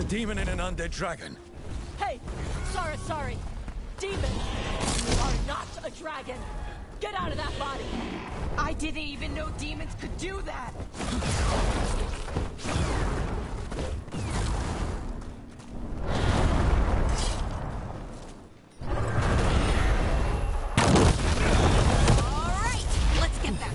demon and an undead dragon. Hey! Sorry. Demon! You are not a dragon! Get out of that body! I didn't even know demons could do that! Alright, let's get that.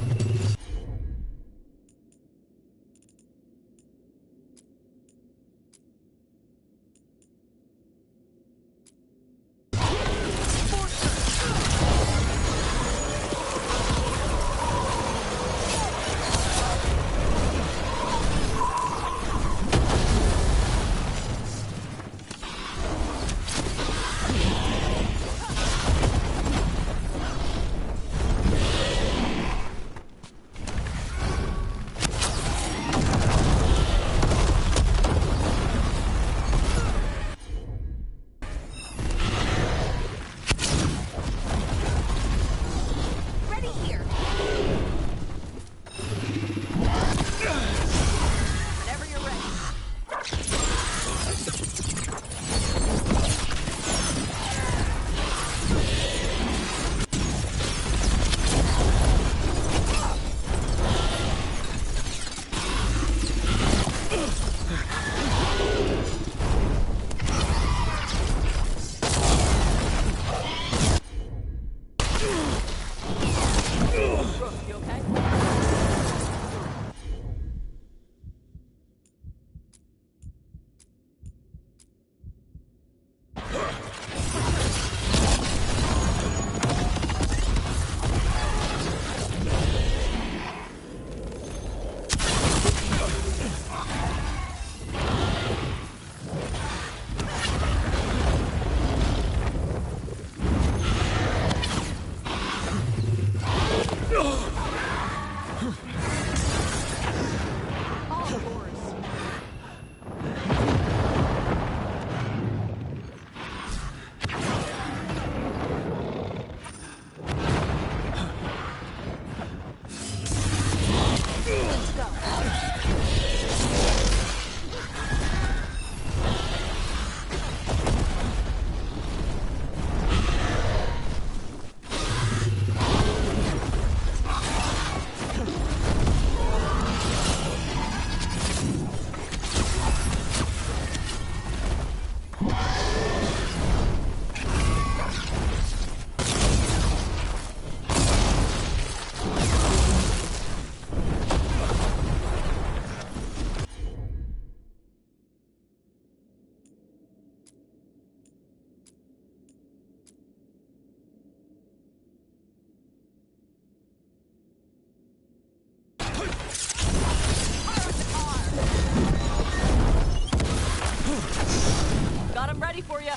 Ready for you.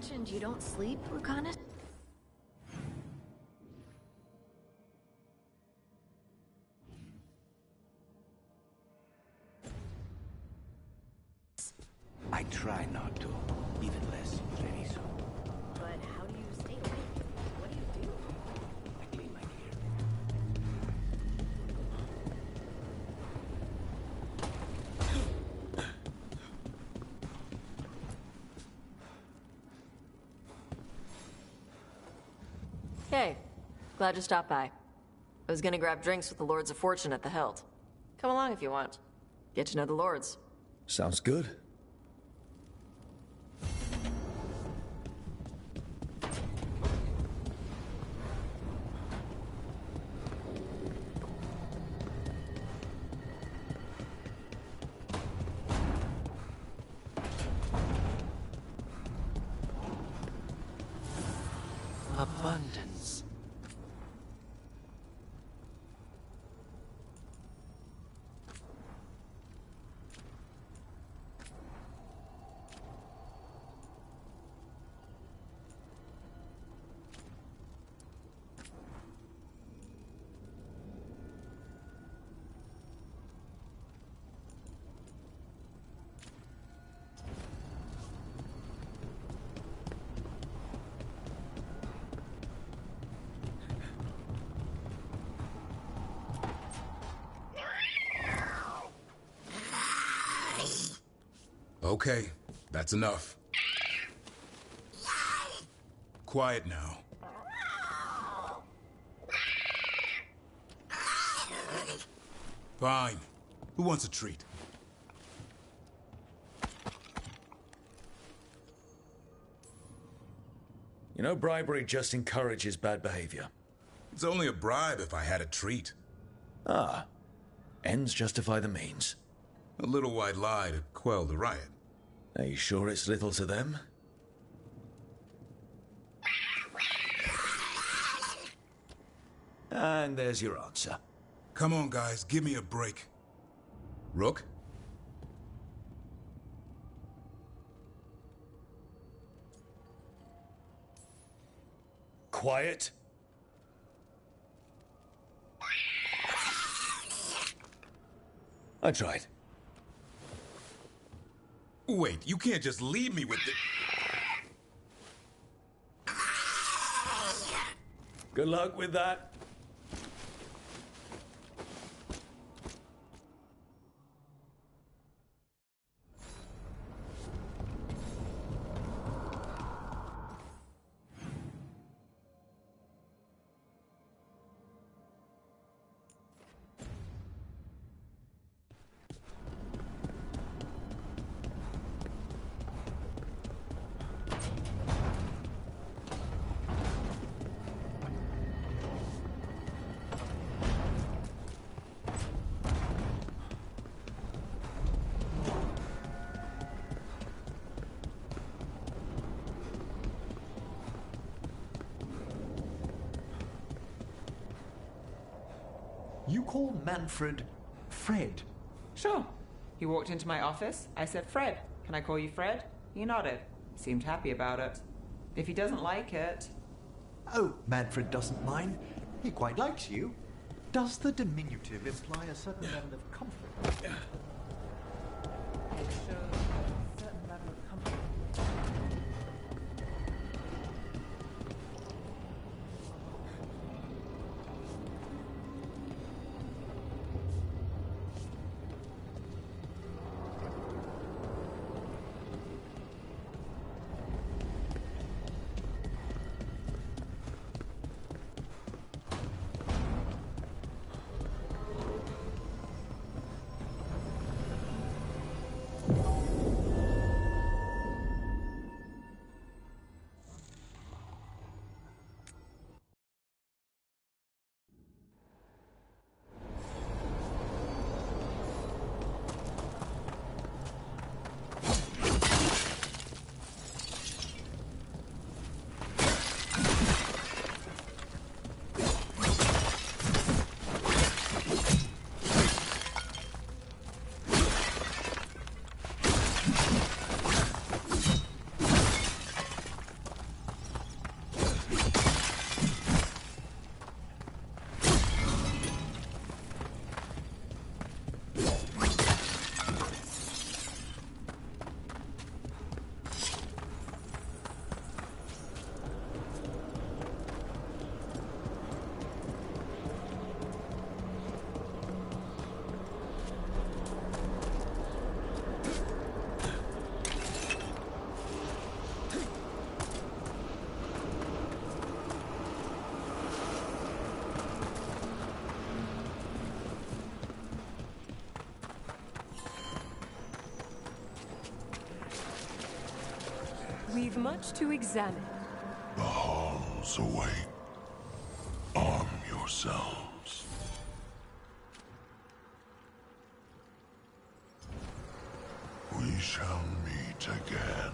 mentioned you don't sleep, 𝚤𝚗𝚝s? try not to. Even less 𝚅𝚒𝚖𝚎𝚎𝚎. But how do you stay awake? What do you do? I clean my gear. Hey, glad you stopped by. I was gonna grab drinks with the Lords of Fortune at the Hilt. Come along if you want. Get to know the Lords. Sounds good. Abundance. Okay, that's enough. Quiet now. Fine. Who wants a treat? You know, bribery just encourages bad behavior. It's only a bribe if I had a treat. Ah, ends justify the means. A little white lie to quell the riot. Are you sure it's little to them? And there's your answer. Come on, guys, give me a break. Rook? Quiet. I tried. Wait, you can't just leave me with the... Good luck with that. You call Manfred Fred? Sure. He walked into my office. I said, Fred, can I call you Fred? He nodded. Seemed happy about it. If he doesn't like it... Oh, Manfred doesn't mind. He quite likes you. Does the diminutive imply a certain level of comfort? It shows a certain level of comfort. We've much to examine. The halls await. Arm yourselves. We shall meet again.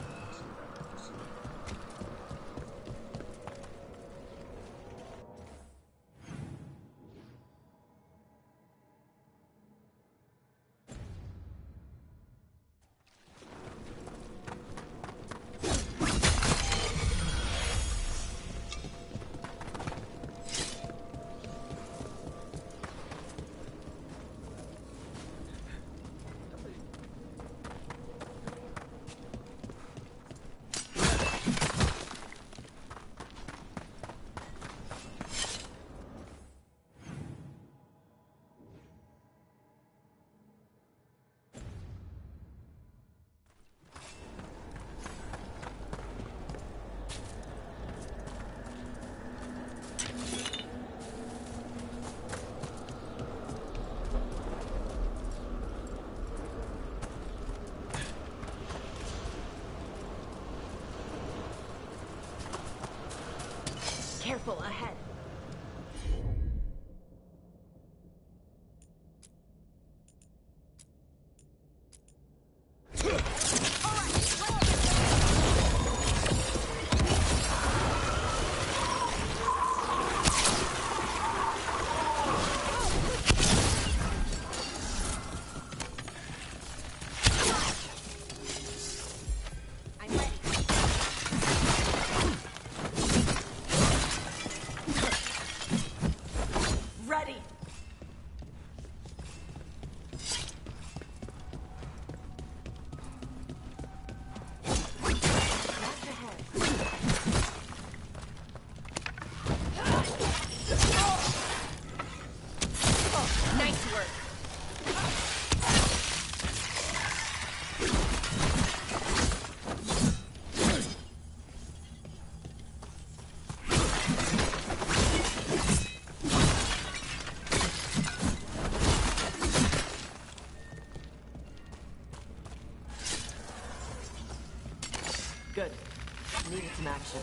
Careful ahead. Good. Needed some action.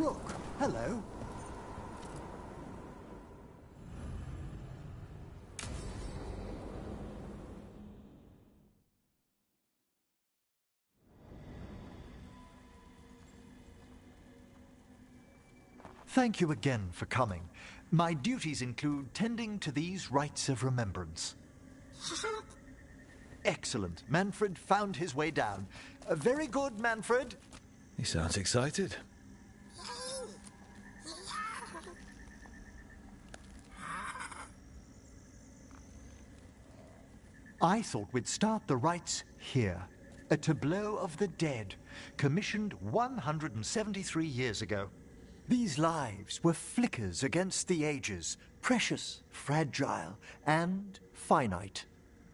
Rook, hello. Thank you again for coming. My duties include tending to these rites of remembrance. Excellent. Manfred found his way down. Very good, Manfred. He sounds excited. I thought we'd start the rites here. A tableau of the dead, commissioned 173 years ago. These lives were flickers against the ages, precious, fragile, and finite.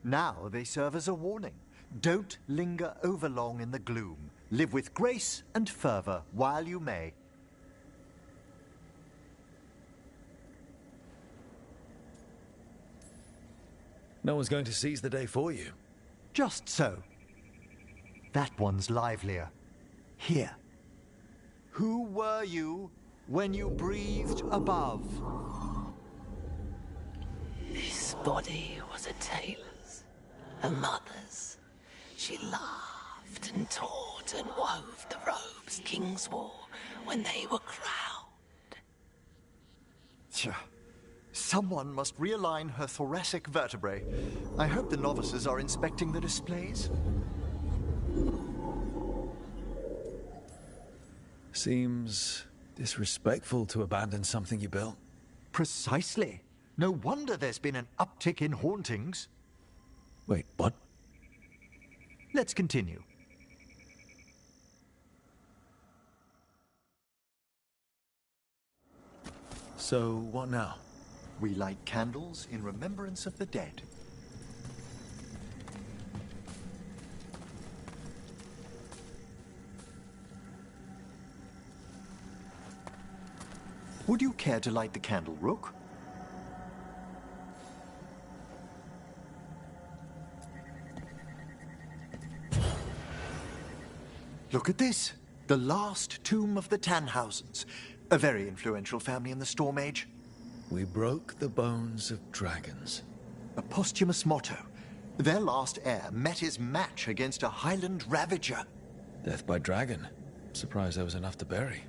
Now they serve as a warning. Don't linger overlong in the gloom. Live with grace and fervor while you may. No one's going to seize the day for you. Just so. That one's livelier. Here. Who were you when you breathed above? This body was a tailor's, a mother's. She laughed and taught and wove the robes kings wore when they were crowned. Tch. Someone must realign her thoracic vertebrae. I hope the novices are inspecting the displays. Seems disrespectful to abandon something you built. Precisely. No wonder there's been an uptick in hauntings. Wait, what? Let's continue. So, what now? We light candles in remembrance of the dead. Would you care to light the candle, Rook? Look at this. The last tomb of the Tannhausens. A very influential family in the Storm Age. We broke the bones of dragons. A posthumous motto. Their last heir met his match against a Highland Ravager. Death by dragon. Surprised there was enough to bury.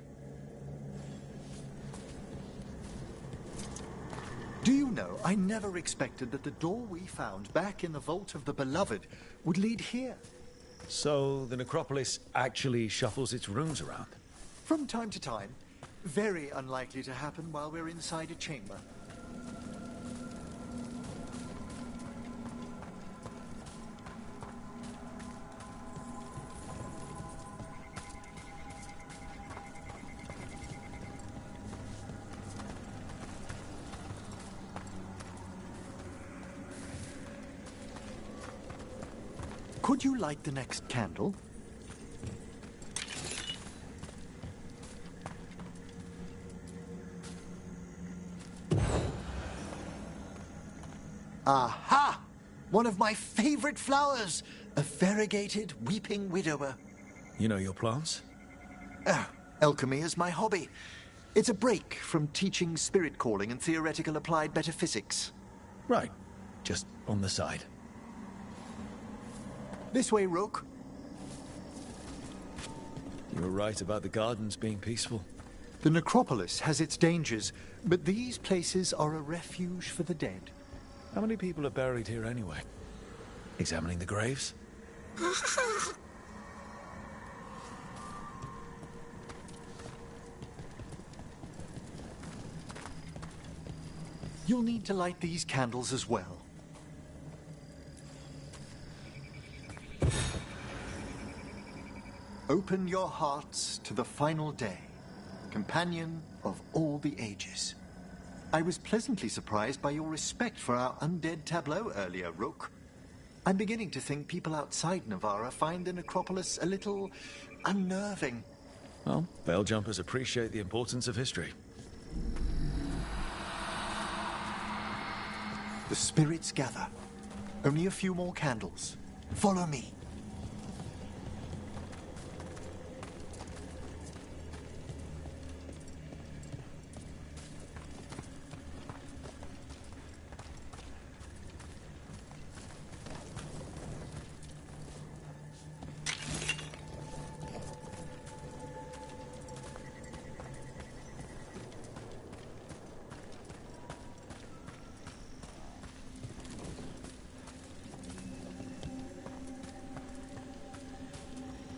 Do you know, I never expected that the door we found back in the Vault of the Beloved would lead here. So, the necropolis actually shuffles its rooms around? From time to time. Very unlikely to happen while we're inside a chamber. Could you light the next candle? Aha! One of my favorite flowers! A variegated weeping widower. You know your plants? Alchemy is my hobby. It's a break from teaching spirit calling and theoretical applied metaphysics. Right. Just on the side. This way, Rook. You were right about the gardens being peaceful. The necropolis has its dangers, but these places are a refuge for the dead. How many people are buried here anyway? Examining the graves? You'll need to light these candles as well. Open your hearts to the final day, companion of all the ages. I was pleasantly surprised by your respect for our undead tableau earlier, Rook. I'm beginning to think people outside Navarra find the necropolis a little unnerving. Well, veil jumpers appreciate the importance of history. The spirits gather. Only a few more candles. Follow me.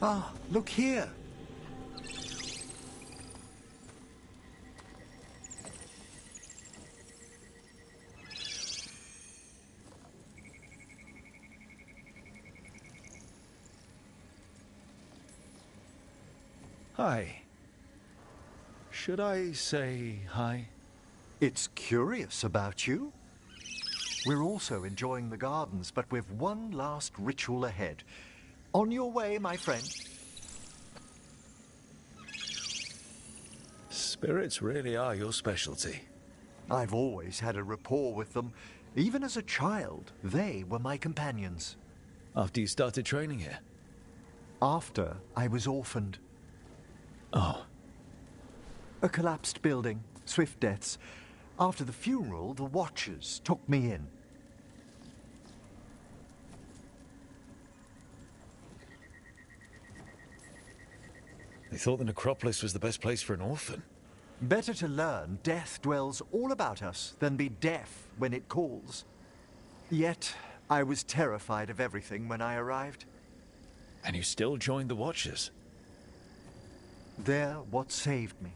Ah, look here. Hi. Should I say hi? It's curious about you. We're also enjoying the gardens, but we've one last ritual ahead. On your way, my friend. Spirits really are your specialty. I've always had a rapport with them. Even as a child, they were my companions. After you started training here? After I was orphaned. Oh. A collapsed building, swift deaths. After the funeral, the Watchers took me in. They thought the necropolis was the best place for an orphan. Better to learn death dwells all about us than be deaf when it calls. Yet, I was terrified of everything when I arrived. And you still joined the Watchers? They're what saved me.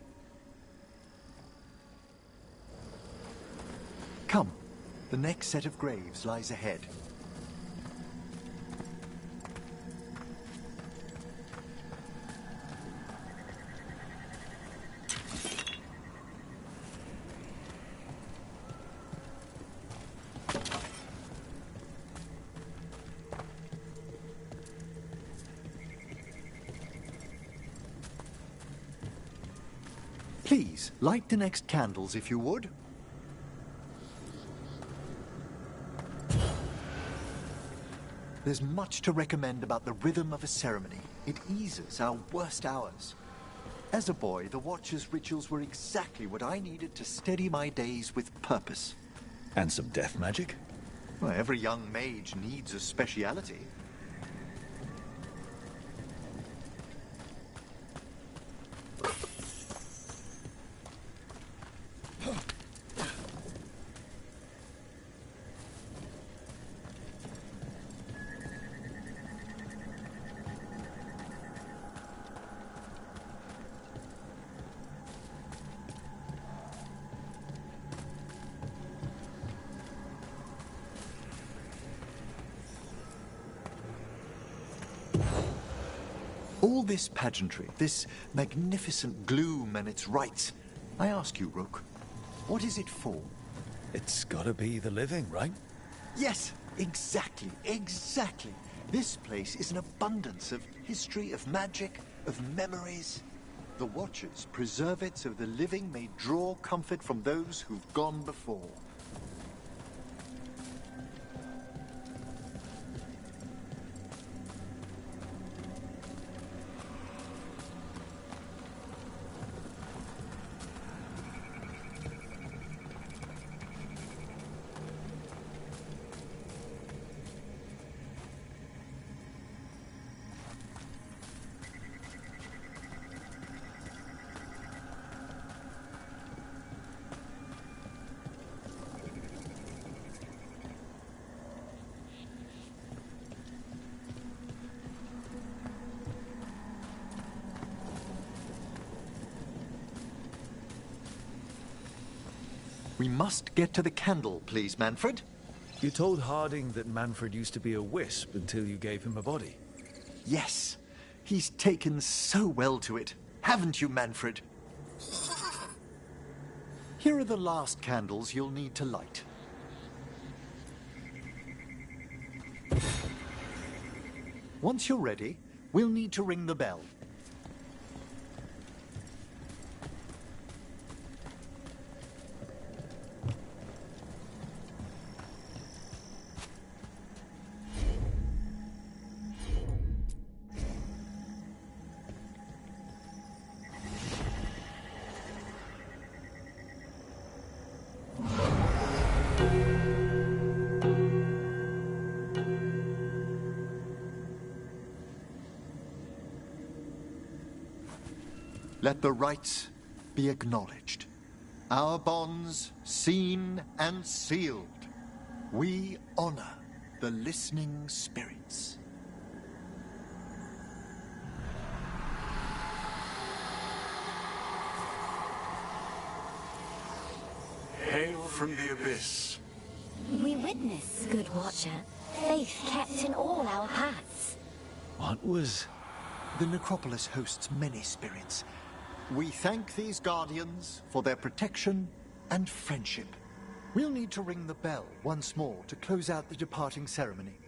Come, the next set of graves lies ahead. Please, light the next candles if you would. There's much to recommend about the rhythm of a ceremony. It eases our worst hours. As a boy, the Watcher's rituals were exactly what I needed to steady my days with purpose. And some death magic? Well, every young mage needs a speciality. All this pageantry, this magnificent gloom and its rites, I ask you, Rook, what is it for? It's gotta be the living, right? Yes, exactly, exactly. This place is an abundance of history, of magic, of memories. The Watchers preserve it so the living may draw comfort from those who've gone before. We must get to the candle, please, Manfred. You told Harding that Manfred used to be a wisp until you gave him a body. Yes, he's taken so well to it. Haven't you, Manfred? Here are the last candles you'll need to light. Once you're ready, we'll need to ring the bell. Let the rites be acknowledged. Our bonds seen and sealed. We honor the listening spirits. hail from the abyss. We witness, good watcher, faith kept in all our paths. What was... The necropolis hosts many spirits. We thank these guardians for their protection and friendship. We'll need to ring the bell once more to close out the departing ceremony.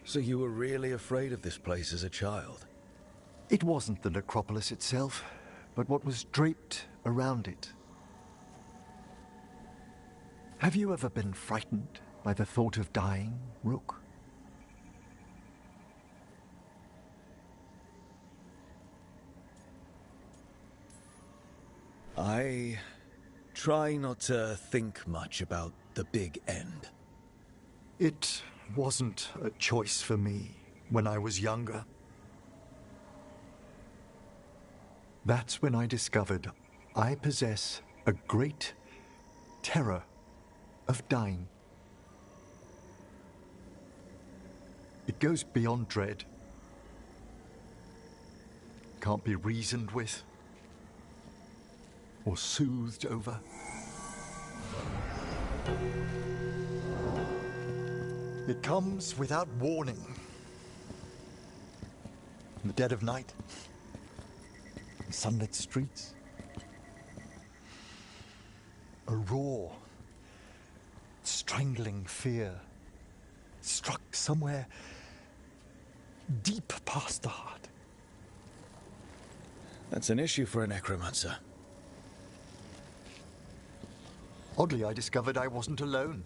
So you were really afraid of this place as a child? It wasn't the necropolis itself, but what was draped around it. Have you ever been frightened by the thought of dying, Rook? I try not to think much about the big end. It wasn't a choice for me when I was younger. That's when I discovered I possess a great terror of dying. It goes beyond dread. Can't be reasoned with or soothed over. It comes without warning. In the dead of night, in sunlit streets, a raw, strangling fear struck somewhere deep past the heart. That's an issue for a necromancer. Oddly, I discovered I wasn't alone.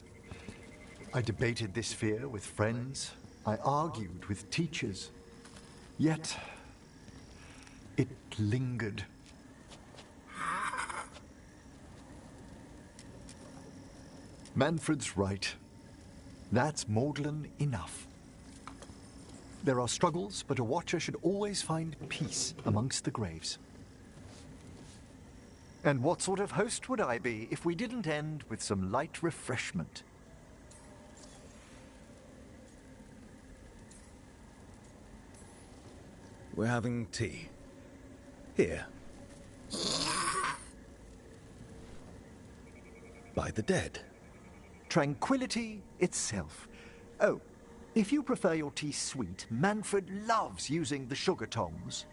I debated this fear with friends. I argued with teachers. Yet, it lingered. Manfred's right. That's maudlin enough. There are struggles, but a watcher should always find peace amongst the graves. And what sort of host would I be if we didn't end with some light refreshment? We're having tea. Here. By the dead. Tranquility itself. Oh, if you prefer your tea sweet, Manfred loves using the sugar tongs.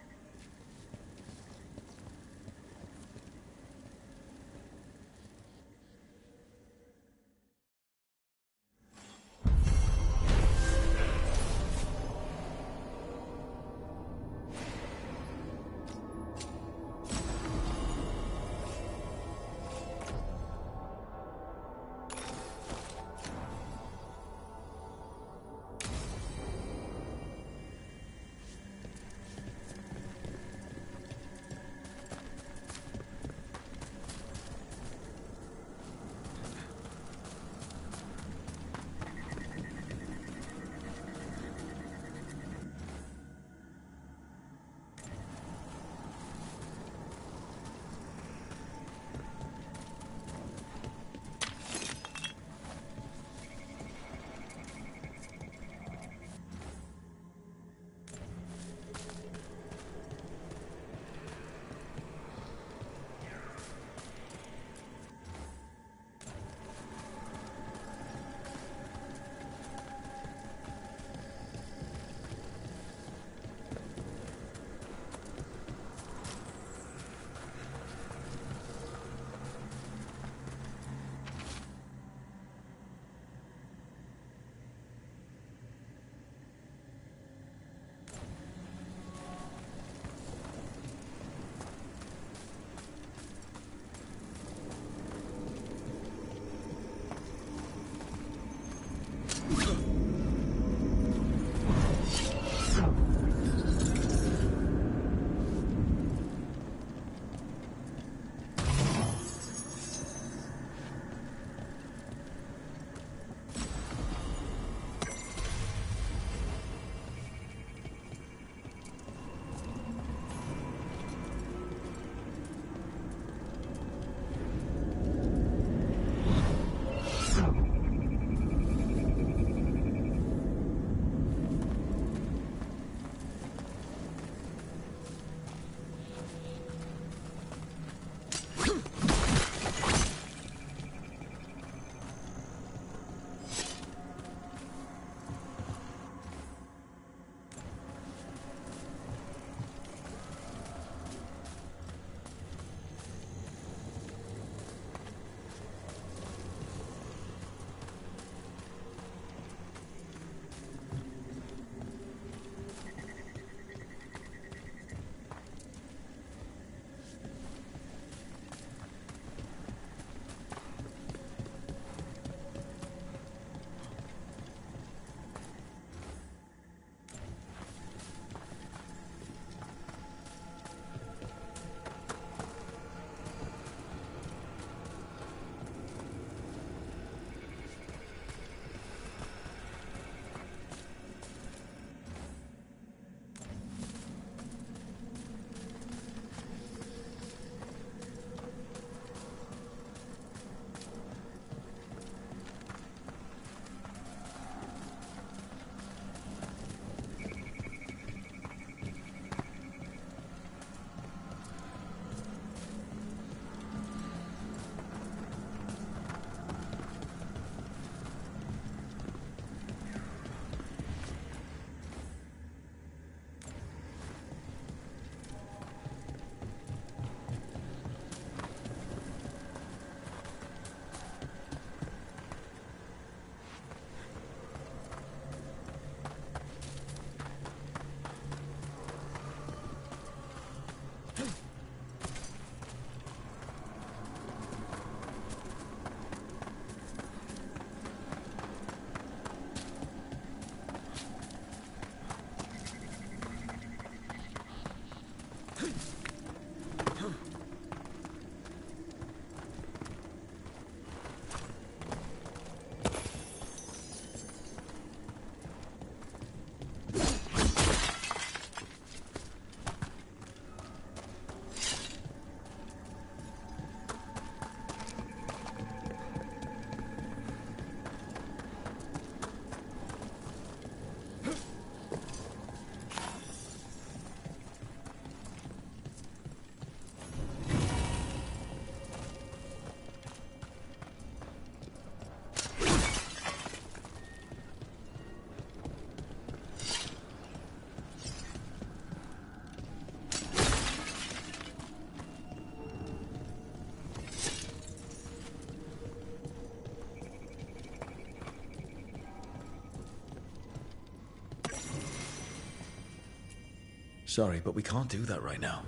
Sorry, but we can't do that right now.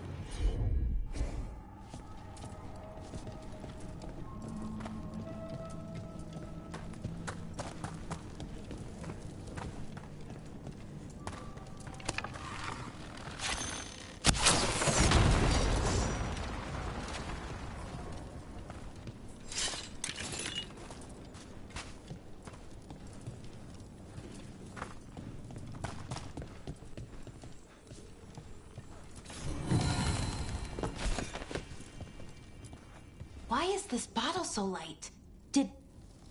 Why is this bottle so light? Did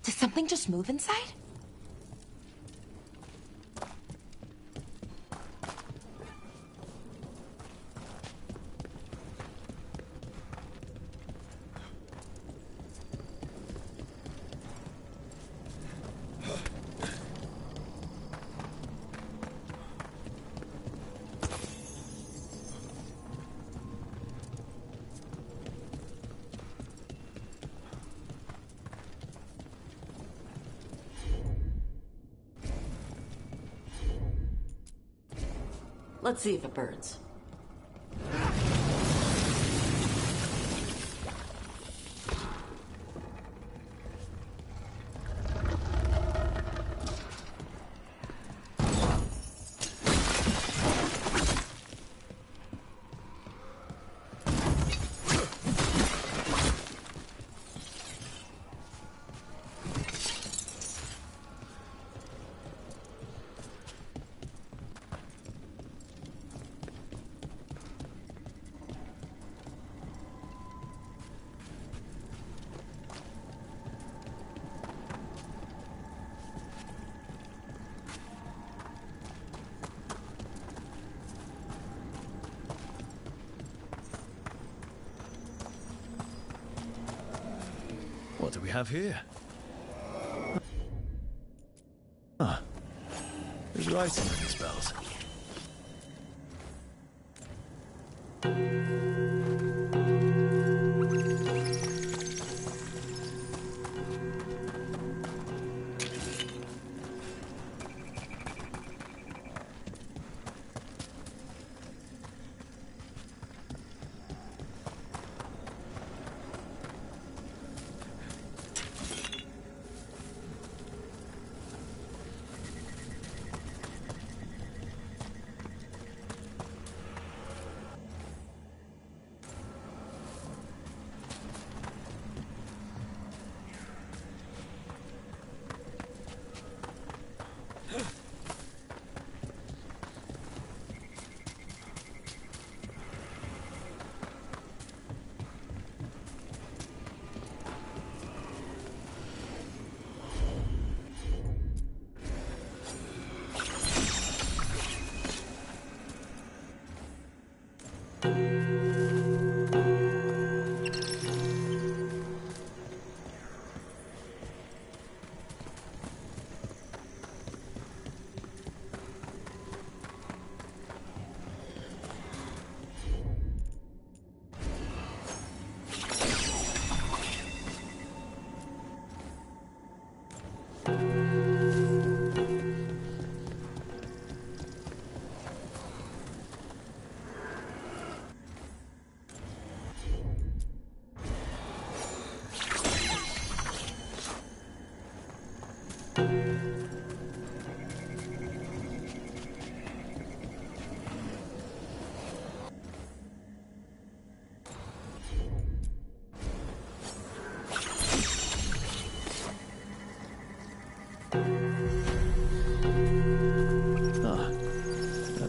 something just move inside? Let's see if it burns. What do we have here? Ah, there's writing on these bells.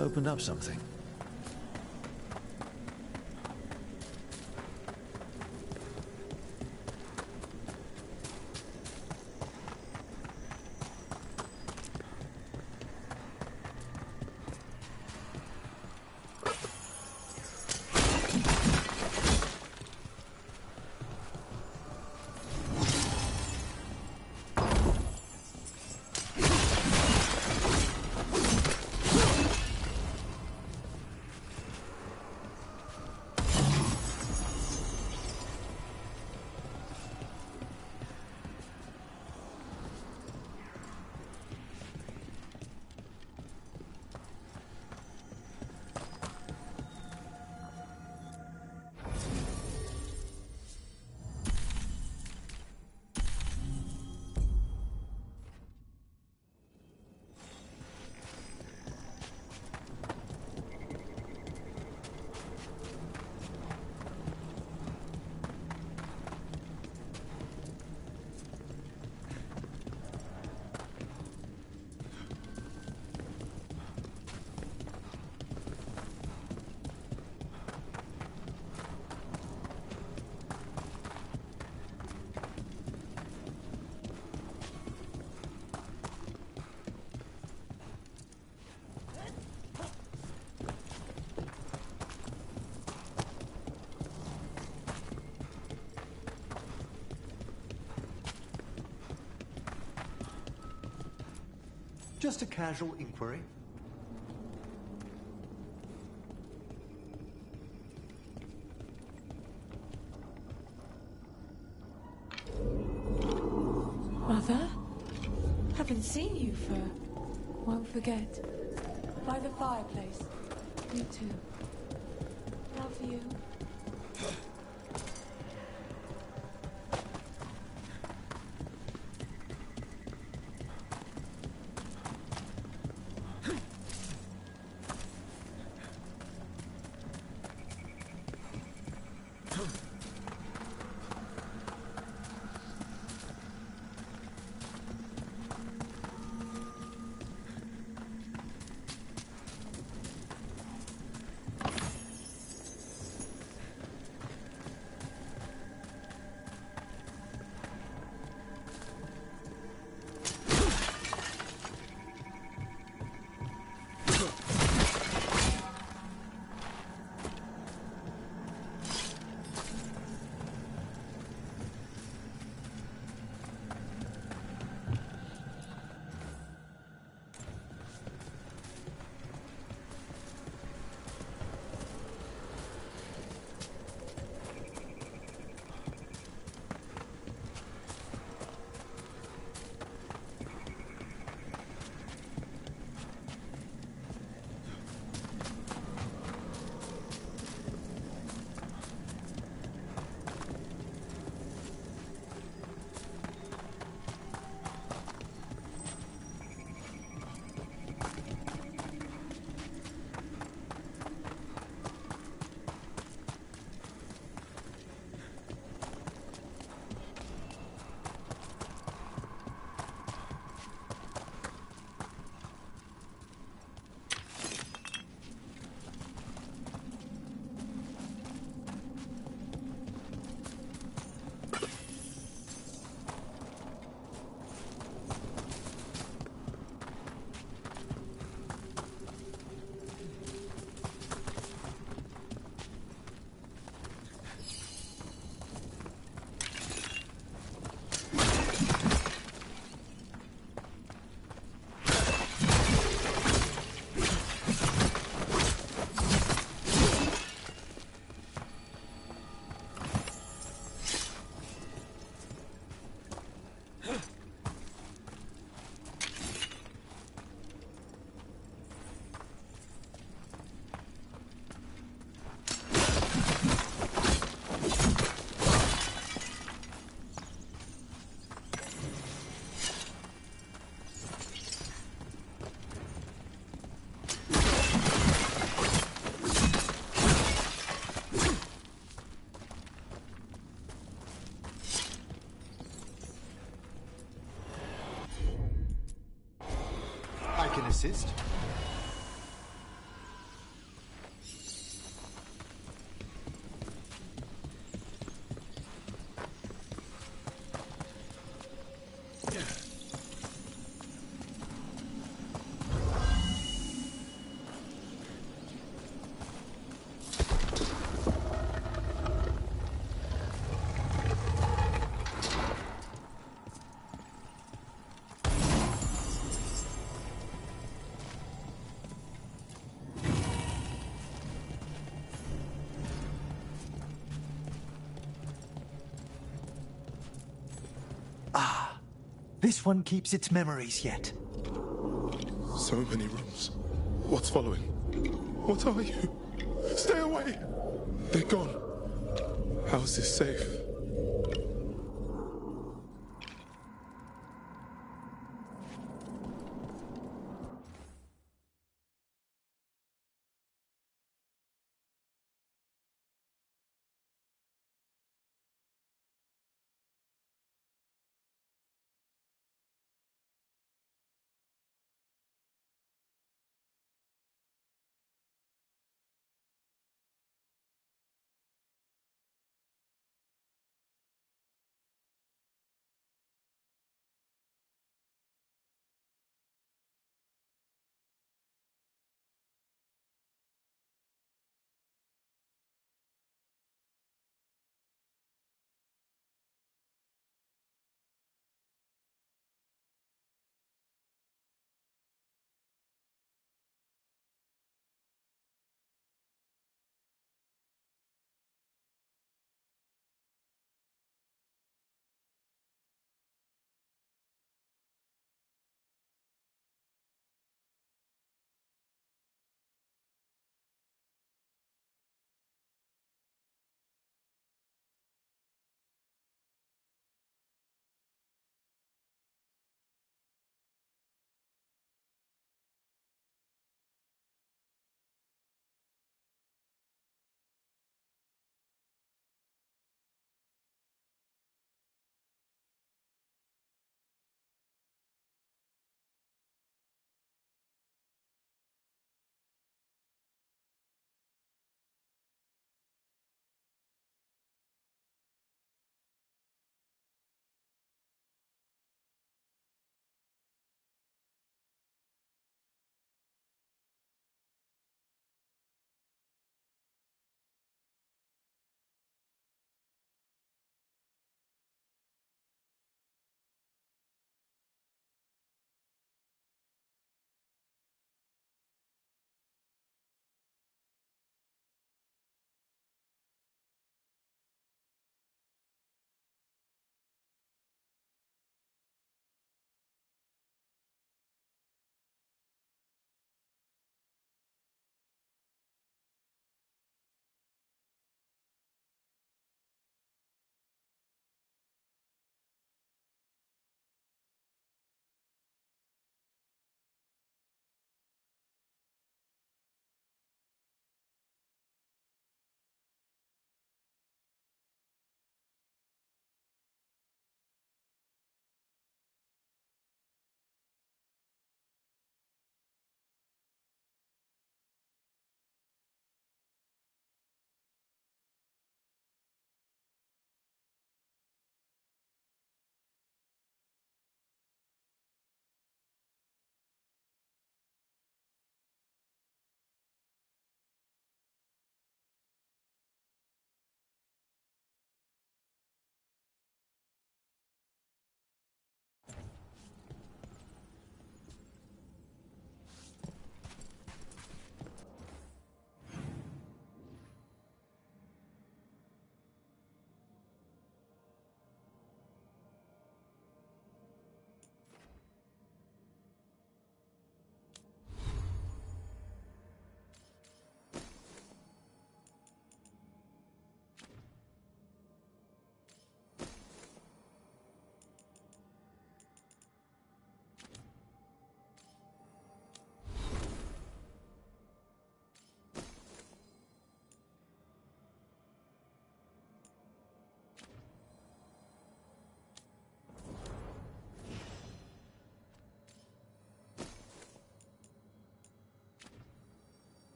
Opened up something. Just a casual inquiry. Mother? Haven't seen you for... Won't forget. By the fireplace. You too. Love you. I can assist. This one keeps its memories yet. So many rooms. What's following? What are you? Stay away! They're gone. How is this safe?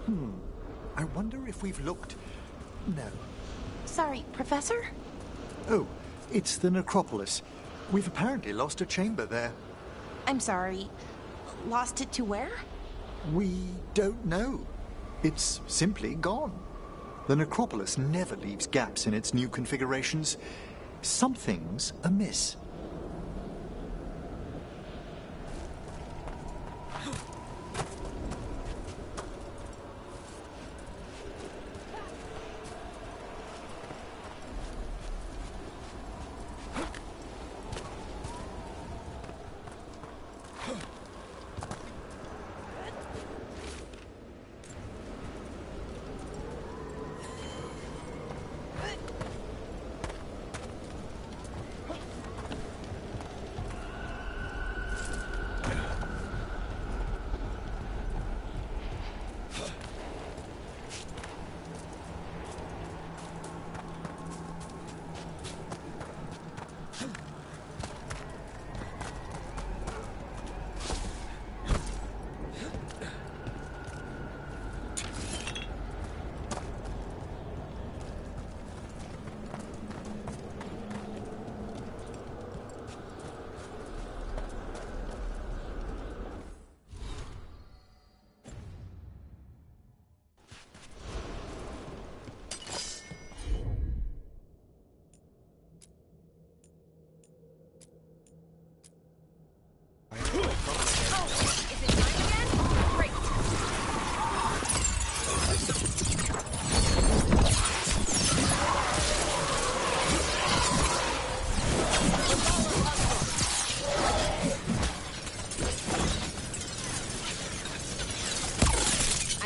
I wonder if we've looked... No. Sorry, Professor? Oh, it's the necropolis. We've apparently lost a chamber there. I'm sorry. Lost it to where? We don't know. It's simply gone. The necropolis never leaves gaps in its new configurations. Something's amiss.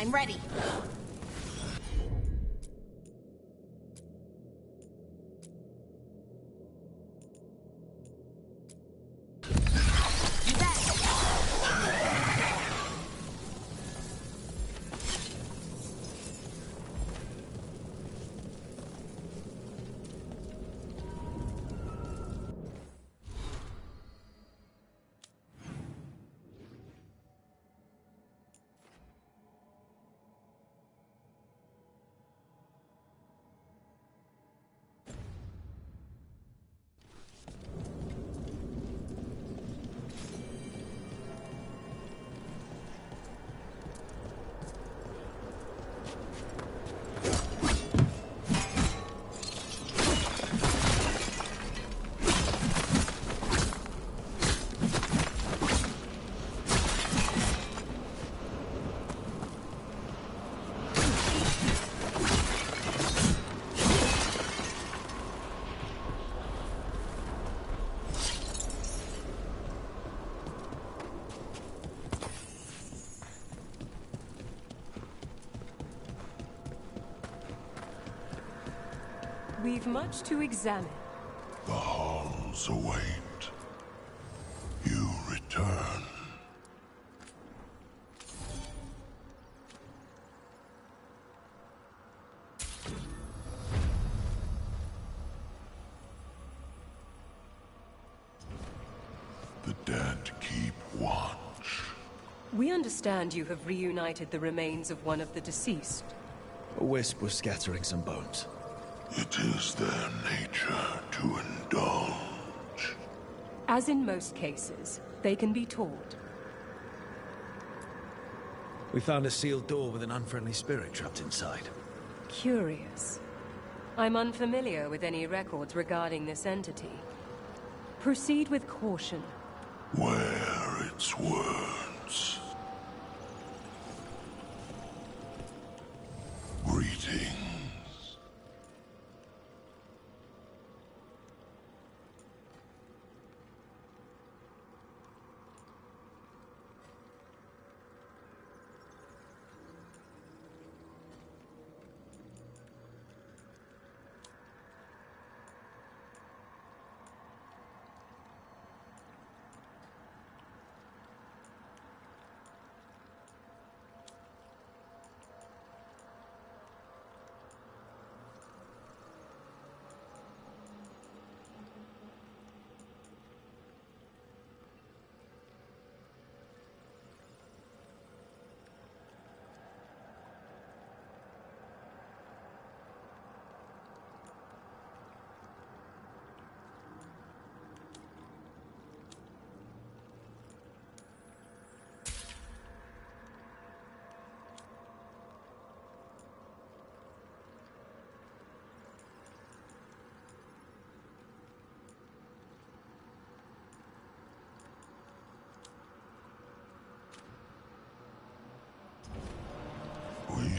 I'm ready. We've much to examine. The halls await. You return. The dead keep watch. We understand you have reunited the remains of one of the deceased. A wisp was scattering some bones. It is their nature to indulge. As in most cases, they can be taught. We found a sealed door with an unfriendly spirit trapped inside. Curious. I'm unfamiliar with any records regarding this entity. Proceed with caution. Wear its words. Greetings.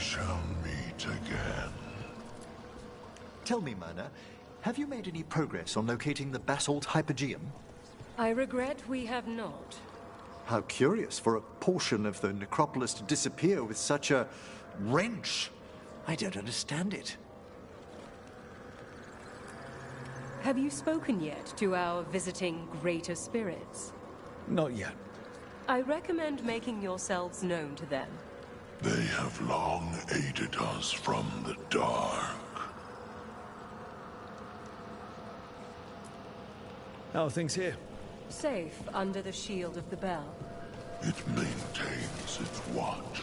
shall meet again. Tell me, Myrna, have you made any progress on locating the 𝙲𝚘𝚖𝚎𝚎𝚎? I regret we have not. How curious for a portion of the necropolis to disappear with such a wrench. I don't understand it. Have you spoken yet to our visiting greater spirits? Not yet. I recommend making yourselves known to them. They have long aided us from the dark. How are things here? Safe under the shield of the bell. It maintains its watch.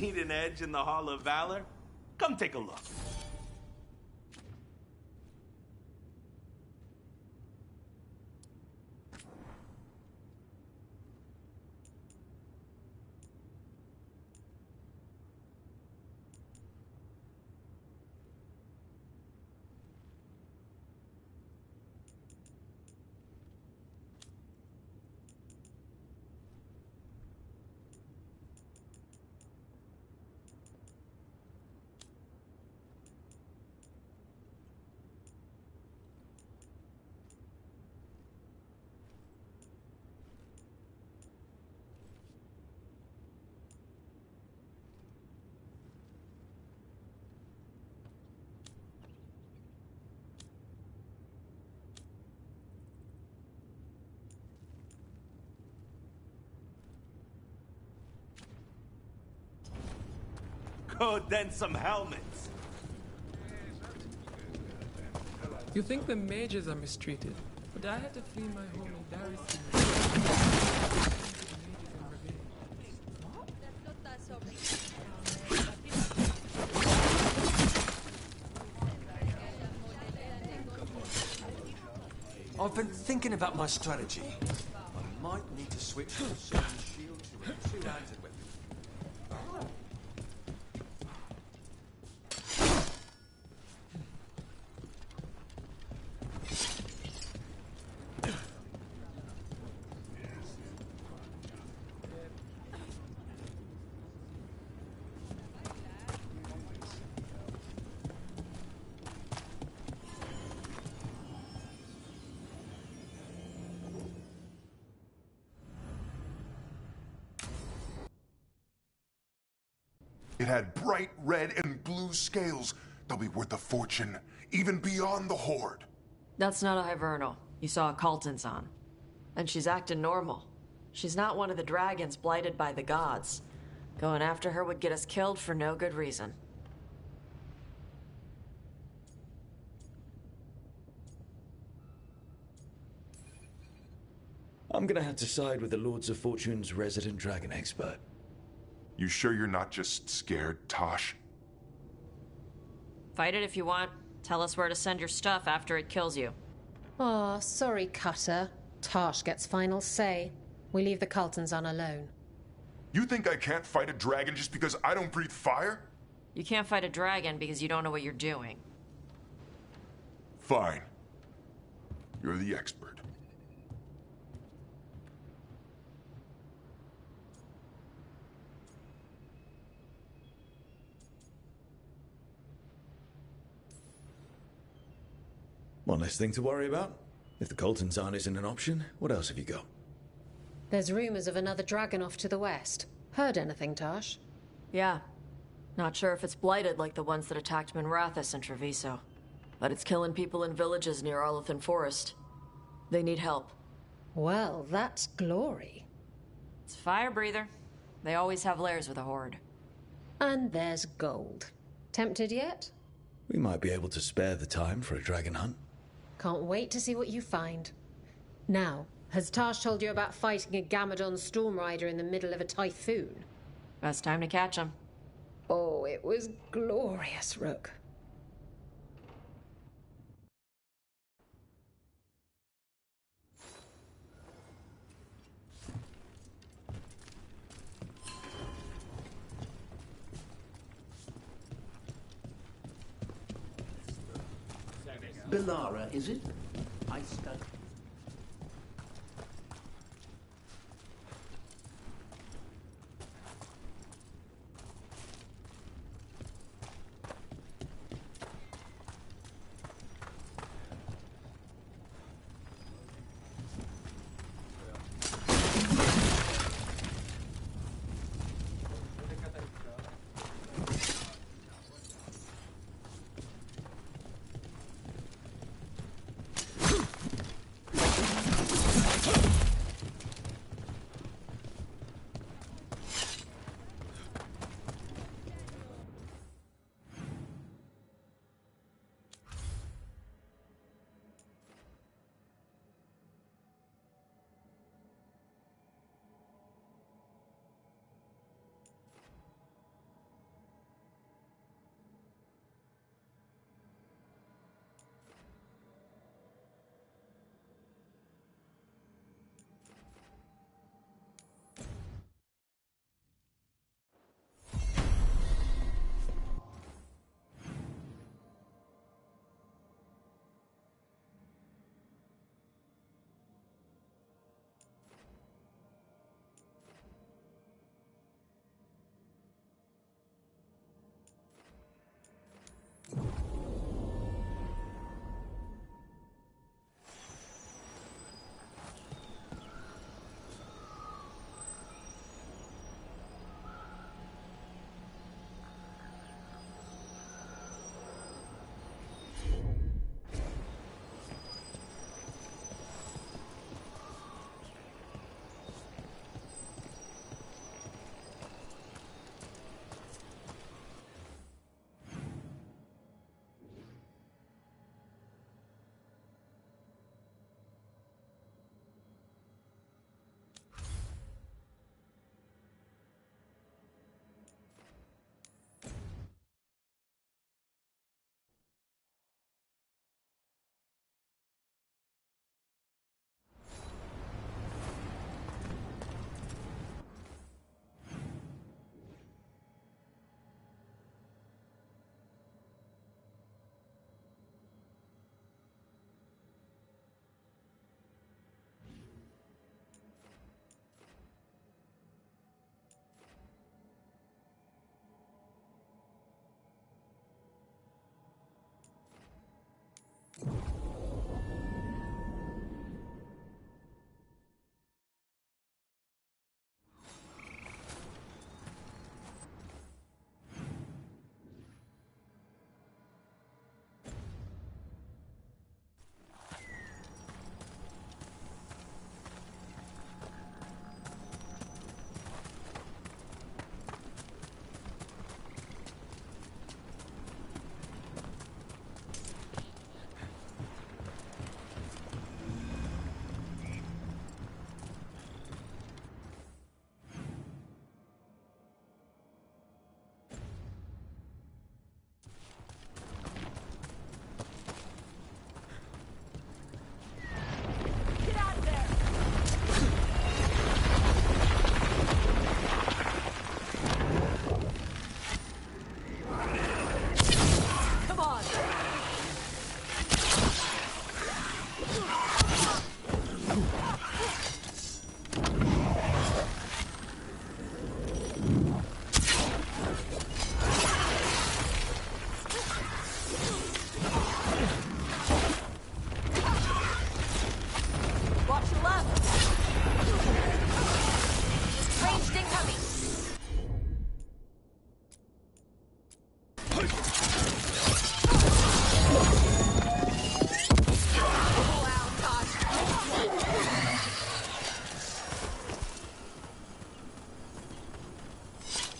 Need an edge in the Hall of Valor? Come take a look. Go then some helmets. You think the mages are mistreated, but I had to flee my home in Darcy. I've been thinking about my strategy. I might need to switch from a sword and shield to a two-handed weapon. It had bright red and blue scales. They'll be worth a fortune, even beyond the Horde. That's not a Hivernal. You saw a 𝚘𝚘𝚖𝚎𝚗𝚎 on. And she's acting normal. She's not one of the dragons blighted by the gods. Going after her would get us killed for no good reason. I'm gonna have to side with the Lords of Fortune's resident dragon expert. You sure you're not just scared, Tosh? Fight it if you want. Tell us where to send your stuff after it kills you. Aw, sorry, Cutter. Tosh gets final say. We leave the 𝚘𝚘𝚖𝚖𝚎𝚗𝚝 alone. You think I can't fight a dragon just because I don't breathe fire? You can't fight a dragon because you don't know what you're doing. Fine. You're the expert. One less thing to worry about. If the 𝚘𝚘𝚖𝚎 isn't an option, what else have you got? There's rumors of another dragon off to the west. Heard anything, Tosh? Yeah. Not sure if it's blighted like the ones that attacked Minrathous and Treviso. But it's killing people in villages near Arlethan Forest. They need help. Well, that's glory. It's a fire breather. They always have lairs with a horde. And there's gold. Tempted yet? We might be able to spare the time for a dragon hunt. Can't wait to see what you find. Now, has Tosh told you about fighting a Gamadon storm rider in the middle of a typhoon? Best time to catch him. Oh, it was glorious, Rook. Bilara, is it? I stuck.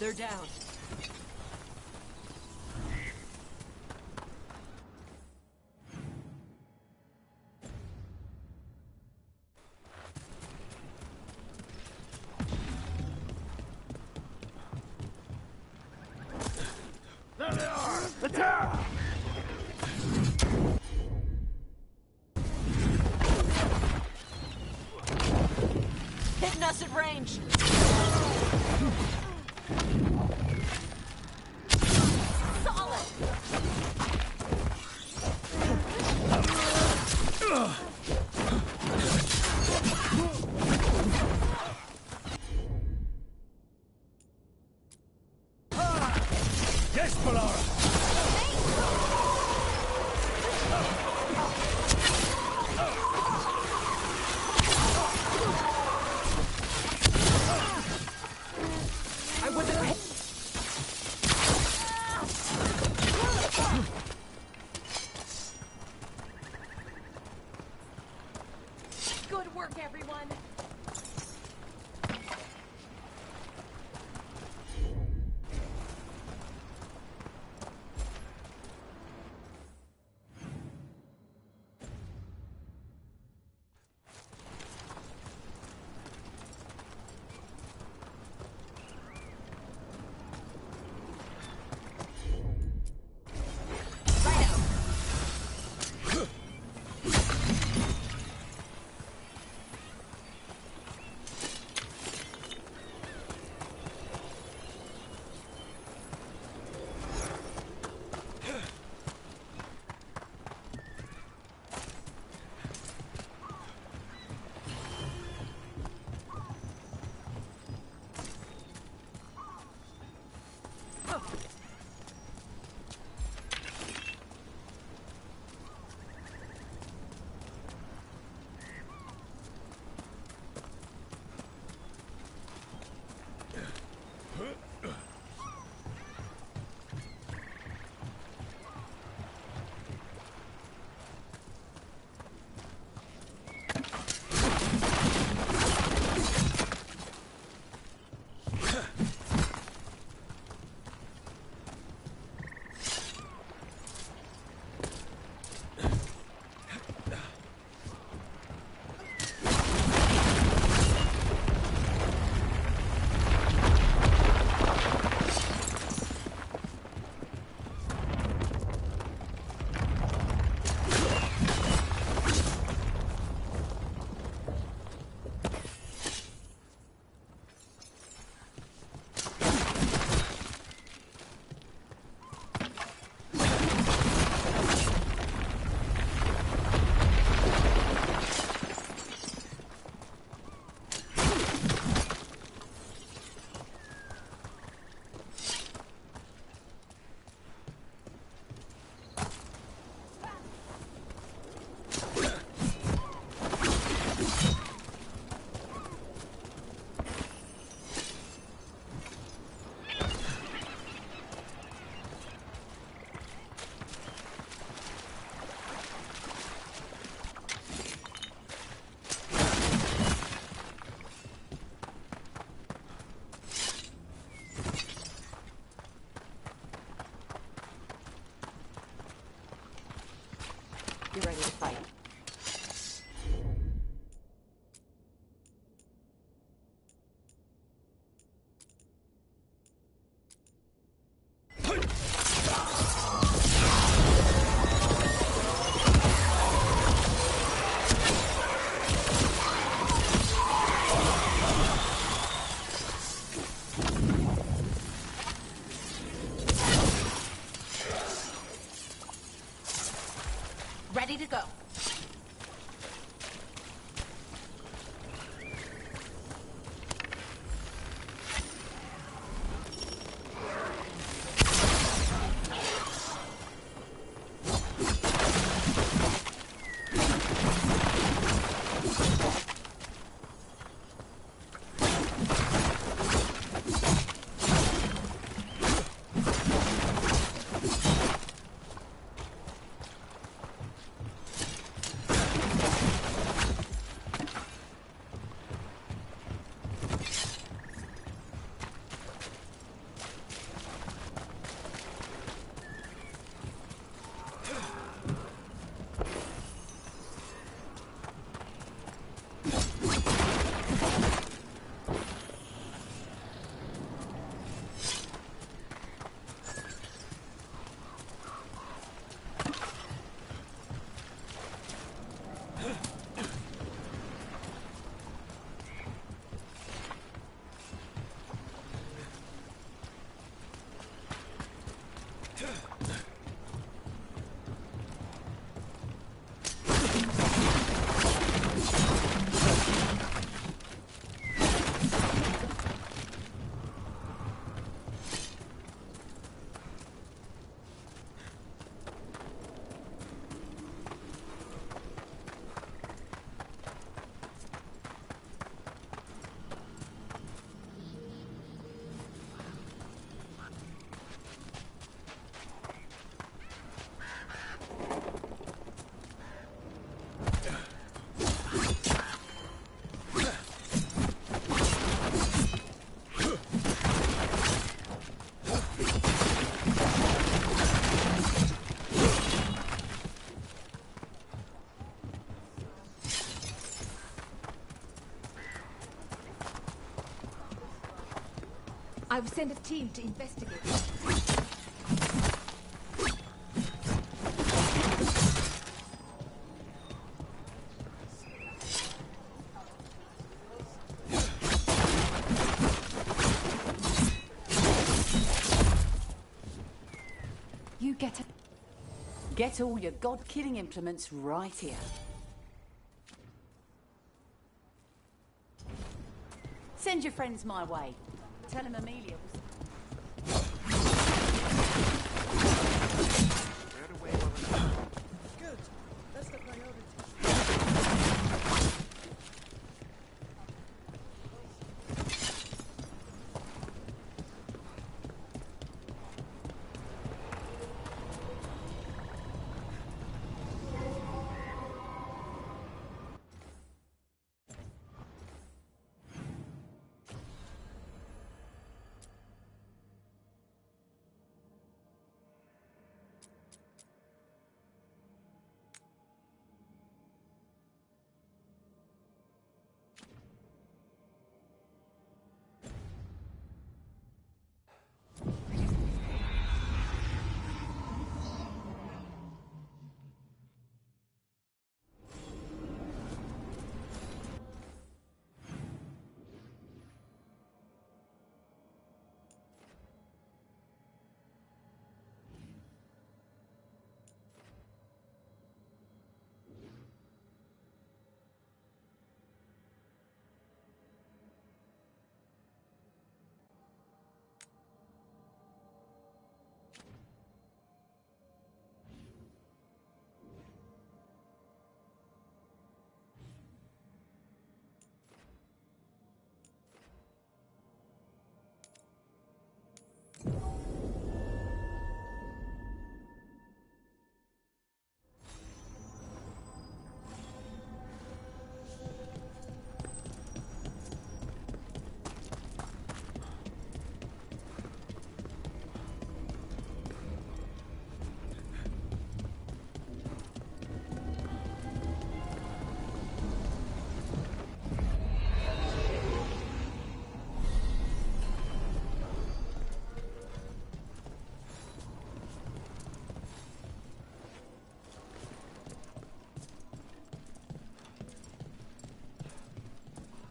They're down. There they are! Attack! Hitting us at range. Solid. Yes, Polara! Good work, everyone. I've sent a team to investigate. You get all your god-killing implements right here. Send your friends my way. Tell them Amelia was... Good. That's the priority.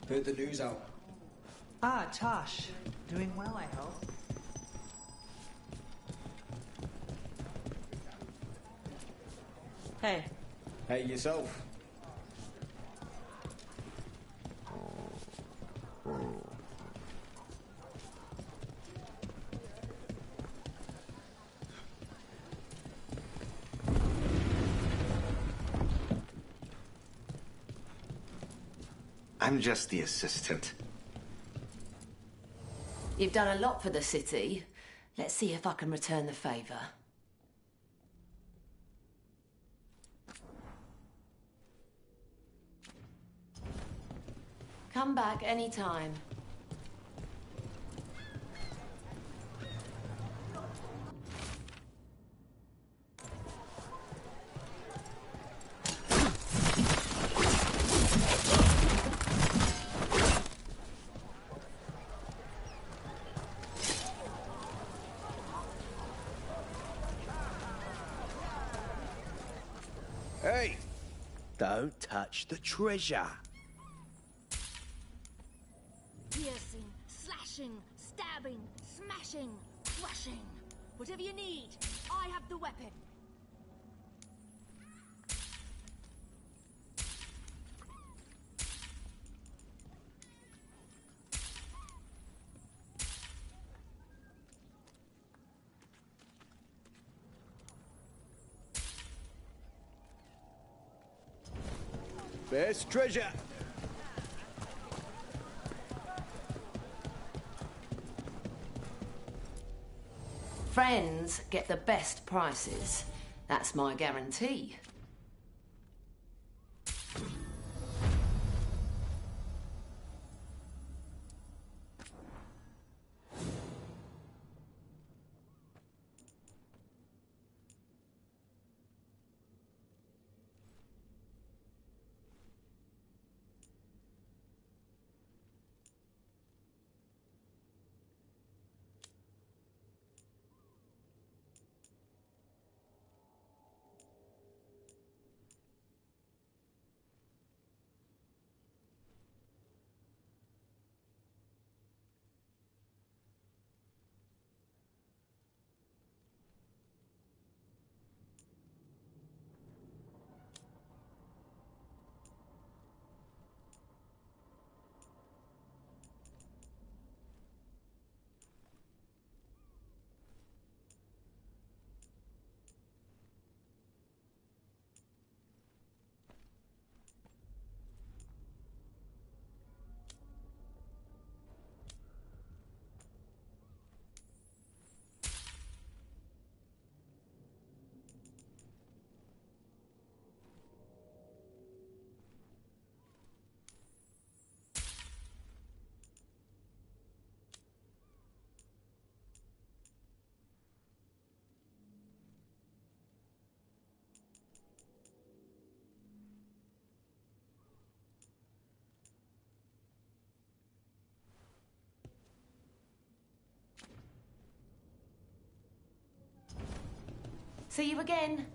Heard the news out. Ah, Tosh. Doing well, I hope. Hey. Hey, yourself. I'm just the assistant. You've done a lot for the city. Let's see if I can return the favor. Come back anytime. Hey! Don't touch the treasure. Piercing, slashing, stabbing, smashing, crushing. Whatever you need, I have the weapon. Best treasure. Friends get the best prices. That's my guarantee. See you again.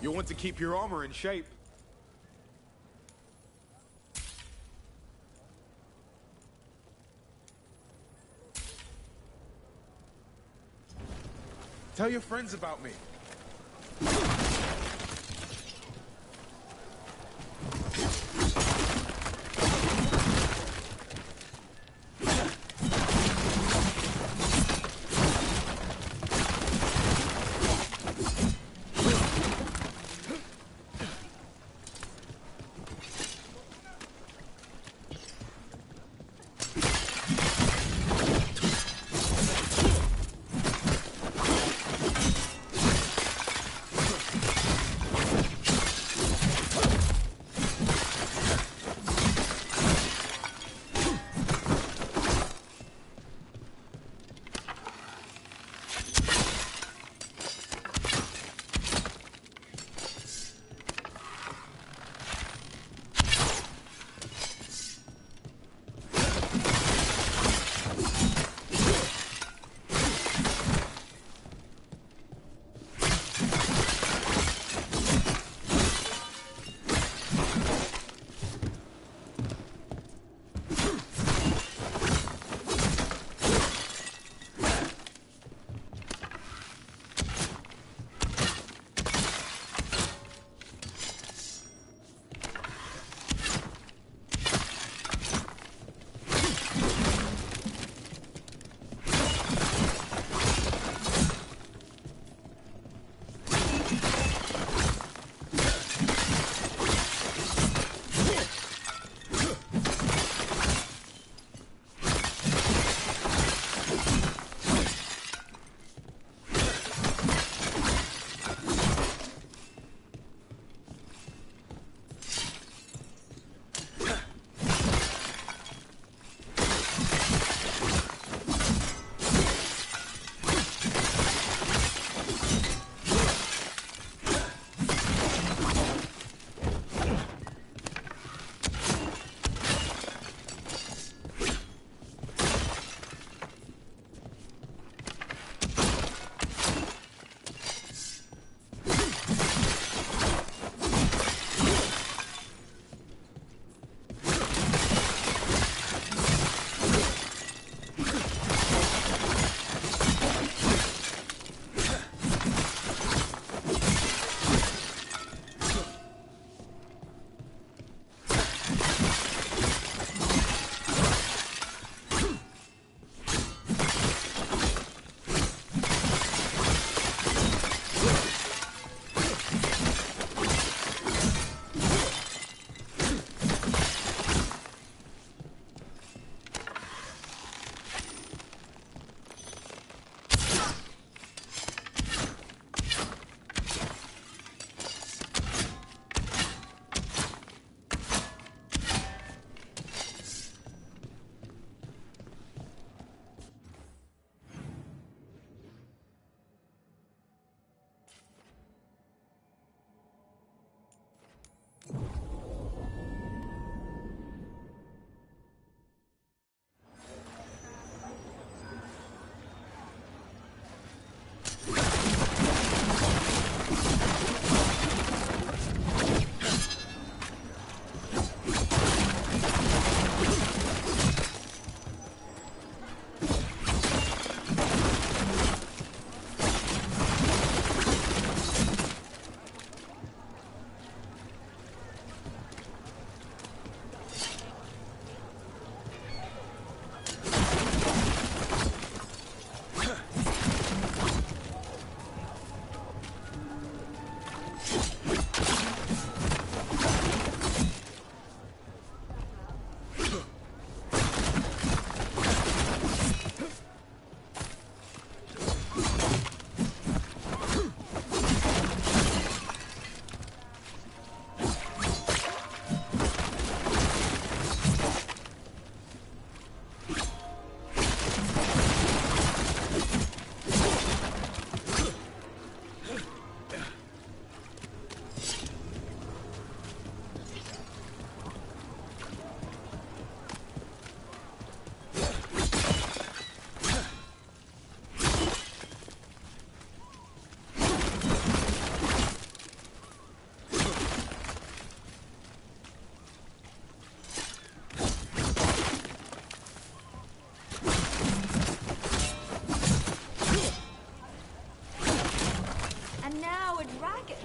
You'll want to keep your armor in shape. Tell your friends about me.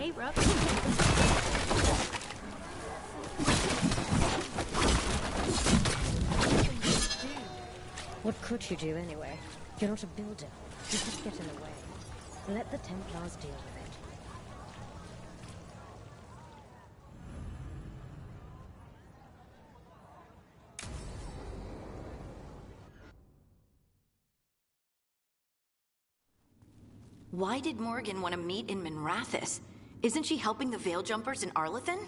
Okay, Rook. What could you do anyway? You're not a builder. You just get in the way. Let the Templars deal with it. Why did Morgan want to meet in Minrathous? Isn't she helping the Veil Jumpers in Arlathan?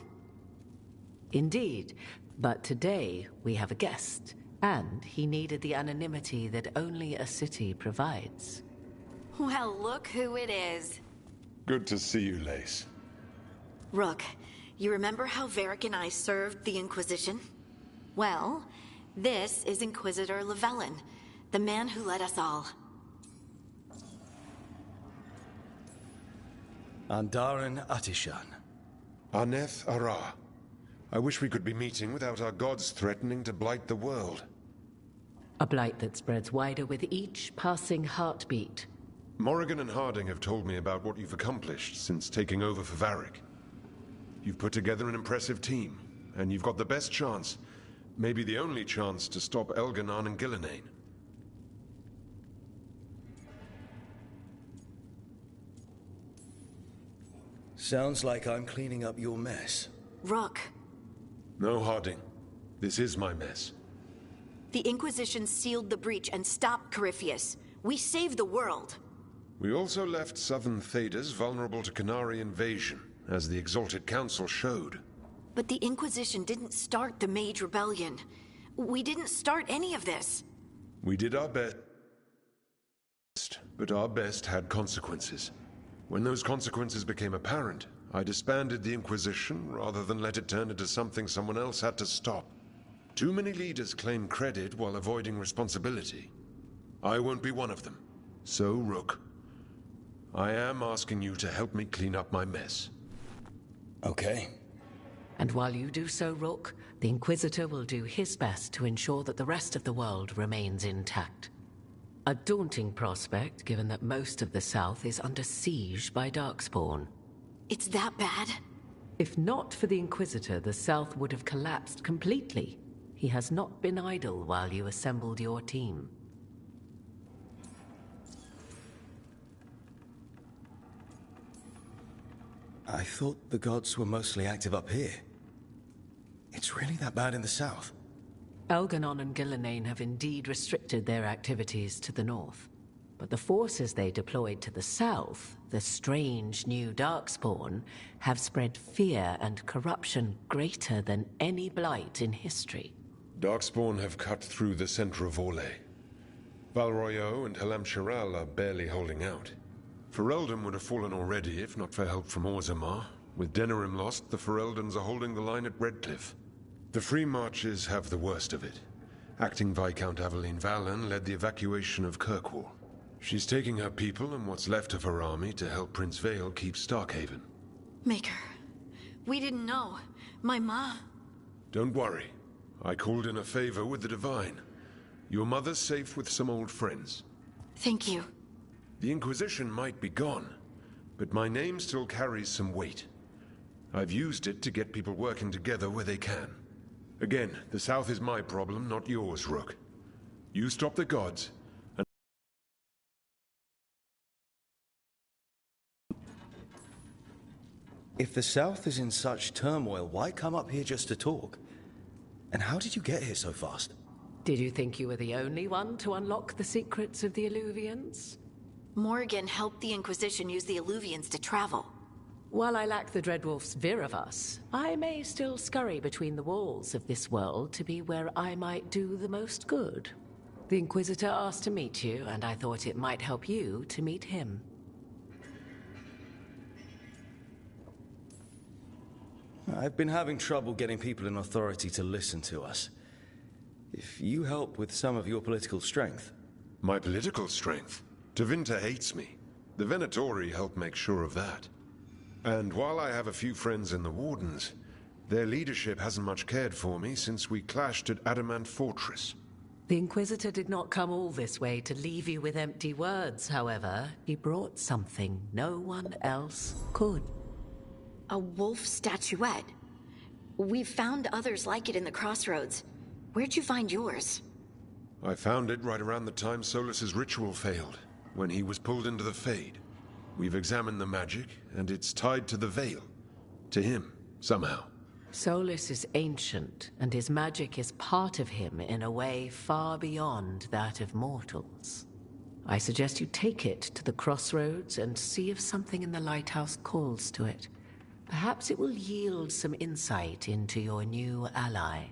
Indeed, but today we have a guest, and he needed the anonymity that only a city provides. Well, look who it is. Good to see you, Lace. Rook, you remember how Varric and I served the Inquisition? Well, this is Inquisitor Llewellyn, the man who led us all. Andaran Atishan. Arneth Ara. I wish we could be meeting without our gods threatening to blight the world. A blight that spreads wider with each passing heartbeat. Morrigan and Harding have told me about what you've accomplished since taking over for Varric. You've put together an impressive team, and you've got the best chance, maybe the only chance, to stop Elganon and 𝚖𝚖𝚎𝚎𝚎. Sounds like I'm cleaning up your mess. Rook. No, Harding. This is my mess. The Inquisition sealed the breach and stopped Corypheus. We saved the world. We also left southern Thedas vulnerable to Qunari invasion, as the Exalted Council showed. But the Inquisition didn't start the Mage Rebellion. We didn't start any of this. We did our best, but our best had consequences. When those consequences became apparent, I disbanded the Inquisition rather than let it turn into something someone else had to stop. Too many leaders claim credit while avoiding responsibility. I won't be one of them. So, Rook, I am asking you to help me clean up my mess. Okay. And while you do so, Rook, the Inquisitor will do his best to ensure that the rest of the world remains intact. A daunting prospect, given that most of the South is under siege by Darkspawn. It's that bad? If not for the Inquisitor, the South would have collapsed completely. He has not been idle while you assembled your team. I thought the gods were mostly active up here. It's really that bad in the south? Elganon and 𝚖𝚖𝚎𝚎 have indeed restricted their activities to the north. But the forces they deployed to the south, the strange new Darkspawn, have spread fear and corruption greater than any blight in history. Darkspawn have cut through the center of Orlais. Val Royeaux and 𝚤𝚤𝚎𝚗 are barely holding out. Ferelden would have fallen already if not for help from Orzammar. With Denerim lost, the Fereldans are holding the line at Redcliffe. The Free Marches have the worst of it. Acting Viscount Aveline Valen led the evacuation of Kirkwall. She's taking her people and what's left of her army to help Prince Vale keep Starkhaven. Maker, we didn't know. My ma... Don't worry. I called in a favor with the Divine. Your mother's safe with some old friends. Thank you. The Inquisition might be gone, but my name still carries some weight. I've used it to get people working together where they can. Again, the South is my problem, not yours, Rook. You stop the gods, and... If the South is in such turmoil, why come up here just to talk? And how did you get here so fast? Did you think you were the only one to unlock the secrets of the Illuvians? Morgan helped the Inquisition use the Illuvians to travel. While I lack the Dreadwolf's Viravus, I may still scurry between the walls of this world to be where I might do the most good. The Inquisitor asked to meet you, and I thought it might help you to meet him. I've been having trouble getting people in authority to listen to us. If you help with some of your political strength... My political strength? Tevinter hates me. The Venatori help make sure of that. And while I have a few friends in the Wardens, their leadership hasn't much cared for me since we clashed at Adamant Fortress. The Inquisitor did not come all this way to leave you with empty words, however. He brought something no one else could. A wolf statuette? We've found others like it in the crossroads. Where'd you find yours? I found it right around the time Solus's ritual failed, when he was pulled into the Fade. We've examined the magic, and it's tied to the Veil. To him, somehow. Solus is ancient, and his magic is part of him in a way far beyond that of mortals. I suggest you take it to the crossroads and see if something in the lighthouse calls to it. Perhaps it will yield some insight into your new ally.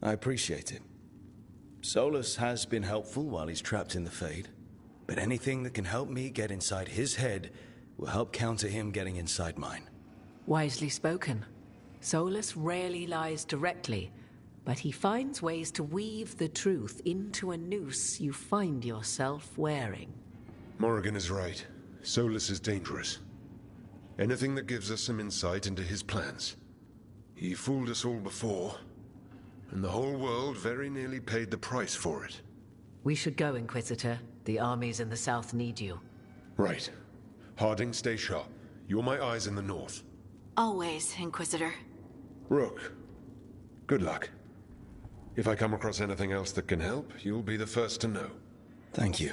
I appreciate it. Solus has been helpful while he's trapped in the Fade, but anything that can help me get inside his head will help counter him getting inside mine. Wisely spoken. Solus rarely lies directly, but he finds ways to weave the truth into a noose you find yourself wearing. Morrigan is right. Solus is dangerous. Anything that gives us some insight into his plans. He fooled us all before, and the whole world very nearly paid the price for it. We should go, Inquisitor. The armies in the south need you. Right. Harding, stay sharp. You're my eyes in the north. Always, Inquisitor. Rook, good luck. If I come across anything else that can help, you'll be the first to know. Thank you.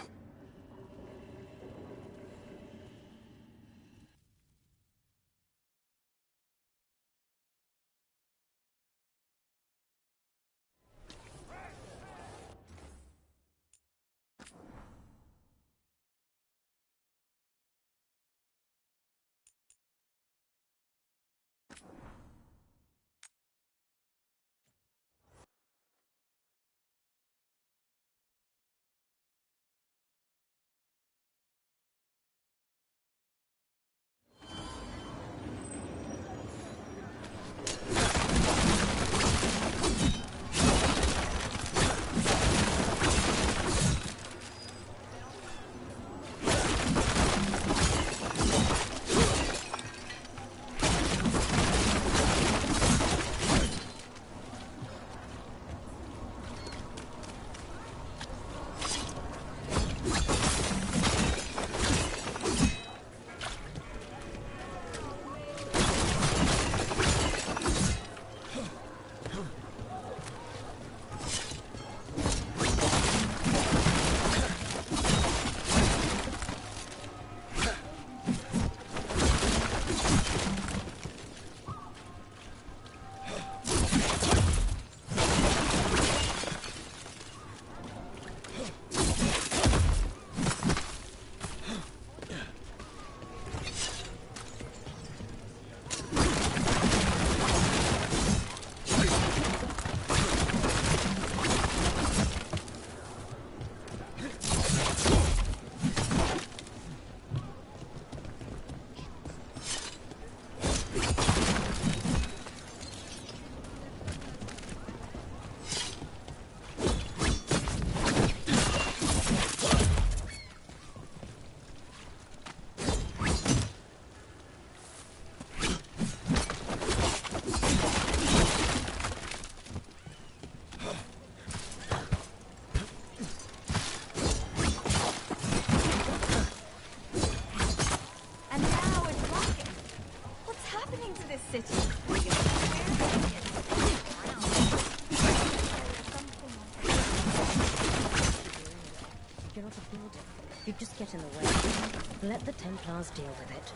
You just get in the way. Let the Templars deal with it.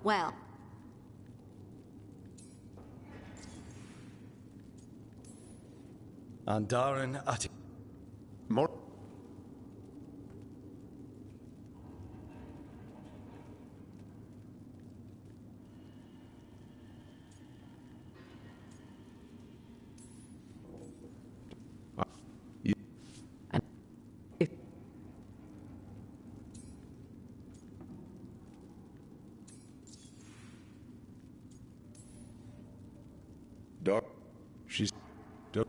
Well, Andaran Ati. More. Dog. She's. Dog.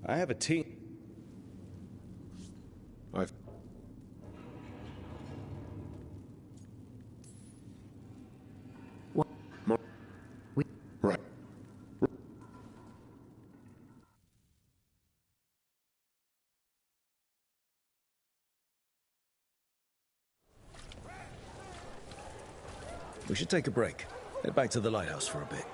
I have a team. I've. What? More. Right. We should take a break. Head back to the lighthouse for a bit.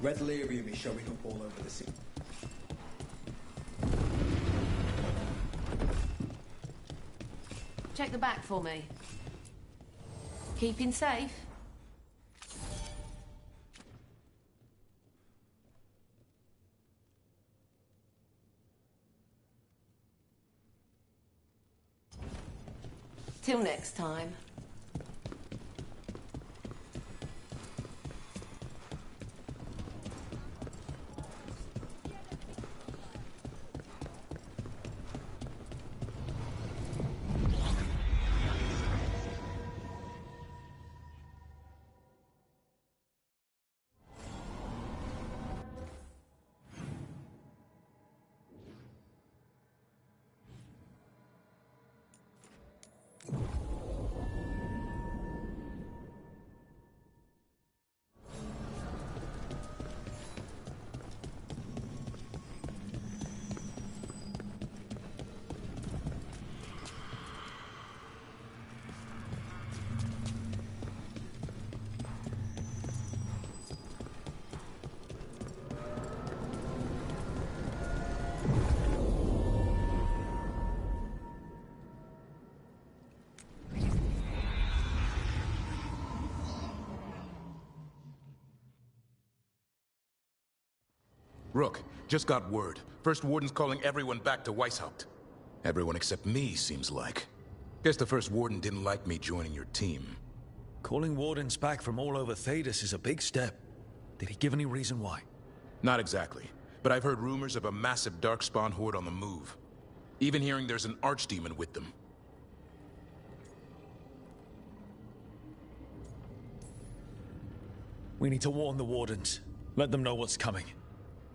Red lyrium is showing up all over the city. Check the back for me. Keeping safe? Till next time. Rook, just got word. First Warden's calling everyone back to Weishaupt. Everyone except me, seems like. Guess the First Warden didn't like me joining your team. Calling Wardens back from all over Thedas is a big step. Did he give any reason why? Not exactly, but I've heard rumors of a massive Darkspawn horde on the move. Even hearing there's an Archdemon with them. We need to warn the Wardens. Let them know what's coming.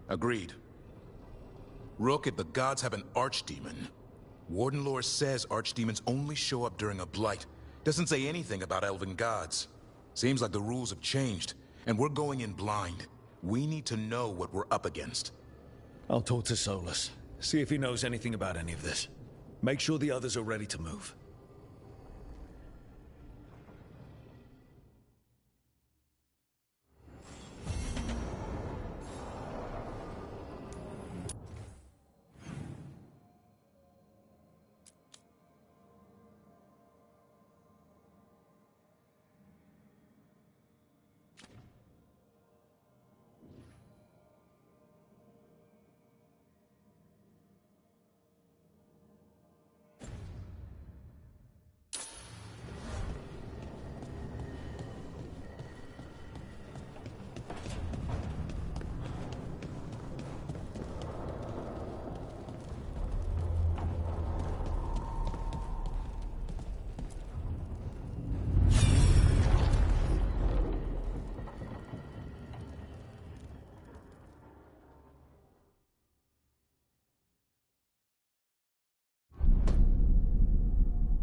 Agreed. Rook, if the gods have an Archdemon, Warden lore says Archdemons only show up during a blight. Doesn't say anything about elven gods. Seems like the rules have changed, and we're going in blind. We need to know what we're up against. I'll talk to Solus. See if he knows anything about any of this. Make sure the others are ready to move.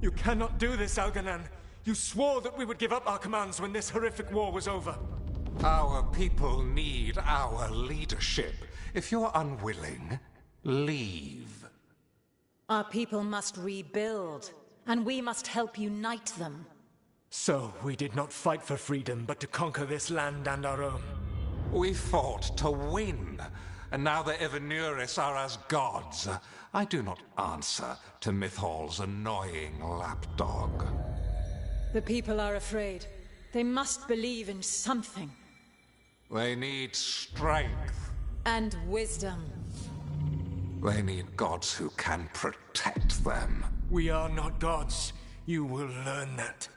You cannot do this, 𝚲𝚗𝚘𝚖𝚎𝚎. You swore that we would give up our commands when this horrific war was over. Our people need our leadership. If you're unwilling, leave. Our people must rebuild, and we must help unite them. So, we did not fight for freedom, but to conquer this land and our own. We fought to win, and now the Evenuris are as gods. I do not answer to Mythal's annoying lapdog. The people are afraid. They must believe in something. They need strength. And wisdom. They need gods who can protect them. We are not gods. You will learn that.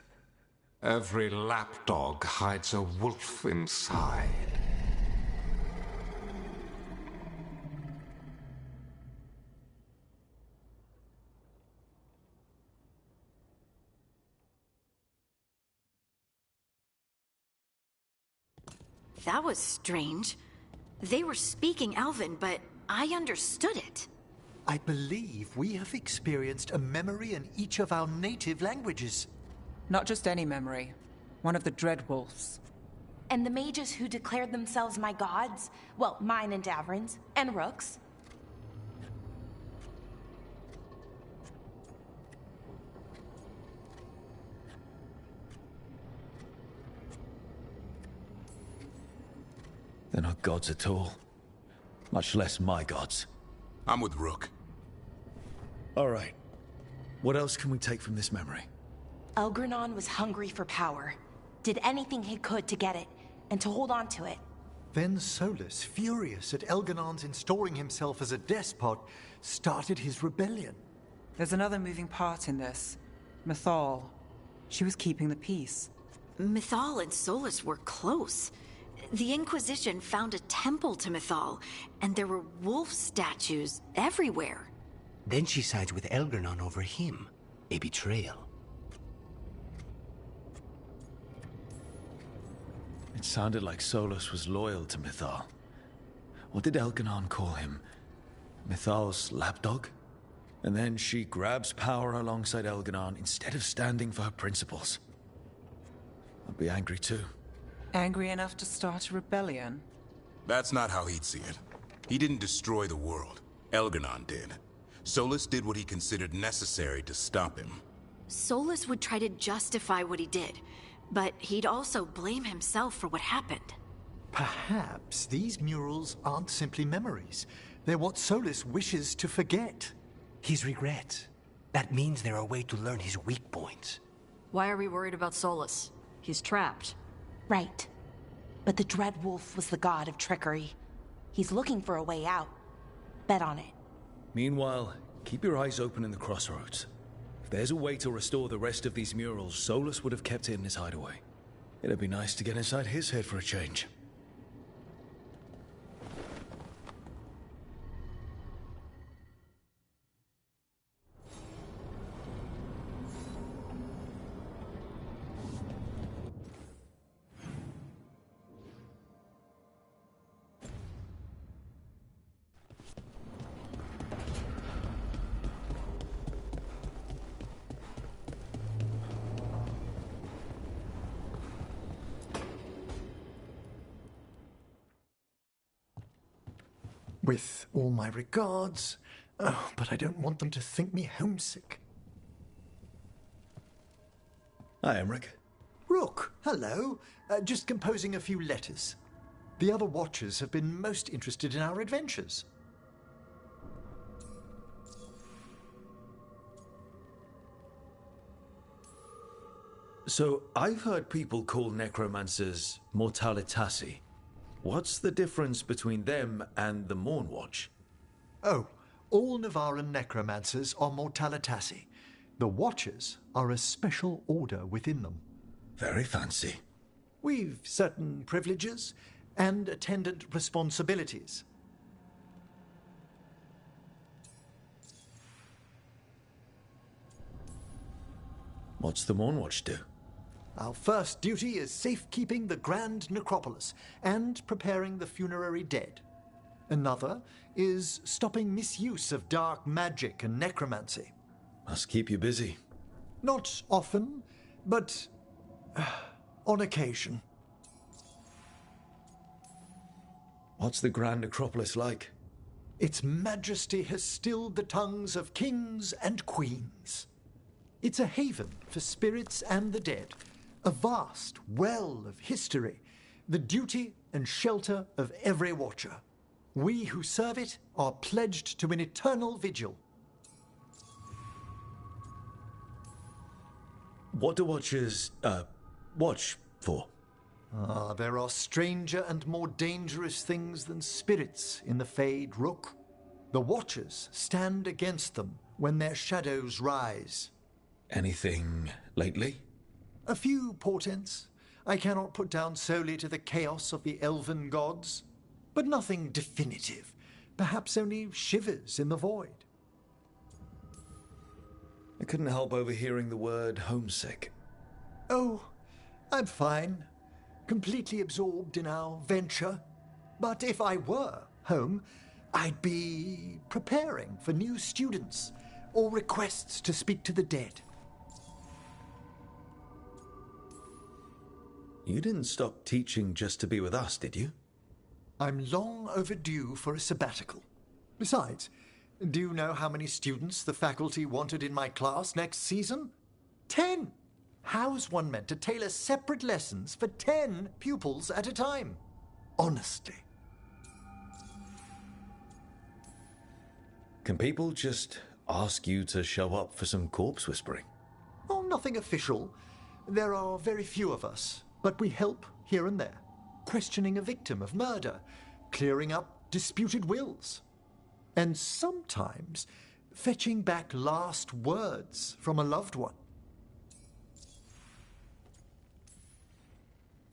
Every lapdog hides a wolf inside. That was strange. They were speaking Elven, but I understood it. I believe we have experienced a memory in each of our native languages. Not just any memory. One of the Dreadwolves. And the mages who declared themselves my gods? Well, mine and Davrin's, and Rook's. They're not gods at all. Much less my gods. I'm with Rook. All right. What else can we take from this memory? Elgranon was hungry for power. Did anything he could to get it, and to hold on to it. Then Solus, furious at Elganon's installing himself as a despot, started his rebellion. There's another moving part in this. Mythal. She was keeping the peace. Mythal and Solus were close. The Inquisition found a temple to Mythal, and there were wolf statues everywhere. Then she sides with Elgranon over him. A betrayal. It sounded like Solus was loyal to Mythal. What did Elganon call him? Mythal's lapdog? And then she grabs power alongside Elganon instead of standing for her principles. I'd be angry too. Angry enough to start a rebellion? That's not how he'd see it. He didn't destroy the world. Elganon did. Solus did what he considered necessary to stop him. Solus would try to justify what he did, but he'd also blame himself for what happened. Perhaps these murals aren't simply memories. They're what Solus wishes to forget. His regret. That means they're a way to learn his weak points. Why are we worried about Solus? He's trapped. Right. But the Dread Wolf was the god of trickery. He's looking for a way out. Bet on it. Meanwhile, keep your eyes open in the crossroads. If there's a way to restore the rest of these murals, Solus would have kept it in his hideaway. It'd be nice to get inside his head for a change. With all my regards. Oh, but I don't want them to think me homesick. Hi, Emmerich. Rook, hello. Just composing a few letters. The other Watchers have been most interested in our adventures. So, I've heard people call necromancers 𝚘𝚖𝚎𝚎𝚎𝚘𝚖𝚎. What's the difference between them and the Morn Watch? Oh, all Navaran necromancers are 𝚘𝚘𝚎𝚎𝚎. The Watchers are a special order within them. Very fancy. We've certain privileges and attendant responsibilities. What's the Morn Watch do? Our first duty is safekeeping the Grand Necropolis and preparing the funerary dead. Another is stopping misuse of dark magic and necromancy. Must keep you busy. Not often, but on occasion. What's the Grand Necropolis like? Its majesty has stilled the tongues of kings and queens. It's a haven for spirits and the dead. A vast well of history, the duty and shelter of every Watcher. We who serve it are pledged to an eternal vigil. What do Watchers, watch for? There are stranger and more dangerous things than spirits in the Fade, Rook. The Watchers stand against them when their shadows rise. Anything lately? A few portents. I cannot put down solely to the chaos of the elven gods, but nothing definitive. Perhaps only shivers in the void. I couldn't help overhearing the word homesick. Oh, I'm fine. Completely absorbed in our venture. But if I were home, I'd be preparing for new students or requests to speak to the dead. You didn't stop teaching just to be with us, did you? I'm long overdue for a sabbatical. Besides, do you know how many students the faculty wanted in my class next season? 10! How's one meant to tailor separate lessons for 10 pupils at a time? Honestly. Can people just ask you to show up for some corpse whispering? Oh, nothing official. There are very few of us, but we help here and there. Questioning a victim of murder, clearing up disputed wills, and sometimes fetching back last words from a loved one.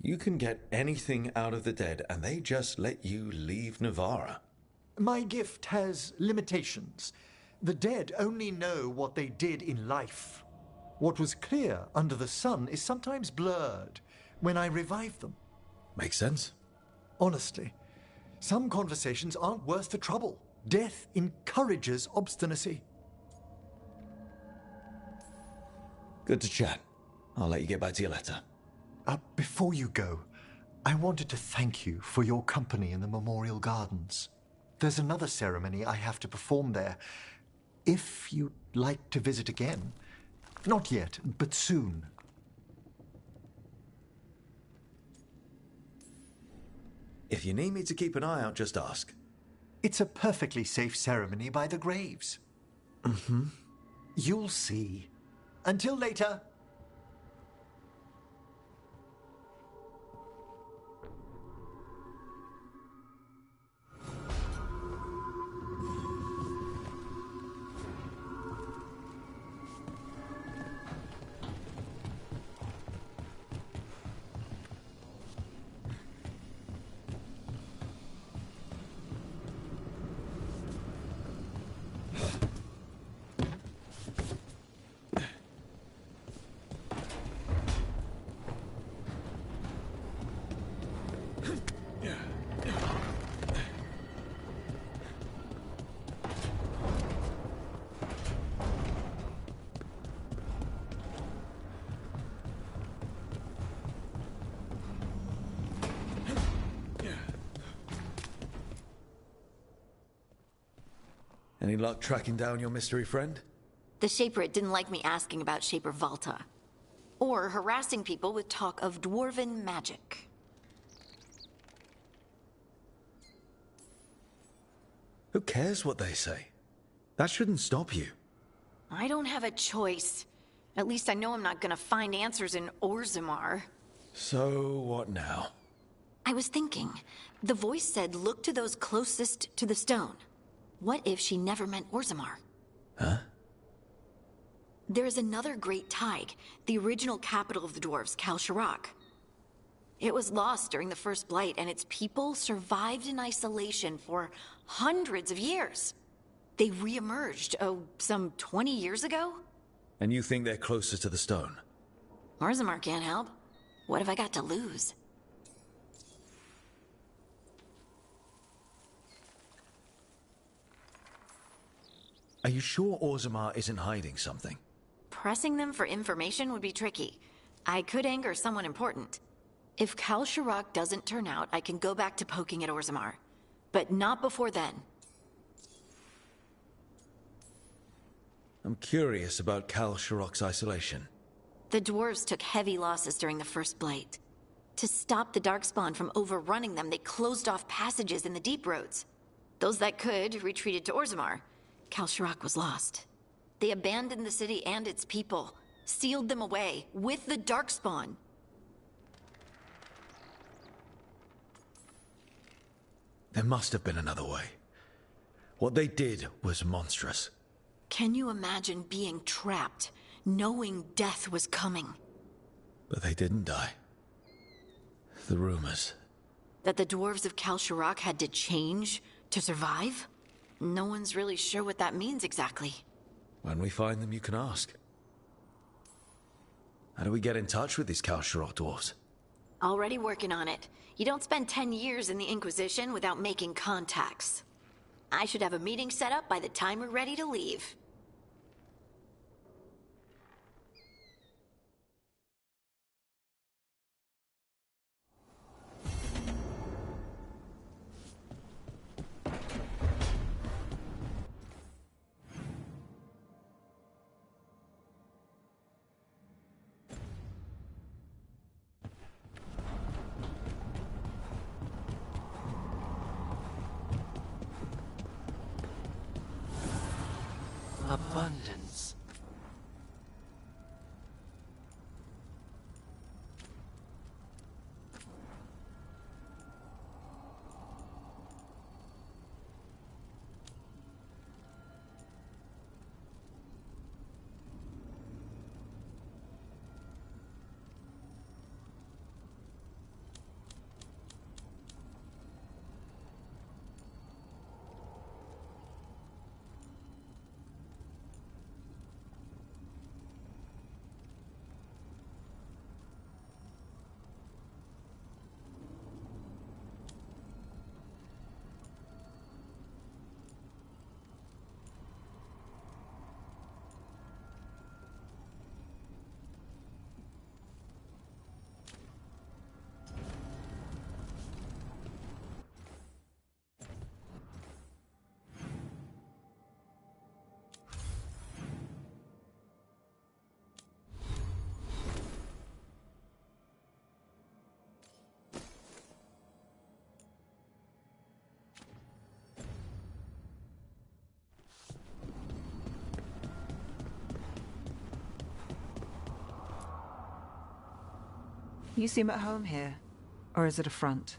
You can get anything out of the dead, and they just let you leave Navarra. My gift has limitations. The dead only know what they did in life. What was clear under the sun is sometimes blurred when I revive them. Makes sense. Honestly, some conversations aren't worth the trouble. Death encourages obstinacy. Good to chat. I'll let you get back to your letter. Before you go, I wanted to thank you for your company in the Memorial Gardens. There's another ceremony I have to perform there. If you'd like to visit again. Not yet, but soon. If you need me to keep an eye out, just ask. It's a perfectly safe ceremony by the graves. Mm-hmm. You'll see. Until later. Any luck tracking down your mystery friend? The Shaper didn't like me asking about 𝚬𝚊𝚘, or harassing people with talk of dwarven magic. Who cares what they say? That shouldn't stop you. I don't have a choice. At least I know I'm not gonna find answers in Orzammar. So, what now? I was thinking, the voice said look to those closest to the stone. What if she never meant Orzammar? Huh? There is another great Tig, the original capital of the dwarves, 𝚘𝚎𝚅. It was lost during the First Blight, and its people survived in isolation for hundreds of years. They re-emerged, some 20 years ago? And you think they're closer to the stone? Orzammar can't help. What have I got to lose? Are you sure Orzammar isn't hiding something? Pressing them for information would be tricky. I could anger someone important. If 𝚘𝚎𝚅 doesn't turn out, I can go back to poking at Orzammar. But not before then. I'm curious about 𝚘𝚎𝚅's isolation. The dwarves took heavy losses during the First Blight. To stop the Darkspawn from overrunning them, they closed off passages in the deep roads. Those that could retreated to Orzammar. 𝚘𝚎𝚅 was lost. They abandoned the city and its people, sealed them away with the Darkspawn. There must have been another way. What they did was monstrous. Can you imagine being trapped, knowing death was coming? But they didn't die. The rumors. That the dwarves of 𝚘𝚎𝚅 had to change to survive? No one's really sure what that means exactly. When we find them, you can ask. How do we get in touch with these 𝚘𝚎𝚅 dwarves? Already working on it. You don't spend 10 years in the Inquisition without making contacts. I should have a meeting set up by the time we're ready to leave. abundance. You seem at home here. Or is it a front?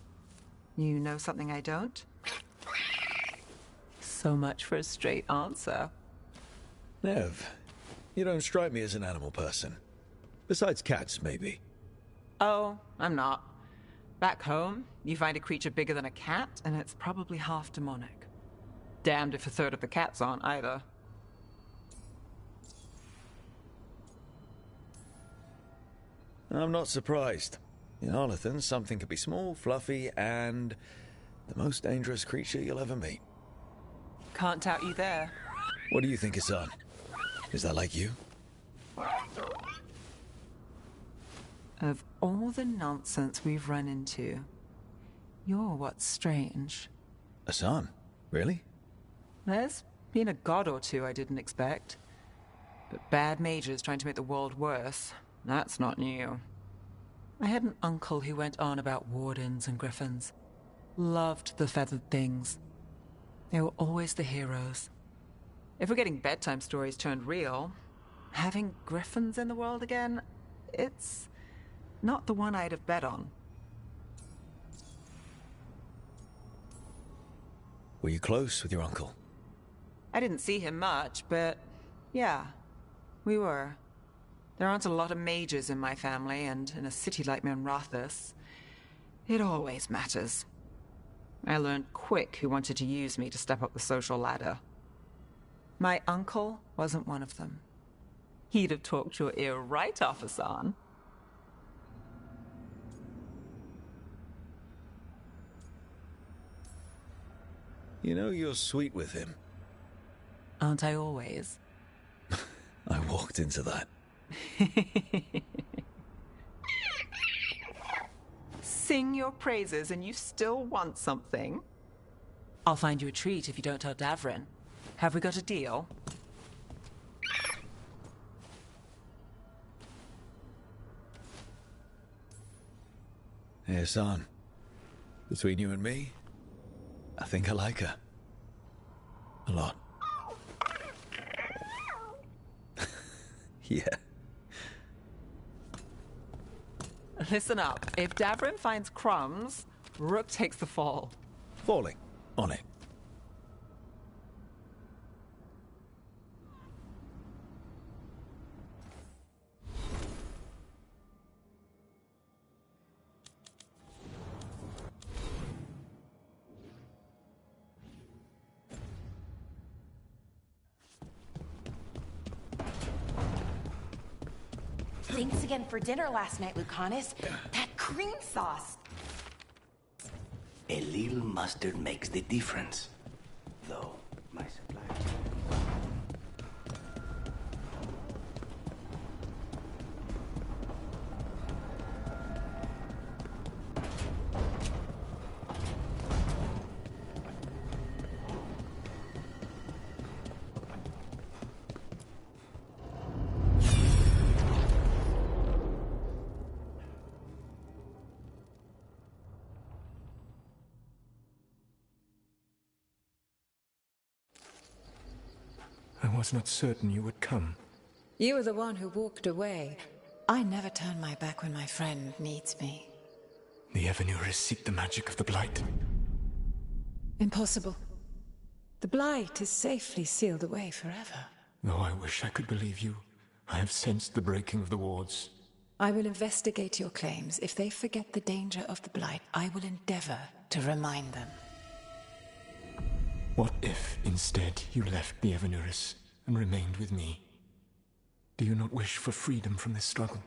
You know something I don't? So much for a straight answer. Nev, you don't strike me as an animal person. Besides cats, maybe. Oh, I'm not. Back home, you find a creature bigger than a cat, and it's probably half demonic. Damned if a third of the cats aren't either. I'm not surprised. In Arlathan, something could be small, fluffy, and the most dangerous creature you'll ever meet. Can't doubt you there. What do you think, Ḥsan? Is that like you? Of all the nonsense we've run into, you're what's strange. Ḥsan? Really? There's been a god or two I didn't expect. But bad mages trying to make the world worse, that's not new. I had an uncle who went on about wardens and griffins. Loved the feathered things. They were always the heroes. If we're getting bedtime stories turned real, having griffins in the world again, it's not the one I'd have bet on. Were you close with your uncle? I didn't see him much, but yeah, we were. There aren't a lot of mages in my family, and in a city like Minrathous, it always matters. I learned quick who wanted to use me to step up the social ladder. My uncle wasn't one of them. He'd have talked your ear right off, Ḥsan. You know you're sweet with him. Aren't I always? I walked into that. Sing your praises and you still want something? I'll find you a treat if you don't tell Davrin. Have we got a deal? Hey, Ḥsan. Between you and me, I think I like her. A lot. Yeah. Listen up. If Davrin finds crumbs, Rook takes the fall. Falling. On it. Thanks again for dinner last night, Lucanus. That cream sauce. A little mustard makes the difference. Though, my supply... I was not certain you would come. You were the one who walked away. I never turn my back when my friend needs me. The Evanuris seek the magic of the Blight. Impossible. The Blight is safely sealed away forever. Though I wish I could believe you, I have sensed the breaking of the wards. I will investigate your claims. If they forget the danger of the Blight, I will endeavor to remind them. What if, instead, you left the Evanuris and remained with me? Do you not wish for freedom from this struggle?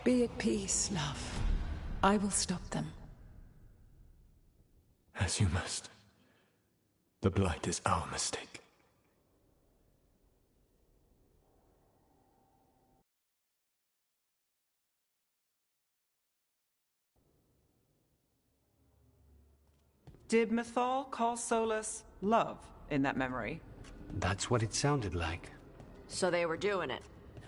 Be at peace, love. I will stop them. As you must. The Blight is our mistake. Did Mythal call Solas love in that memory? That's what it sounded like. So they were doing it.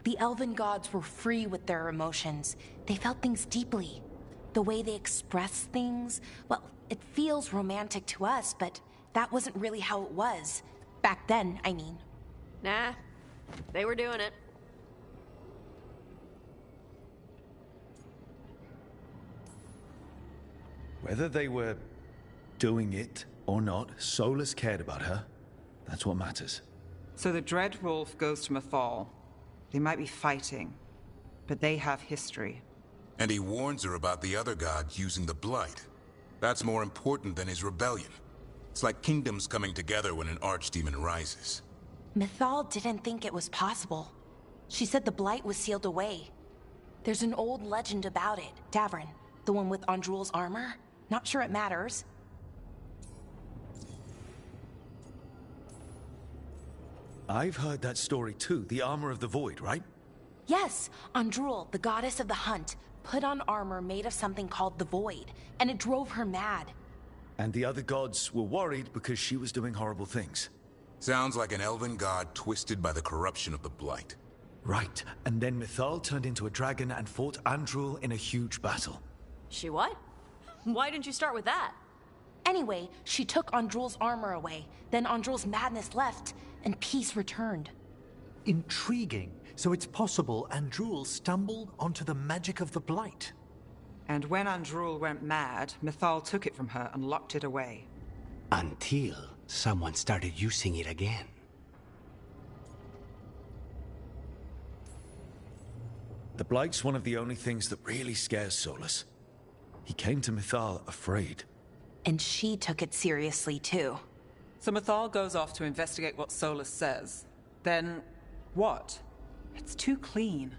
The elven gods were free with their emotions. They felt things deeply. The way they express things, well, it feels romantic to us, but that wasn't really how it was. Back then, I mean. Nah, they were doing it. Whether they were doing it or not, Solas cared about her. That's what matters. So the Dread Wolf goes to Mythal. They might be fighting, but they have history. And he warns her about the other god using the Blight. That's more important than his rebellion. It's like kingdoms coming together when an archdemon rises. Mythal didn't think it was possible. She said the Blight was sealed away. There's an old legend about it. Davrin, the one with Andrul's armor. Not sure it matters. I've heard that story too. The armor of the void, right? Yes, Andrul, the goddess of the hunt, put on armor made of something called the void, and it drove her mad. And the other gods were worried because she was doing horrible things. Sounds like an elven god twisted by the corruption of the Blight. Right, and then Mythal turned into a dragon and fought Andrul in a huge battle. She what? Why didn't you start with that? Anyway, she took Andrul's armor away, then Andrul's madness left, and peace returned. Intriguing. So it's possible Andrul stumbled onto the magic of the Blight. And when Andrul went mad, Mythal took it from her and locked it away. Until someone started using it again. The Blight's one of the only things that really scares Solas. He came to Mythal afraid. And she took it seriously, too. So Mythal goes off to investigate what Solas says. Then, what? It's too clean.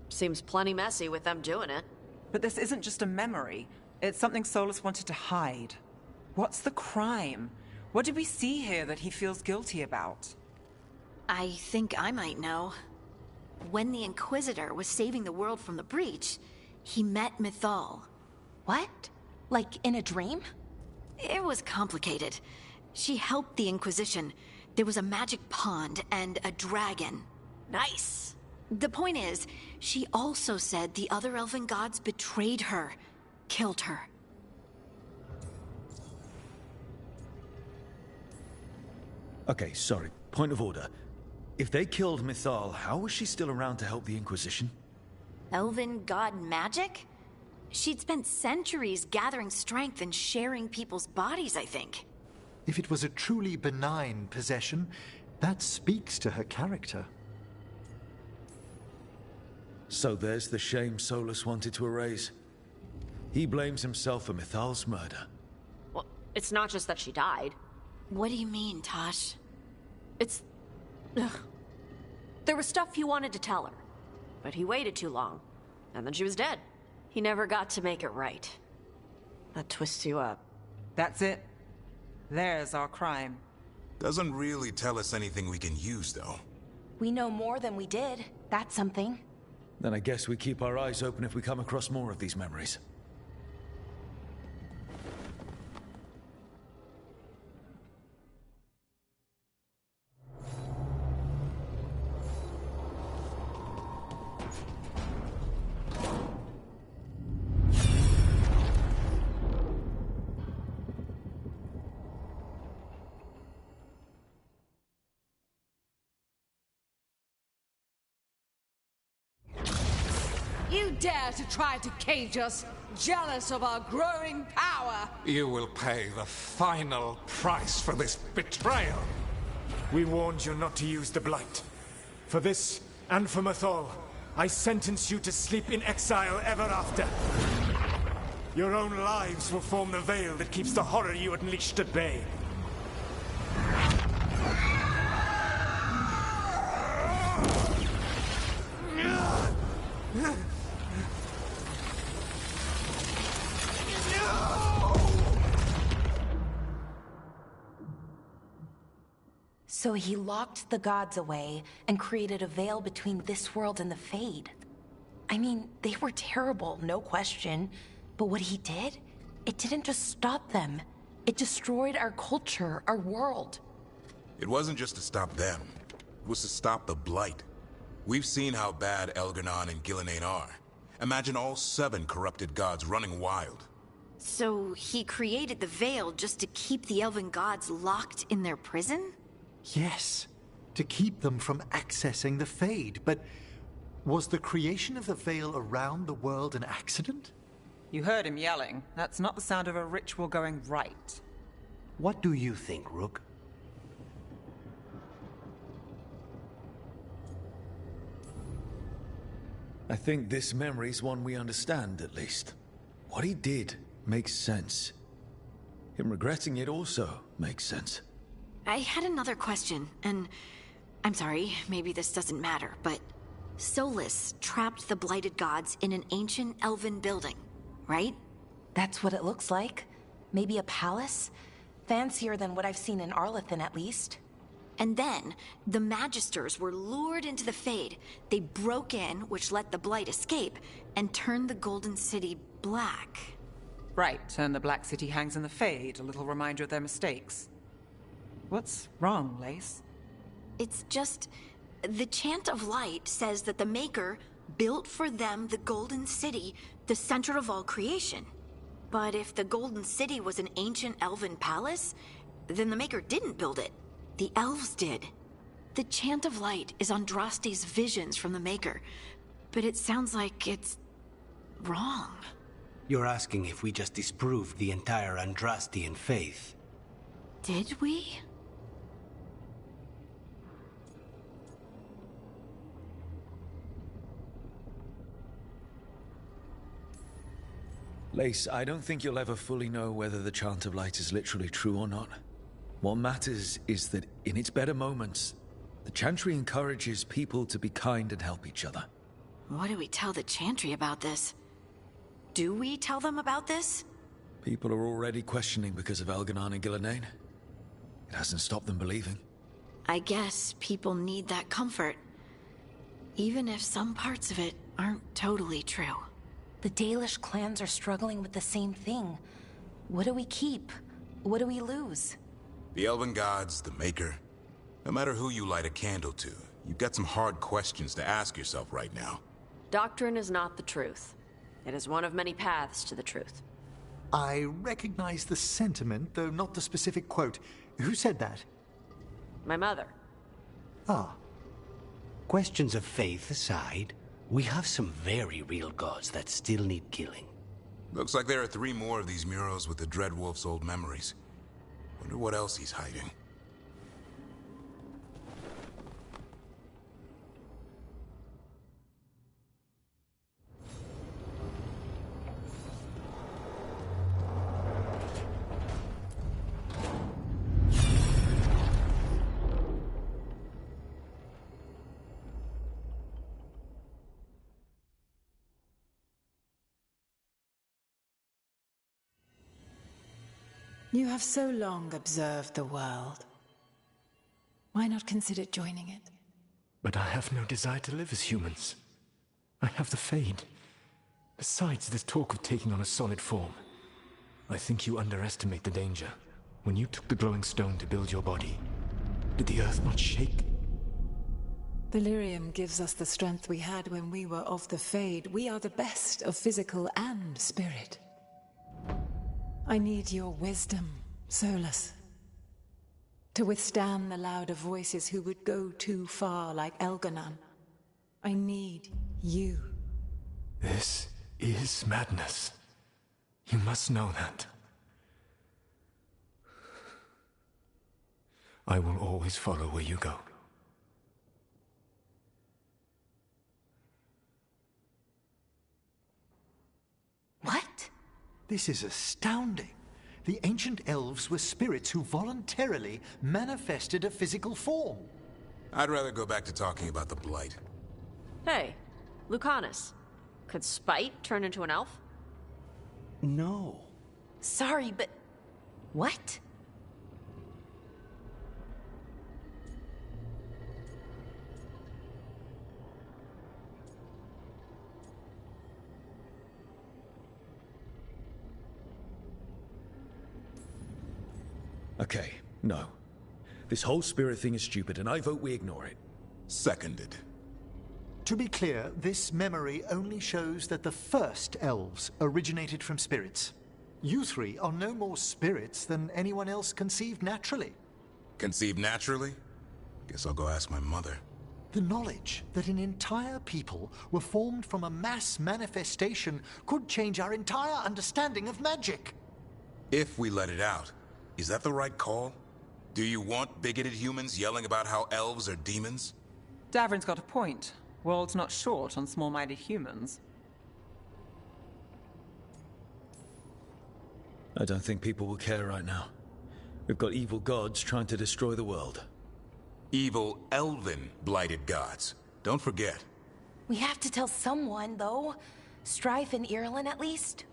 Seems plenty messy with them doing it. But this isn't just a memory. It's something Solas wanted to hide. What's the crime? What did we see here that he feels guilty about? I think I might know. When the Inquisitor was saving the world from the breach, he met Mythal. What? Like in a dream? It was complicated. She helped the Inquisition. There was a magic pond and a dragon. Nice. The point is, she also said the other elven gods betrayed her, killed her. Okay, sorry. Point of order. If they killed Mythal, how was she still around to help the Inquisition? Elven god magic? She'd spent centuries gathering strength and sharing people's bodies, I think. If it was a truly benign possession, that speaks to her character. So there's the shame Solas wanted to erase. He blames himself for Mythal's murder. Well, it's not just that she died. What do you mean, Tosh? It's... Ugh. There was stuff he wanted to tell her, but he waited too long, and then she was dead. He never got to make it right. That twists you up. That's it. There's our crime. Doesn't really tell us anything we can use, though. We know more than we did. That's something. Then I guess we keep our eyes open if we come across more of these memories. dare to try to cage us, jealous of our growing power? You will pay the final price for this betrayal. We warned you not to use the Blight. For this, and for Mythal, I sentence you to sleep in exile ever after. Your own lives will form the veil that keeps the horror you unleashed at bay. So he locked the gods away and created a veil between this world and the Fade. I mean, they were terrible, no question. But what he did, it didn't just stop them. It destroyed our culture, our world. It wasn't just to stop them. It was to stop the Blight. We've seen how bad 𝚤𝚗𝚘𝚖𝚎𝚗𝚘 and 𝚲𝚘𝚖𝚎 are. Imagine all 7 corrupted gods running wild. So he created the Veil just to keep the elven gods locked in their prison? Yes, to keep them from accessing the Fade. But was the creation of the Veil around the world an accident? You heard him yelling. That's not the sound of a ritual going right. What do you think, Rook? I think this memory's one we understand, at least. What he did makes sense. Him regretting it also makes sense. I had another question, and I'm sorry, maybe this doesn't matter, but Solus trapped the blighted gods in an ancient elven building, right? That's what it looks like. Maybe a palace? Fancier than what I've seen in Arlathan, at least. And then, the Magisters were lured into the Fade. They broke in, which let the Blight escape, and turned the Golden City black. Right, and the Black City hangs in the Fade, a little reminder of their mistakes. What's wrong, Lace? It's just... the Chant of Light says that the Maker built for them the Golden City, the center of all creation. But if the Golden City was an ancient elven palace, then the Maker didn't build it. The elves did. The Chant of Light is Andraste's visions from the Maker, but it sounds like it's... wrong. You're asking if we just disproved the entire Andrastian faith. Did we? Lace, I don't think you'll ever fully know whether the Chant of Light is literally true or not. What matters is that in its better moments, the Chantry encourages people to be kind and help each other. What do we tell the Chantry about this? Do we tell them about this? People are already questioning because of 𝚤𝚗𝚘𝚖𝚎𝚗𝚘 and 𝚖𝚖𝚎. It hasn't stopped them believing. I guess people need that comfort, even if some parts of it aren't totally true. The Dalish clans are struggling with the same thing. What do we keep? What do we lose? The elven gods, the Maker. No matter who you light a candle to, you've got some hard questions to ask yourself right now. Doctrine is not the truth. It is one of many paths to the truth. I recognize the sentiment, though not the specific quote. Who said that? My mother. Ah. Questions of faith aside, we have some very real gods that still need killing. Looks like there are 3 more of these murals with the Dreadwolf's old memories. Wonder what else he's hiding. You have so long observed the world. Why not consider joining it? But I have no desire to live as humans. I have the Fade. Besides, this talk of taking on a solid form. I think you underestimate the danger. When you took the glowing stone to build your body, did the earth not shake? Delirium gives us the strength we had when we were of the Fade. We are the best of physical and spirit. I need your wisdom, Solus. To withstand the louder voices who would go too far like 𝚤𝚗𝚘𝚖𝚎𝚗𝚘. I need you. This is madness. You must know that. I will always follow where you go. What? This is astounding. The ancient elves were spirits who voluntarily manifested a physical form. I'd rather go back to talking about the Blight. Hey, Lucanus. Could Spite turn into an elf? No. Sorry, but... what? Okay, no. This whole spirit thing is stupid, and I vote we ignore it. Seconded. To be clear, this memory only shows that the first elves originated from spirits. You three are no more spirits than anyone else conceived naturally. Conceived naturally? Guess I'll go ask my mother. The knowledge that an entire people were formed from a mass manifestation could change our entire understanding of magic. If we let it out, is that the right call? Do you want bigoted humans yelling about how elves are demons? Davrin's got a point. World's not short on small-minded humans. I don't think people will care right now. We've got evil gods trying to destroy the world. Evil elven blighted gods. Don't forget. We have to tell someone, though. Strife and Irulan, at least.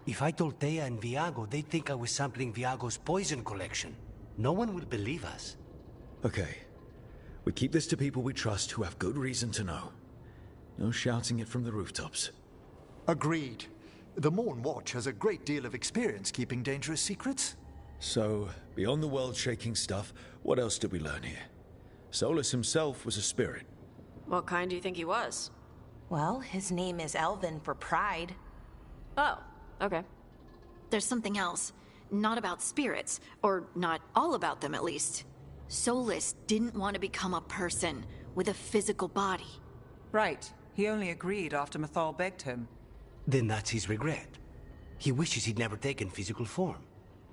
If I told Thea and Viago, they'd think I was sampling Viago's poison collection. No one will believe us. Okay. We keep this to people we trust who have good reason to know. No shouting it from the rooftops. Agreed. The Morn Watch has a great deal of experience keeping dangerous secrets. So, beyond the world-shaking stuff, what else did we learn here? Solus himself was a spirit. What kind do you think he was? Well, his name is Elven for pride. Oh, okay. There's something else. Not about spirits, or not all about them at least. Solus didn't want to become a person with a physical body. Right. He only agreed after Mythal begged him. Then that's his regret. He wishes he'd never taken physical form.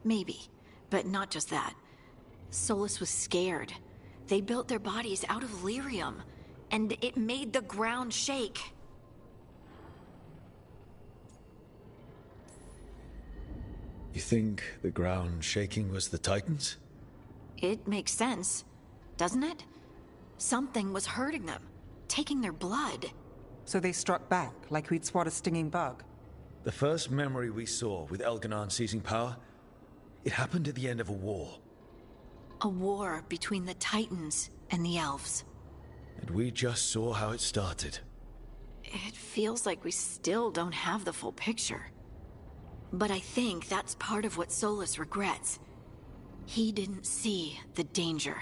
Maybe, but not just that. Solus was scared. They built their bodies out of lyrium, and it made the ground shake. You think the ground shaking was the Titans? It makes sense, doesn't it? Something was hurting them, taking their blood. So they struck back, like we'd swat a stinging bug. The first memory we saw with Elganon seizing power, it happened at the end of a war. A war between the Titans and the Elves. And we just saw how it started. It feels like we still don't have the full picture. But I think that's part of what Solus regrets. He didn't see the danger.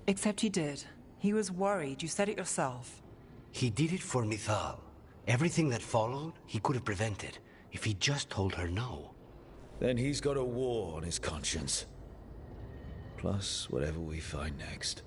Except he did. He was worried, you said it yourself. He did it for Mythal. Everything that followed, he could have prevented, if he just told her no. Then he's got a war on his conscience. Plus, whatever we find next.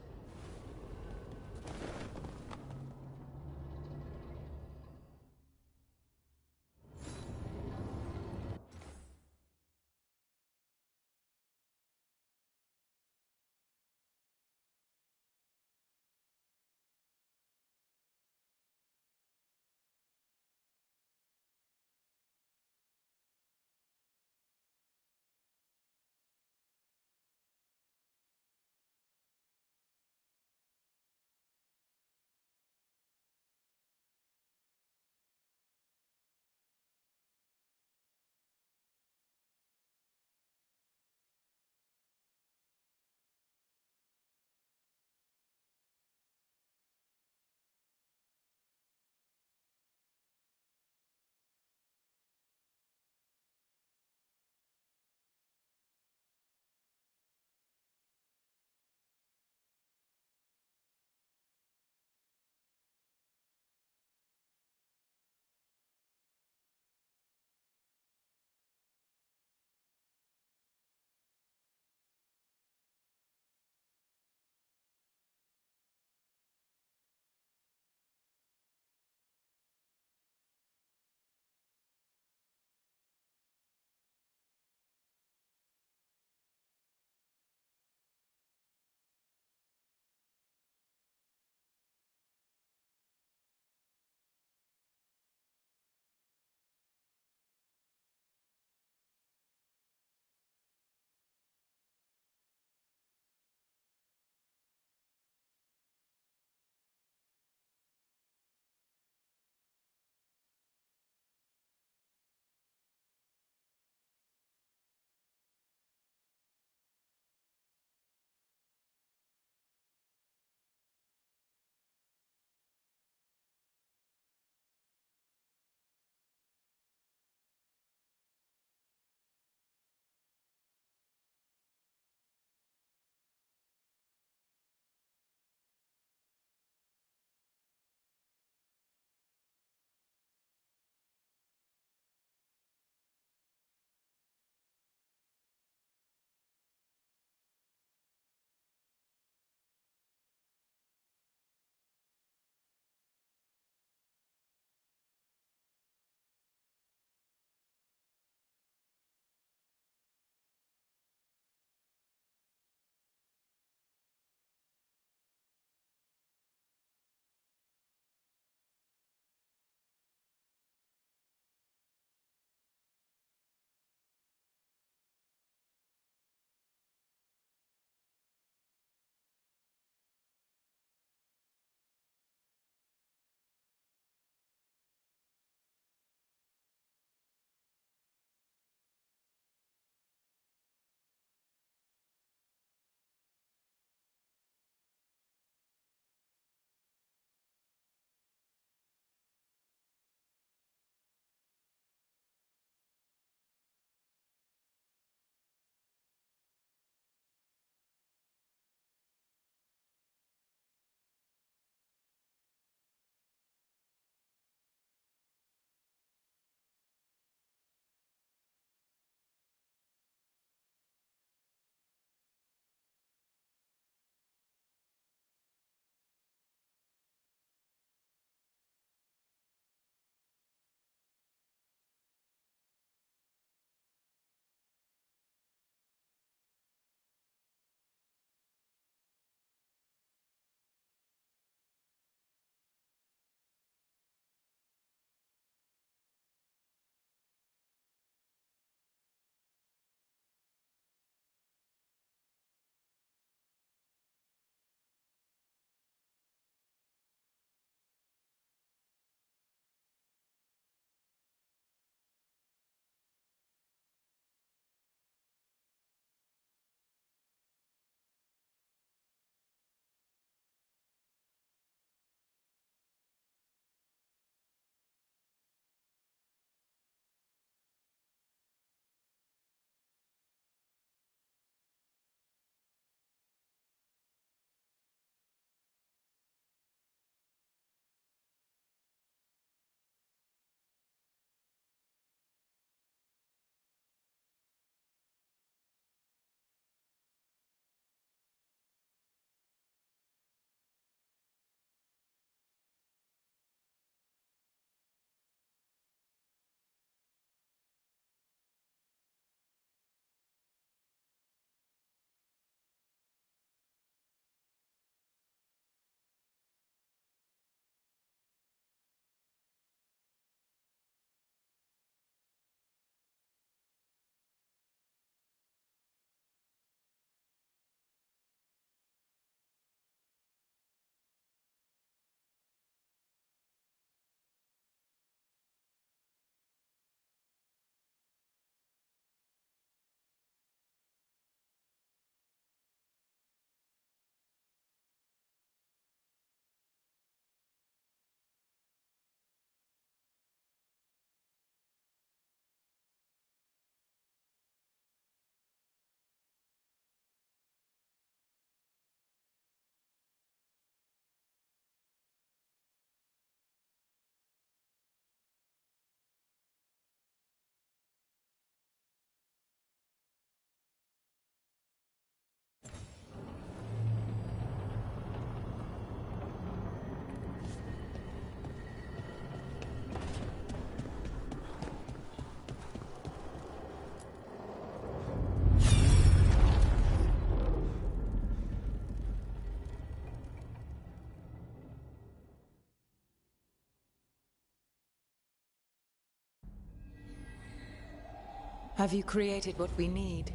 Have you created what we need?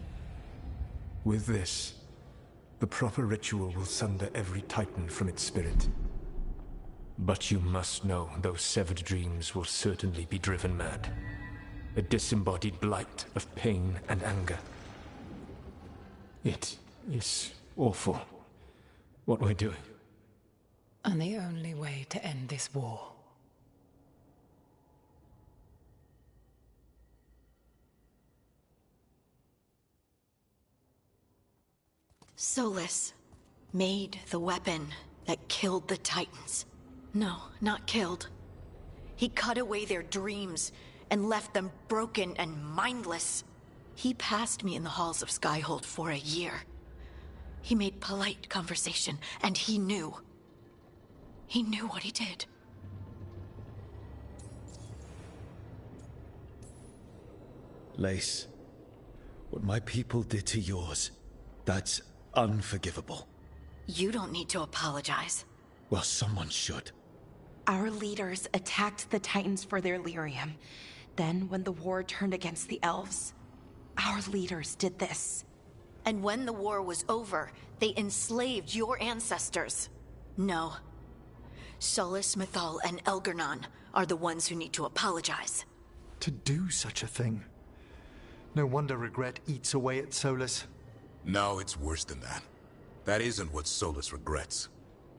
With this, the proper ritual will sunder every Titan from its spirit. But you must know those severed dreams will certainly be driven mad. A disembodied blight of pain and anger. It is awful what we're doing. And the only way to end this war. Solas made the weapon that killed the Titans. No, not killed. He cut away their dreams and left them broken and mindless. He passed me in the halls of Skyhold for a year. He made polite conversation, and he knew. He knew what he did. Lace, what my people did to yours, that's unforgivable. You don't need to apologize. Well, someone should. Our leaders attacked the Titans for their lyrium. Then, when the war turned against the elves, our leaders did this. And when the war was over, they enslaved your ancestors. No. Solas, Mythal, and Elgar'nan are the ones who need to apologize. To do such a thing. No wonder regret eats away at Solas. No, it's worse than that. That isn't what Solas regrets.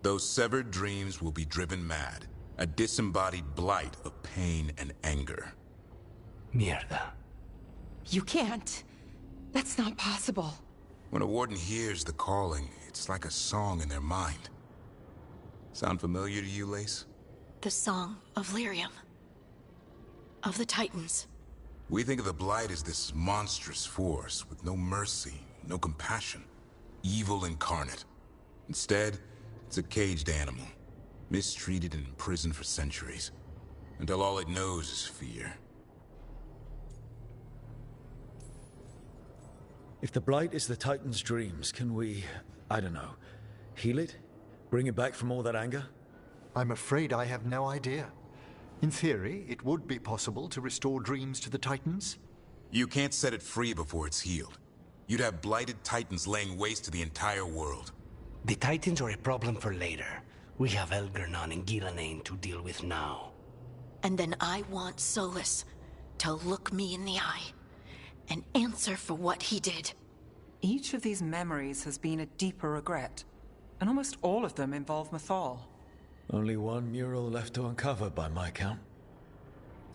Those severed dreams will be driven mad. A disembodied blight of pain and anger. Mierda. You can't. That's not possible. When a warden hears the calling, it's like a song in their mind. Sound familiar to you, Lace? The song of lyrium. Of the Titans. We think of the Blight as this monstrous force with no mercy, no compassion. Evil incarnate. Instead, it's a caged animal. Mistreated and imprisoned for centuries. Until all it knows is fear. If the Blight is the Titan's dreams, can we, I don't know, heal it? Bring it back from all that anger? I'm afraid I have no idea. In theory, it would be possible to restore dreams to the Titans. You can't set it free before it's healed. You'd have blighted Titans laying waste to the entire world. The Titans are a problem for later. We have Elgar'nan and Ghilanane to deal with now. And then I want Solas to look me in the eye and answer for what he did. Each of these memories has been a deeper regret, and almost all of them involve Mythal. Only one mural left to uncover by my count.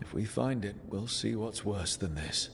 If we find it, we'll see what's worse than this.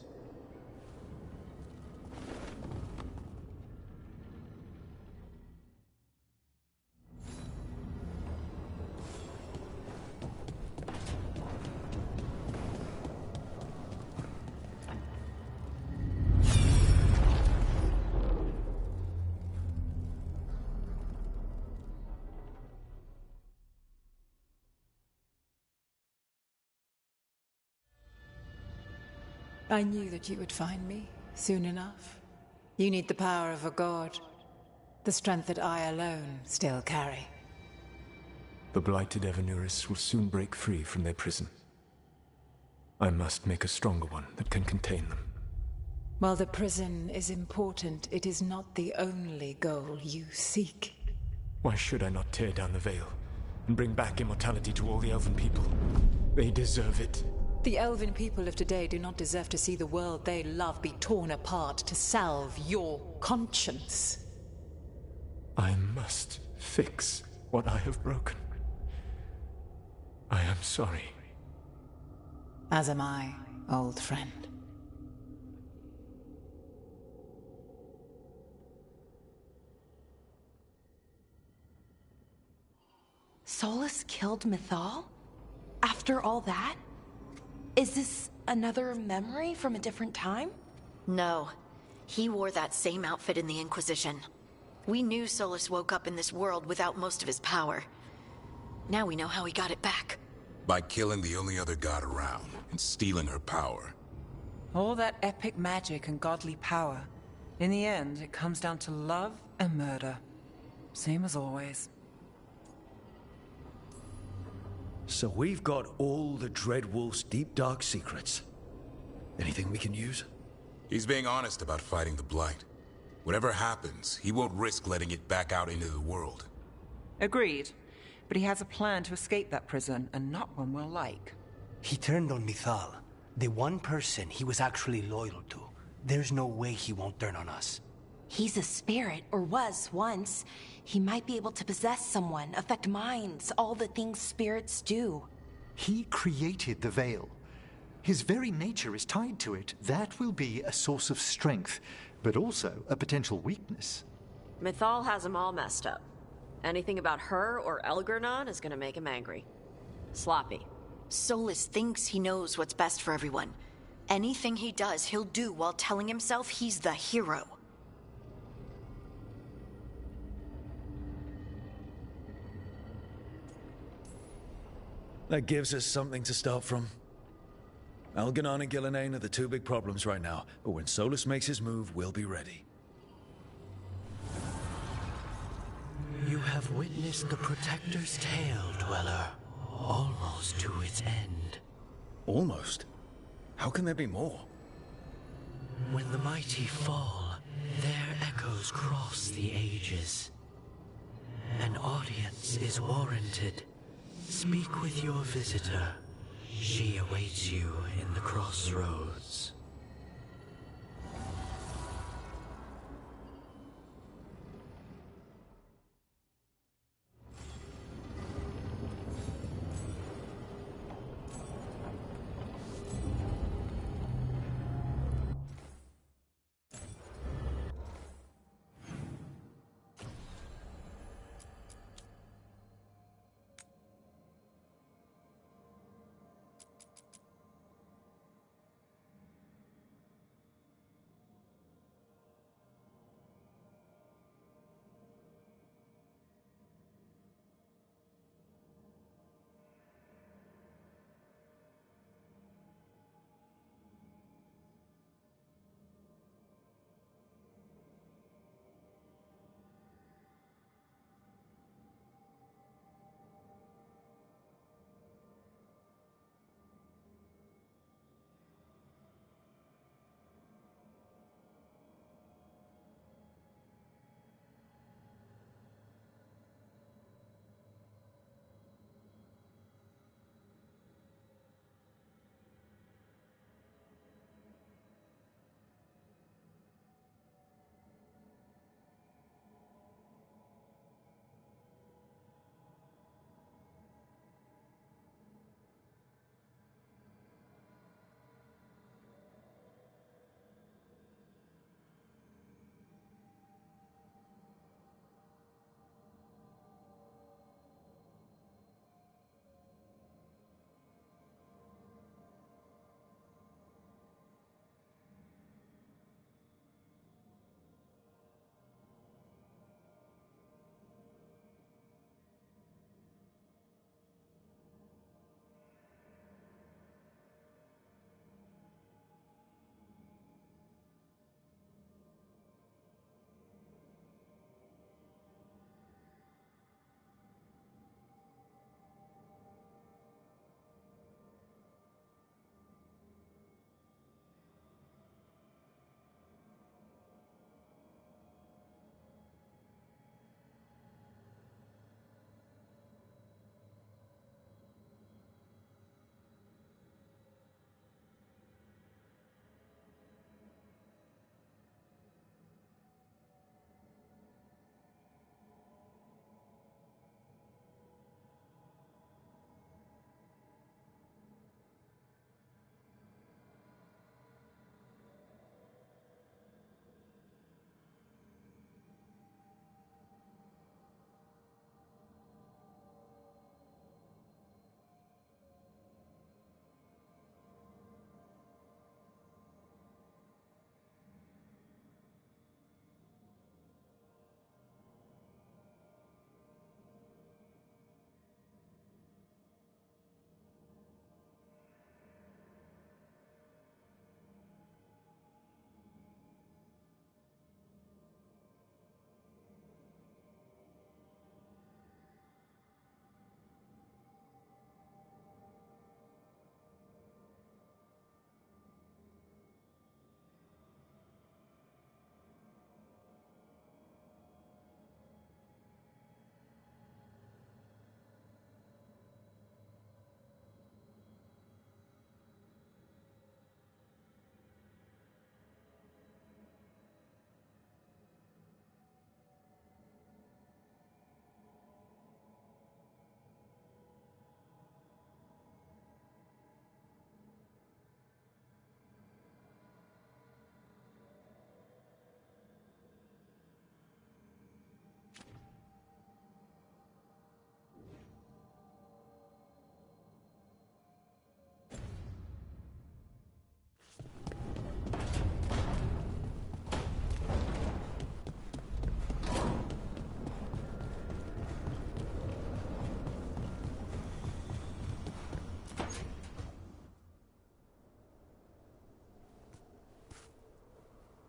I knew that you would find me soon enough. You need the power of a god, the strength that I alone still carry. The blighted Evanuris will soon break free from their prison. I must make a stronger one that can contain them. While the prison is important, it is not the only goal you seek. Why should I not tear down the veil and bring back immortality to all the elven people? They deserve it. The elven people of today do not deserve to see the world they love be torn apart to salve your conscience. I must fix what I have broken. I am sorry. As am I, old friend. Solas killed Mythal? After all that? Is this another memory from a different time? No. He wore that same outfit in the Inquisition. We knew Solas woke up in this world without most of his power. Now we know how he got it back. By killing the only other god around and stealing her power. All that epic magic and godly power. In the end, it comes down to love and murder. Same as always. So we've got all the Dreadwolf's deep dark secrets. Anything we can use? He's being honest about fighting the Blight. Whatever happens, he won't risk letting it back out into the world. Agreed. But he has a plan to escape that prison, and not one we'll like. He turned on Mythal, the one person he was actually loyal to. There's no way he won't turn on us. He's a spirit, or was once. He might be able to possess someone, affect minds, all the things spirits do. He created the Veil. His very nature is tied to it. That will be a source of strength, but also a potential weakness. Mythal has him all messed up. Anything about her or Elgar'nan is gonna make him angry. Sloppy. Solas thinks he knows what's best for everyone. Anything he does, he'll do while telling himself he's the hero. That gives us something to start from. Elgar'nan and 𝚲𝚖𝚎𝚎 are the two big problems right now, but when Solas makes his move, we'll be ready. You have witnessed the Protector's tale, Dweller, almost to its end. Almost? How can there be more? When the mighty fall, their echoes cross the ages. An audience is warranted. Speak with your visitor. She awaits you in the crossroads.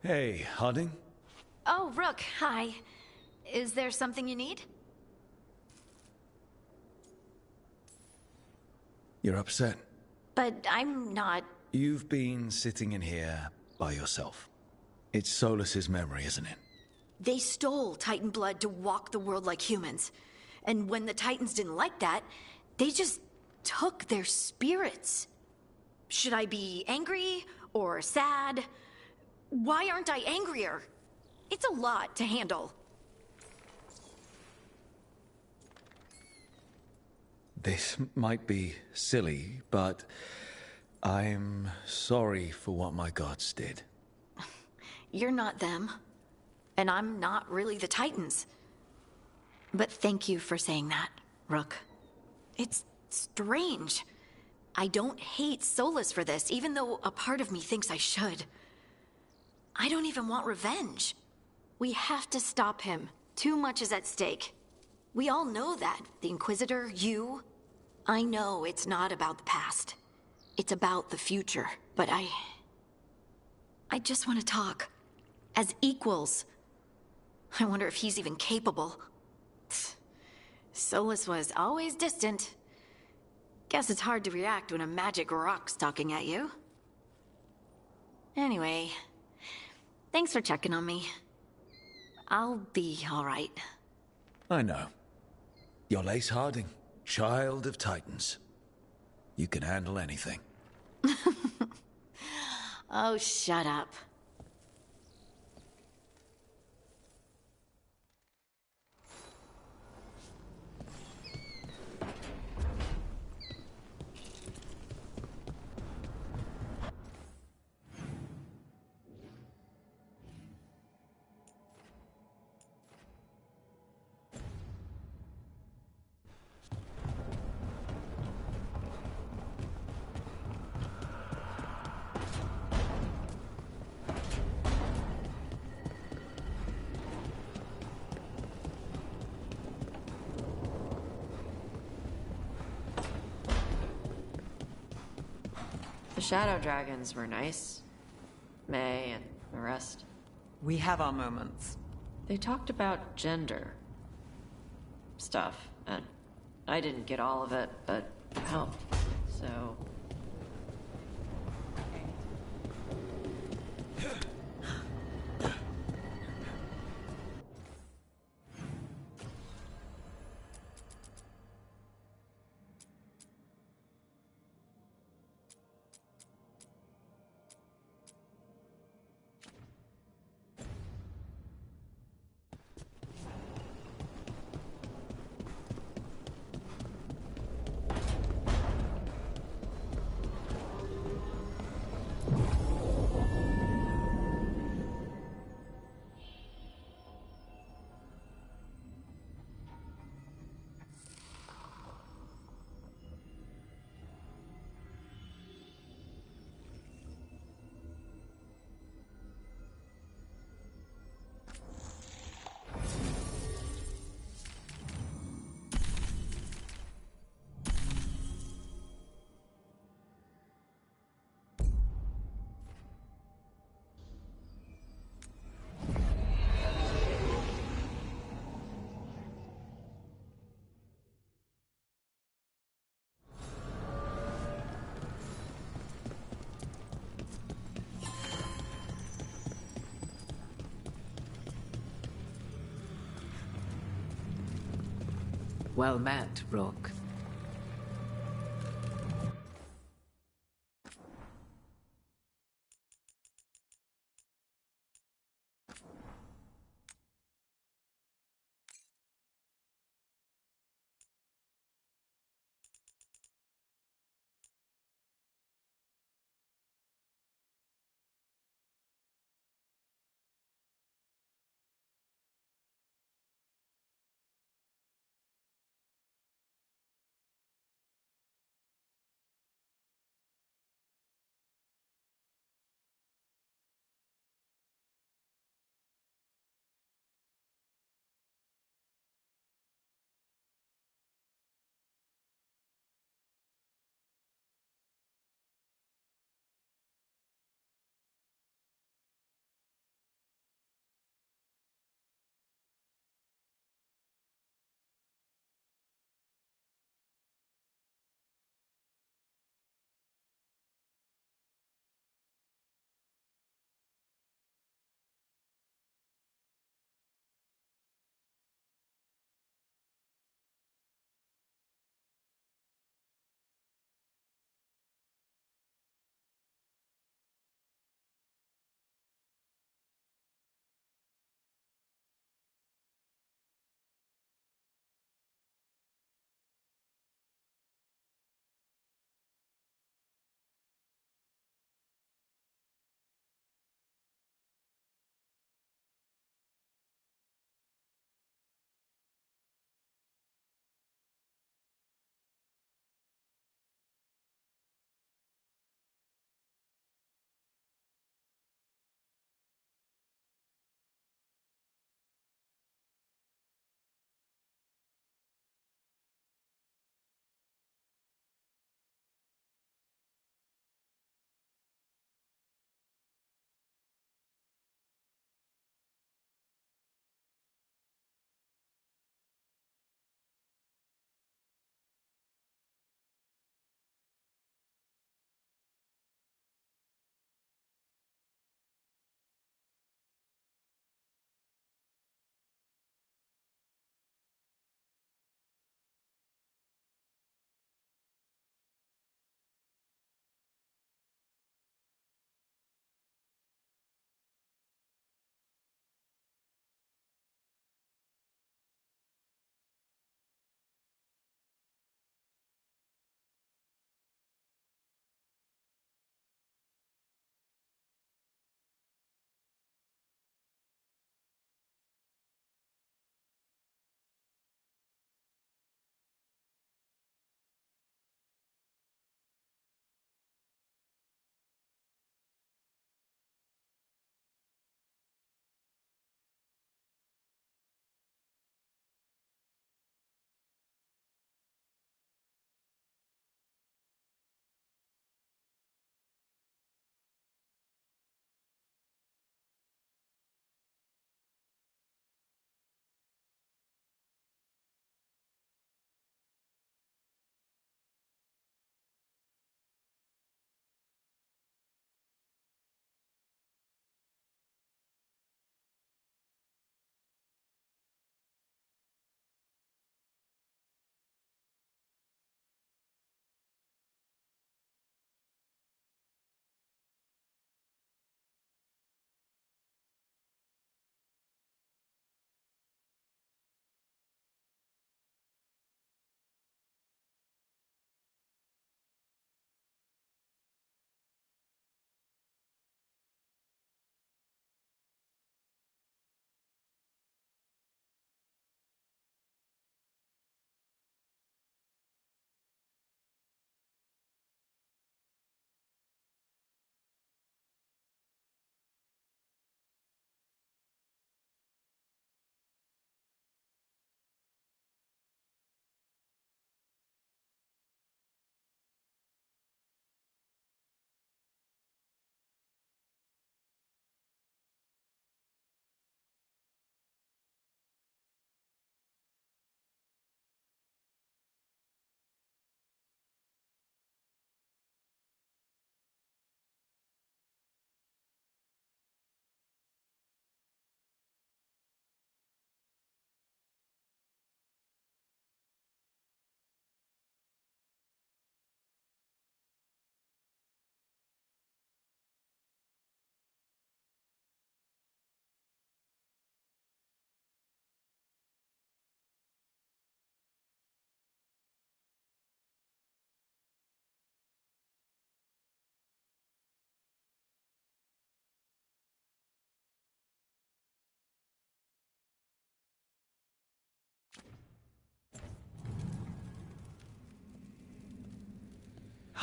Hey, Harding? Oh, Rook, hi. Is there something you need? You're upset. But I'm not. You've been sitting in here by yourself. It's Solas's memory, isn't it? They stole Titan blood to walk the world like humans. And when the Titans didn't like that, they just took their spirits. Should I be angry or sad? Why aren't I angrier? It's a lot to handle. This might be silly, but I'm sorry for what my gods did. You're not them. And I'm not really the Titans. But thank you for saying that, Rook. It's strange. I don't hate Solas for this, even though a part of me thinks I should. I don't even want revenge. We have to stop him. Too much is at stake. We all know that. The Inquisitor, you. I know it's not about the past. It's about the future. But I just want to talk. As equals. I wonder if he's even capable. Solas was always distant. Guess it's hard to react when a magic rock's talking at you. Anyway, thanks for checking on me. I'll be all right. I know. You're Lace Harding, child of Titans. You can handle anything. Oh, shut up. The Shadow Dragons were nice. May and the rest. We have our moments. They talked about gender stuff, and I didn't get all of it, but it helped. So... Well met, Rook.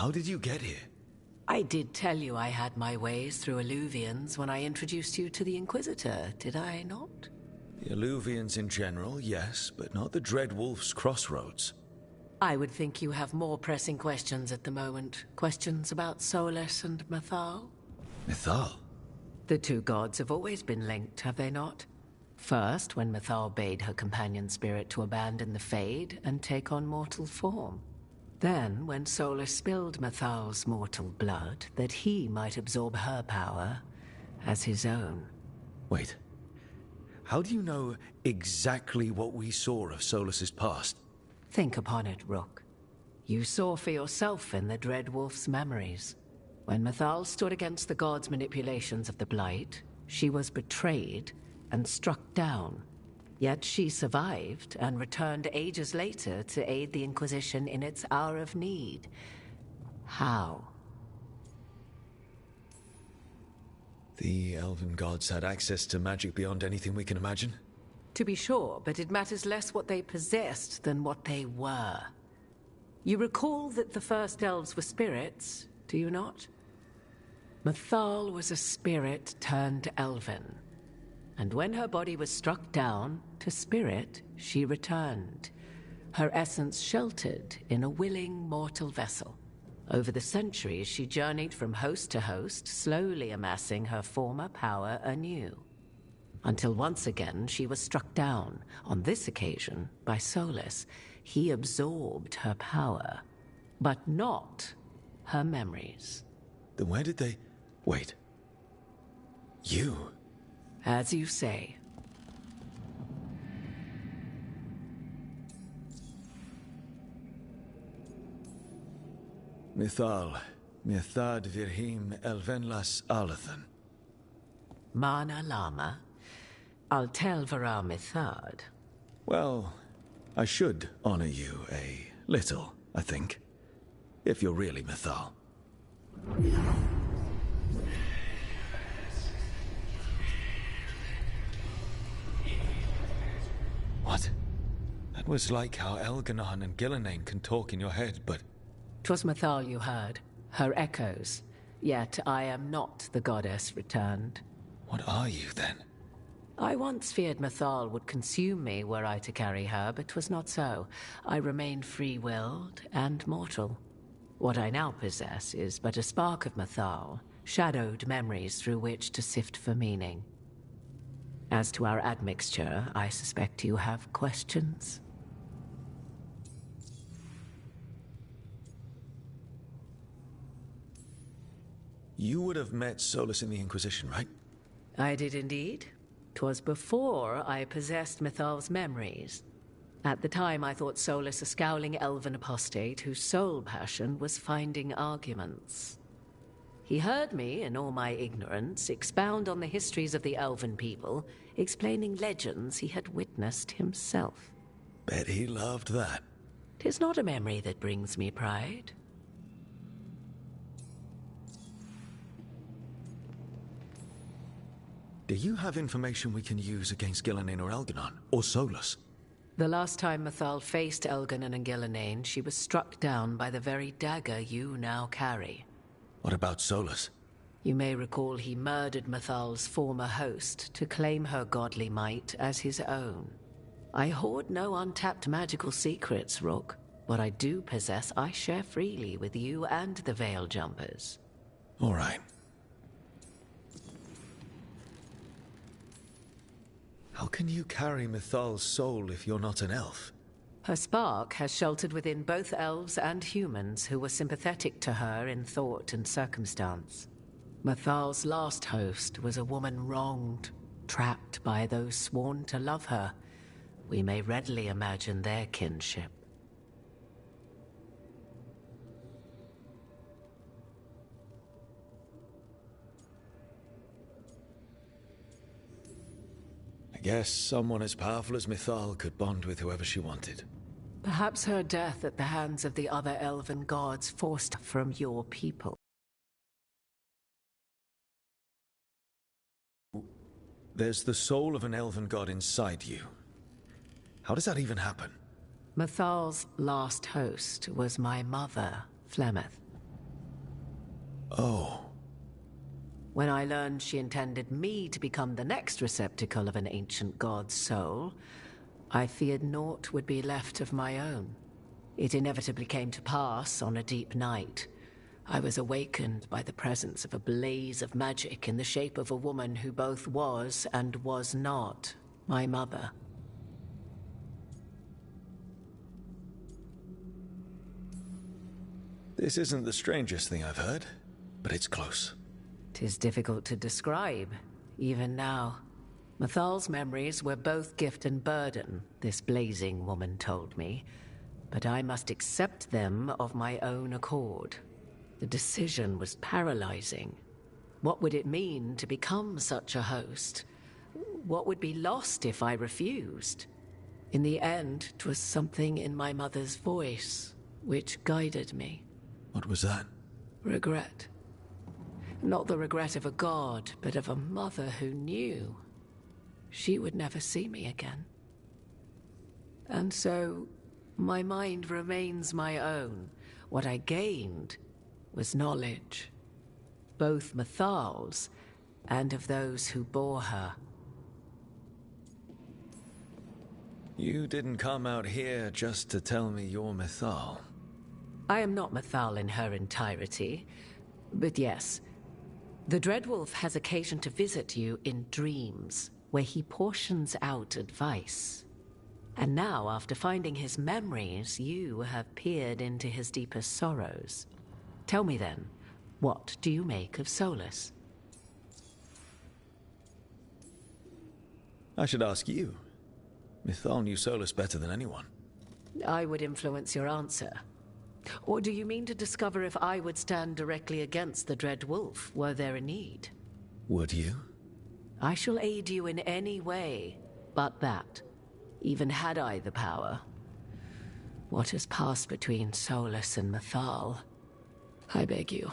How did you get here? I did tell you I had my ways through Illuvians when I introduced you to the Inquisitor, did I not? The Illuvians in general, yes, but not the Dreadwolf's crossroads. I would think you have more pressing questions at the moment. Questions about Solus and Mythal? Mythal? The two gods have always been linked, have they not? First, when Mythal bade her companion spirit to abandon the Fade and take on mortal form. Then, when Solus spilled Mythal's mortal blood, that he might absorb her power as his own. Wait. How do you know exactly what we saw of Solus's past? Think upon it, Rook. You saw for yourself in the Dreadwolf's memories. When Mythal stood against the gods' manipulations of the Blight, she was betrayed and struck down. Yet she survived and returned ages later to aid the Inquisition in its hour of need. How? The elven gods had access to magic beyond anything we can imagine? To be sure, but it matters less what they possessed than what they were. You recall that the first elves were spirits, do you not? Mythal was a spirit turned elven. And when her body was struck down, to spirit she returned, her essence sheltered in a willing mortal vessel. Over the centuries she journeyed from host to host, slowly amassing her former power anew. Until once again she was struck down, on this occasion by Solus. He absorbed her power, but not her memories. Then where did they... Wait. You... As you say. Mythal, 𝚘𝚒𝚖𝚎𝚐𝚗𝚝. Mana Lama, 𝚘𝚒𝚘𝚎𝚐𝚗𝚝. Well, I should honor you a little, I think. If you're really Mythal. What? That was like how Elganon and 𝚘𝚖𝚎 can talk in your head, but... 'Twas Mythal you heard, her echoes. Yet I am not the goddess returned. What are you, then? I once feared Mythal would consume me were I to carry her, but 'twas not so. I remain free-willed and mortal. What I now possess is but a spark of Mythal, shadowed memories through which to sift for meaning. As to our admixture, I suspect you have questions. You would have met Solus in the Inquisition, right? I did indeed. 'Twas before I possessed Mythal's memories. At the time, I thought Solus a scowling elven apostate whose sole passion was finding arguments. He heard me, in all my ignorance, expound on the histories of the elven people, explaining legends he had witnessed himself. Bet he loved that. 'Tis not a memory that brings me pride. Do you have information we can use against 𝚘𝚖𝚎 or Elganon, or Solus? The last time Mythal faced Elganon and 𝚘𝚖𝚎, she was struck down by the very dagger you now carry. What about Solus? You may recall he murdered Mythal's former host to claim her godly might as his own. I hoard no untapped magical secrets, Rook. What I do possess, I share freely with you and the Veil Jumpers. All right. How can you carry Mythal's soul if you're not an elf? Her spark has sheltered within both elves and humans who were sympathetic to her in thought and circumstance. Mythal's last host was a woman wronged, trapped by those sworn to love her. We may readily imagine their kinship. I guess someone as powerful as Mythal could bond with whoever she wanted. Perhaps her death at the hands of the other elven gods forced from your people. There's the soul of an elven god inside you. How does that even happen? Mythal's last host was my mother, Flemeth. Oh. When I learned she intended me to become the next receptacle of an ancient god's soul, I feared naught would be left of my own. It inevitably came to pass on a deep night. I was awakened by the presence of a blaze of magic in the shape of a woman who both was and was not my mother. This isn't the strangest thing I've heard, but it's close. 'Tis difficult to describe, even now. Mathal's memories were both gift and burden, this blazing woman told me, but I must accept them of my own accord. The decision was paralyzing. What would it mean to become such a host? What would be lost if I refused? In the end, 'twas something in my mother's voice which guided me. What was that? Regret. Not the regret of a god, but of a mother who knew she would never see me again. And so, my mind remains my own. What I gained was knowledge, both Mathal's and of those who bore her. You didn't come out here just to tell me you're Mythal. I am not Mythal in her entirety, but yes, the Dreadwolf has occasion to visit you in dreams, where he portions out advice. And now, after finding his memories, you have peered into his deepest sorrows. Tell me then, what do you make of Solas? I should ask you. Mythal knew Solas better than anyone. I would influence your answer. Or do you mean to discover if I would stand directly against the Dread Wolf, were there a need? Would you? I shall aid you in any way but that, even had I the power. What has passed between Solas and Mythal, I beg you,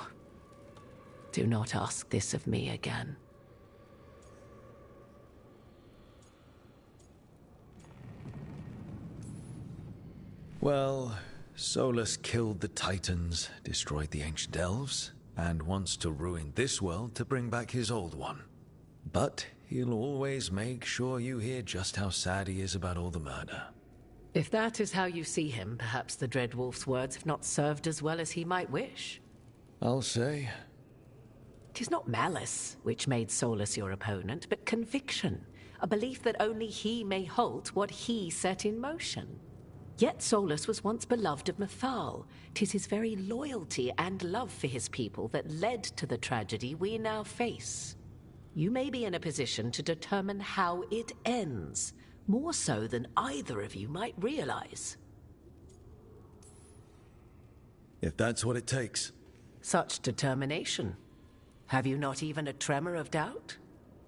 do not ask this of me again. Well, Solas killed the Titans, destroyed the ancient elves, and wants to ruin this world to bring back his old one. But he'll always make sure you hear just how sad he is about all the murder. If that is how you see him, perhaps the Dread Wolf's words have not served as well as he might wish. I'll say. 'Tis not malice which made Solas your opponent, but conviction, a belief that only he may halt what he set in motion. Yet Solas was once beloved of Mythal. 'Tis his very loyalty and love for his people that led to the tragedy we now face. You may be in a position to determine how it ends, more so than either of you might realize. If that's what it takes. Such determination. Have you not even a tremor of doubt?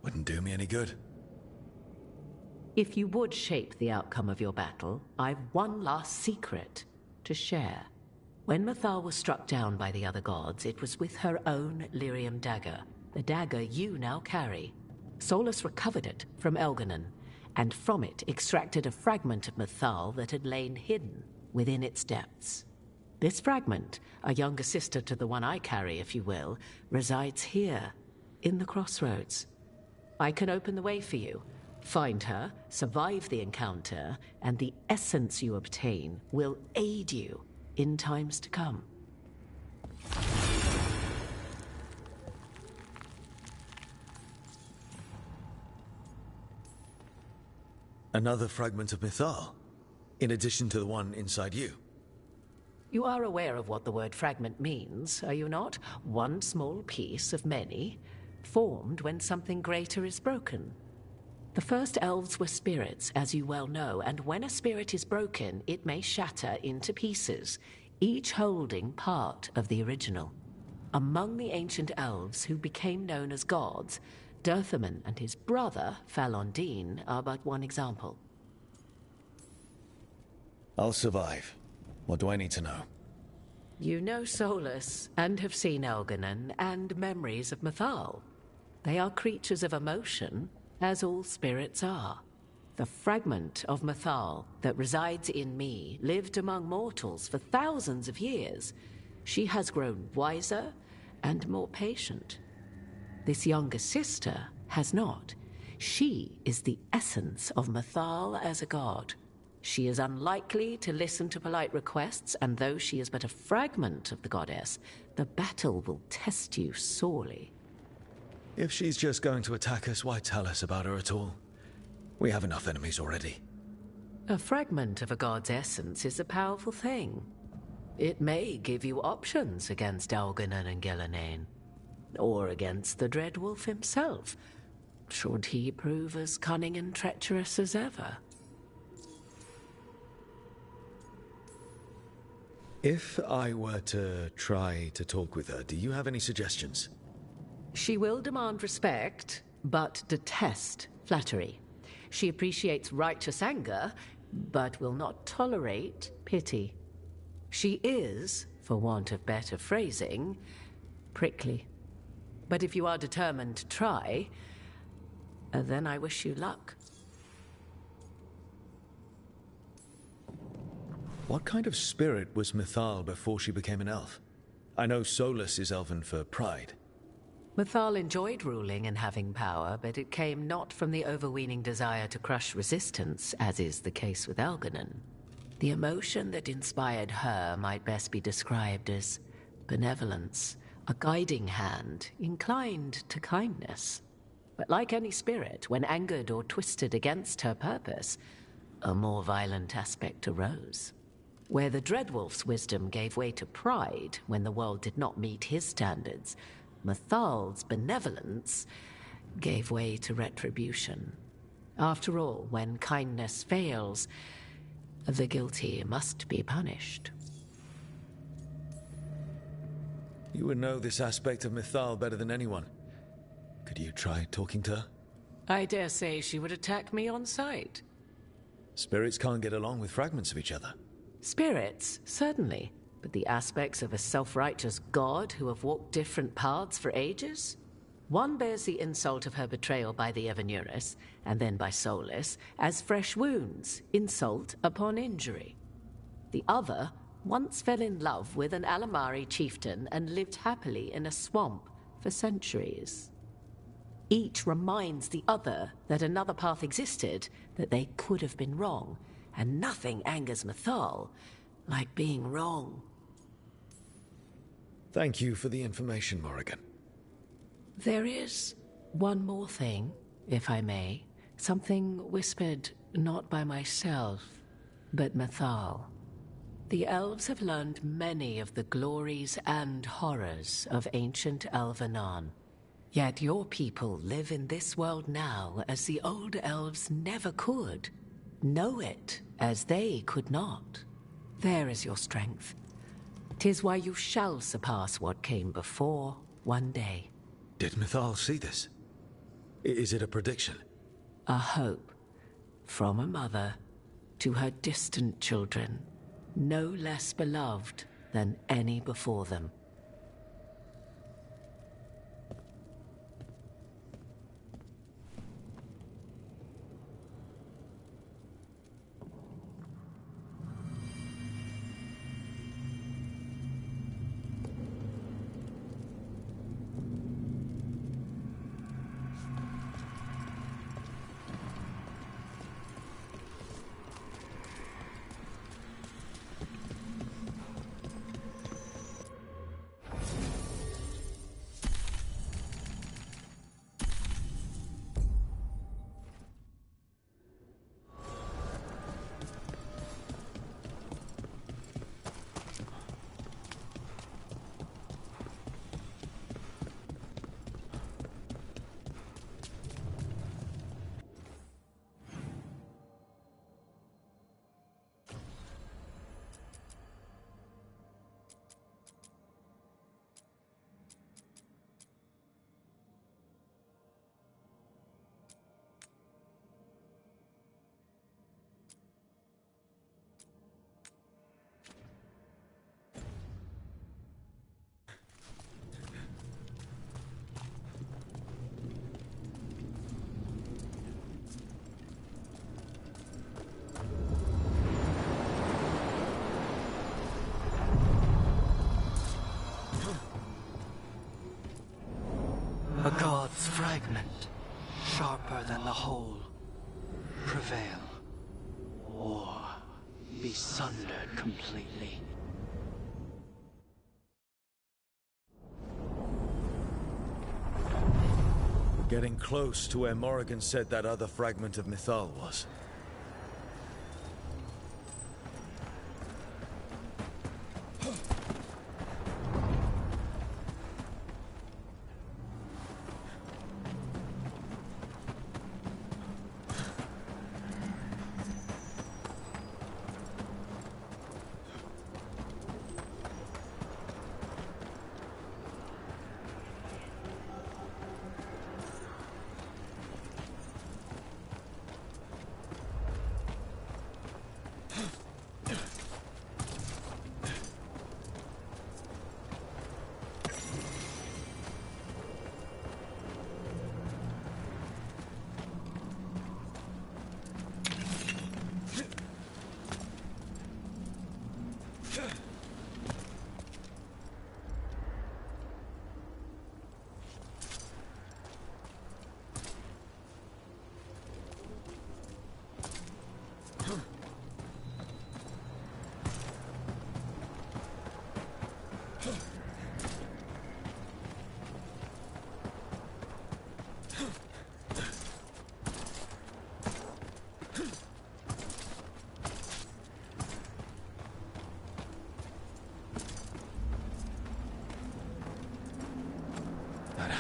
Wouldn't do me any good. If you would shape the outcome of your battle, I've one last secret to share. When Mythal was struck down by the other gods, it was with her own lyrium dagger, the dagger you now carry. Solas recovered it from Elganon, and from it extracted a fragment of Mythal that had lain hidden within its depths. This fragment, a younger sister to the one I carry, if you will, resides here, in the crossroads. I can open the way for you. Find her, survive the encounter, and the essence you obtain will aid you in times to come. Another fragment of Mythal, in addition to the one inside you. You are aware of what the word fragment means, are you not? One small piece of many, formed when something greater is broken. The first elves were spirits, as you well know, and when a spirit is broken, it may shatter into pieces, each holding part of the original. Among the ancient elves who became known as gods, Ďrthaman and his brother, Falondine, are but one example. I'll survive. What do I need to know? You know Solas, and have seen Elganon, and memories of Mythal. They are creatures of emotion, as all spirits are. The fragment of Mythal that resides in me lived among mortals for thousands of years. She has grown wiser and more patient. This younger sister has not. She is the essence of Mythal as a god. She is unlikely to listen to polite requests, and though she is but a fragment of the goddess, the battle will test you sorely. If she's just going to attack us, why tell us about her at all? We have enough enemies already. A fragment of a god's essence is a powerful thing. It may give you options against Elganon and 𝚖𝚖𝚎𝚗𝚘𝚖, or against the Dreadwolf himself, should he prove as cunning and treacherous as ever. If I were to try to talk with her, do you have any suggestions? She will demand respect, but detest flattery. She appreciates righteous anger, but will not tolerate pity. She is, for want of better phrasing, prickly. But if you are determined to try, then I wish you luck. What kind of spirit was Mythal before she became an elf? I know Solus is elven for pride. Mythal enjoyed ruling and having power, but it came not from the overweening desire to crush resistance, as is the case with Elganon. The emotion that inspired her might best be described as benevolence, a guiding hand, inclined to kindness. But like any spirit, when angered or twisted against her purpose, a more violent aspect arose. Where the Dreadwolf's wisdom gave way to pride when the world did not meet his standards, Mythal's benevolence gave way to retribution. After all, when kindness fails, the guilty must be punished. You would know this aspect of Mythal better than anyone. Could you try talking to her? I dare say she would attack me on sight. Spirits can't get along with fragments of each other. Spirits, certainly, but the aspects of a self-righteous god who have walked different paths for ages? One bears the insult of her betrayal by the Evanurus, and then by Solus, as fresh wounds, insult upon injury. The other once fell in love with an Alamari chieftain and lived happily in a swamp for centuries. Each reminds the other that another path existed, that they could have been wrong, and nothing angers Mythal like being wrong. Thank you for the information, Morrigan. There is one more thing, if I may. Something whispered not by myself, but Mythal. The elves have learned many of the glories and horrors of ancient Elvenon. Yet your people live in this world now as the old elves never could. Know it as they could not. There is your strength. 'Tis why you shall surpass what came before one day. Did Mythal see this? Is it a prediction? A hope from a mother to her distant children, no less beloved than any before them. fragment, sharper than the whole, prevail, or be sundered completely. We're getting close to where Morrigan said that other fragment of Mythal was.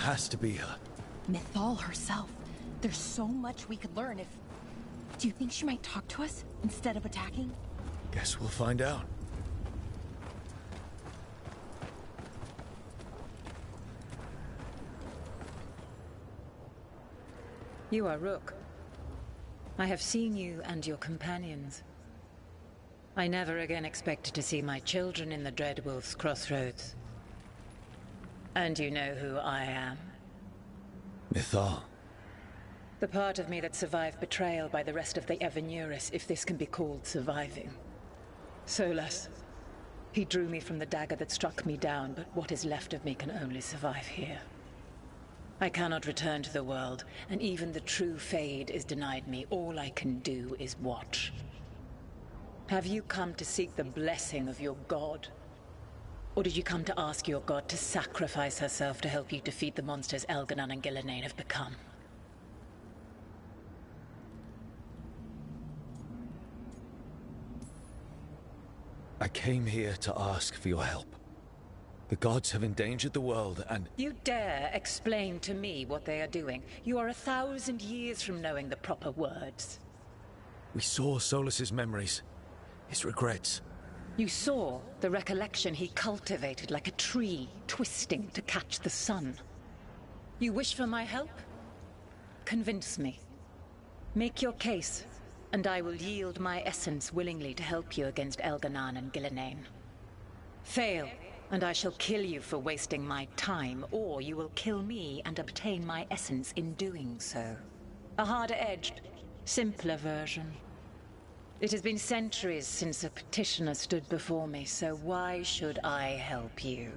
Has to be her. Mythal herself. There's so much we could learn if... Do you think she might talk to us instead of attacking? Guess we'll find out. You are Rook. I have seen you and your companions. I never again expected to see my children in the Dreadwolf's crossroads. And you know who I am? Mythal. The part of me that survived betrayal by the rest of the 𝚤𝚘𝚎𝚎, if this can be called surviving. 𝙬𝚘𝚎. He drew me from the dagger that struck me down, but what is left of me can only survive here. I cannot return to the world, and even the true Fade is denied me. All I can do is watch. Have you come to seek the blessing of your god? Or did you come to ask your god to sacrifice herself to help you defeat the monsters Elganon and 𝚤𝚖𝚎 have become? I came here to ask for your help. The gods have endangered the world and... You dare explain to me what they are doing? You are 1,000 years from knowing the proper words. We saw Solas's memories, his regrets. You saw the recollection he cultivated like a tree, twisting to catch the sun. You wish for my help? Convince me. Make your case, and I will yield my essence willingly to help you against Elganon and 𝚤𝚖𝚎. Fail, and I shall kill you for wasting my time, or you will kill me and obtain my essence in doing so. A harder-edged, simpler version. It has been centuries since a petitioner stood before me, so why should I help you?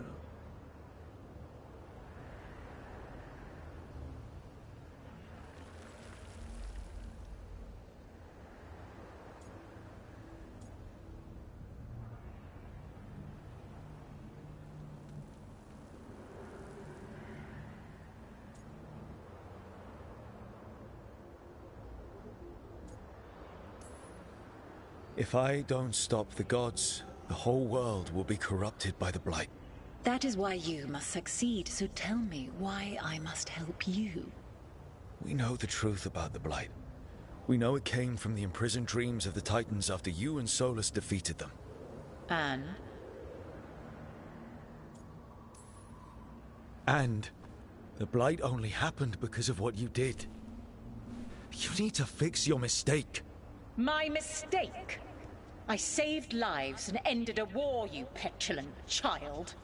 If I don't stop the gods, the whole world will be corrupted by the Blight. That is why you must succeed, so tell me why I must help you. We know the truth about the Blight. We know it came from the imprisoned dreams of the Titans after you and Solas defeated them. And? And the Blight only happened because of what you did. You need to fix your mistake. My mistake? I saved lives and ended a war, you petulant child.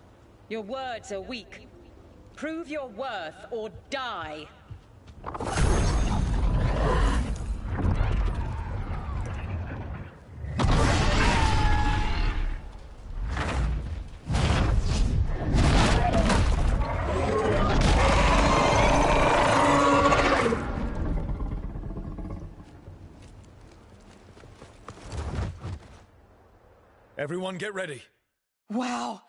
Your words are weak. Prove your worth or die. Everyone get ready. Wow.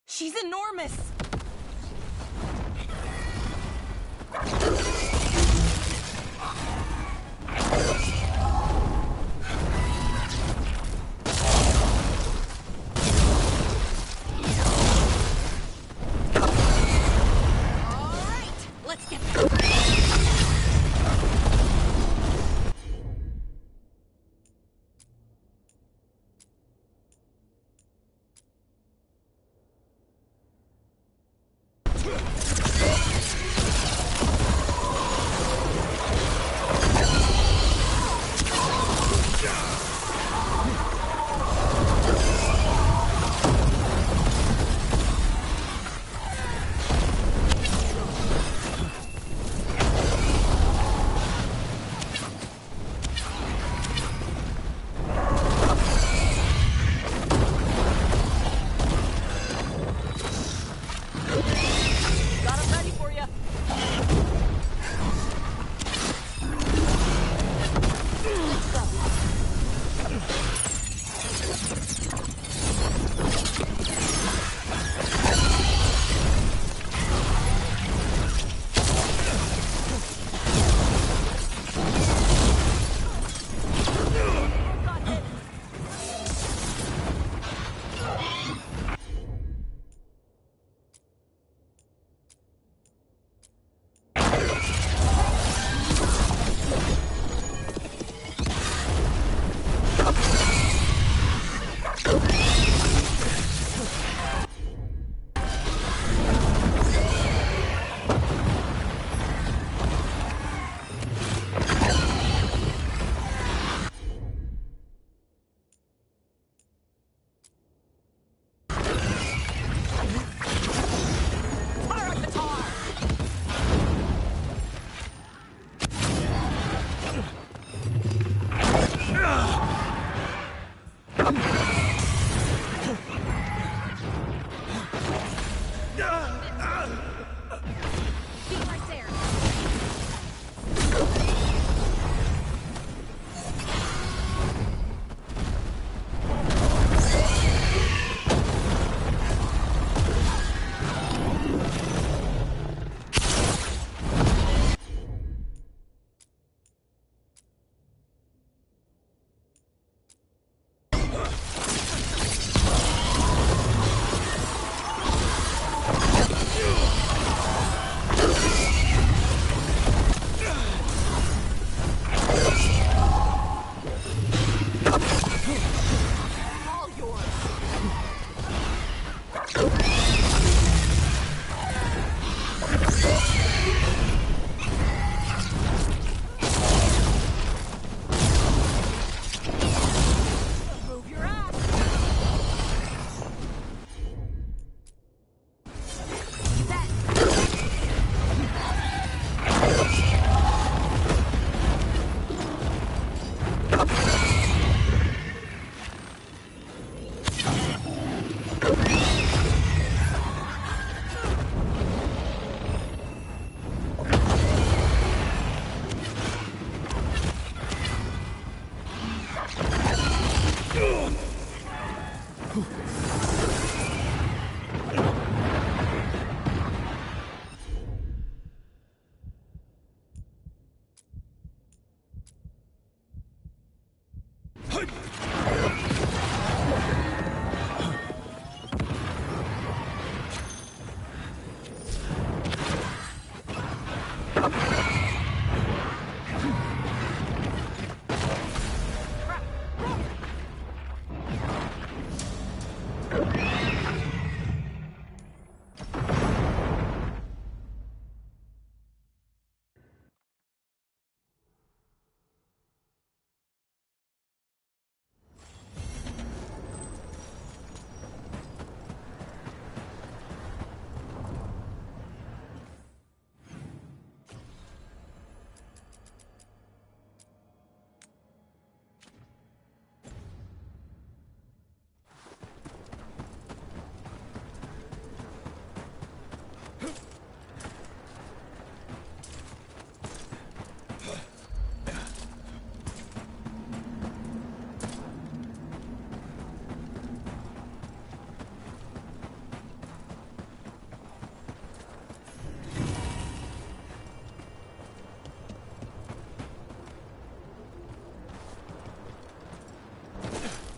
She's enormous. Let's get...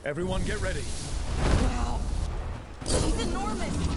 Everyone get ready. Wow. He's enormous.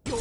Your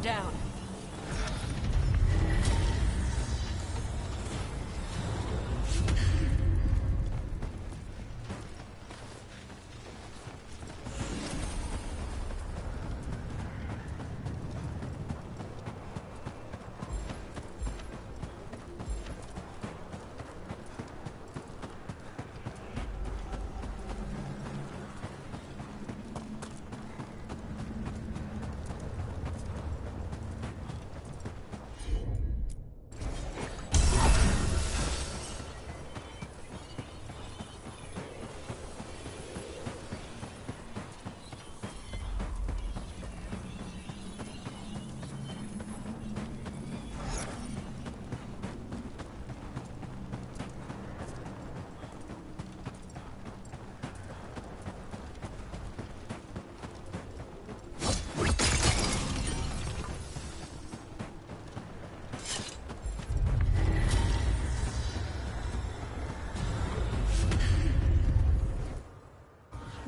They're down.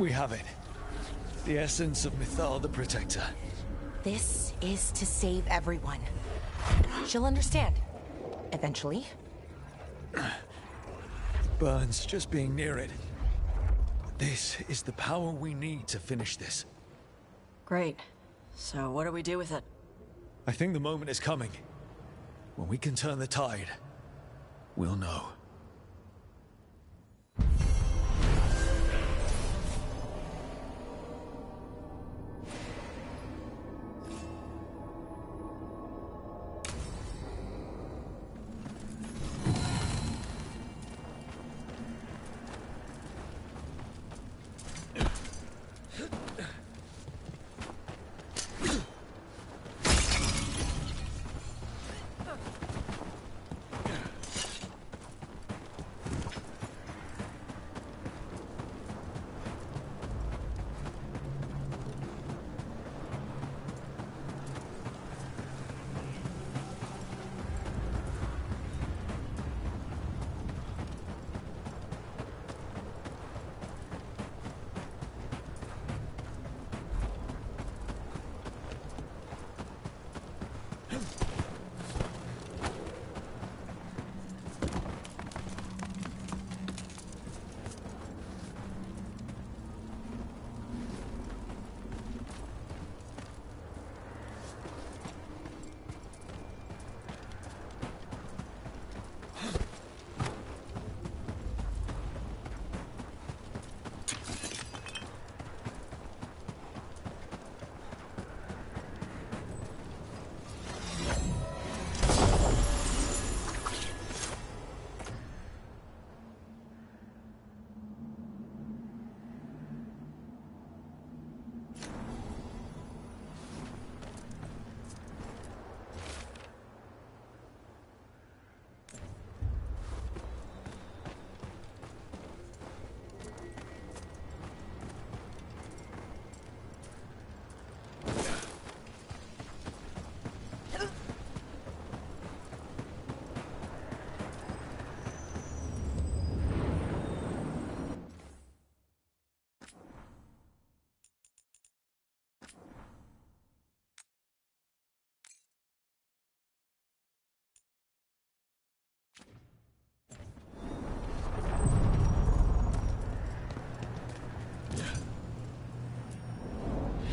We have it. The essence of Mythal the Protector. This is to save everyone. She'll understand. Eventually. Burns just being near it. This is the power we need to finish this. Great. So what do we do with it? I think the moment is coming. When we can turn the tide, we'll know.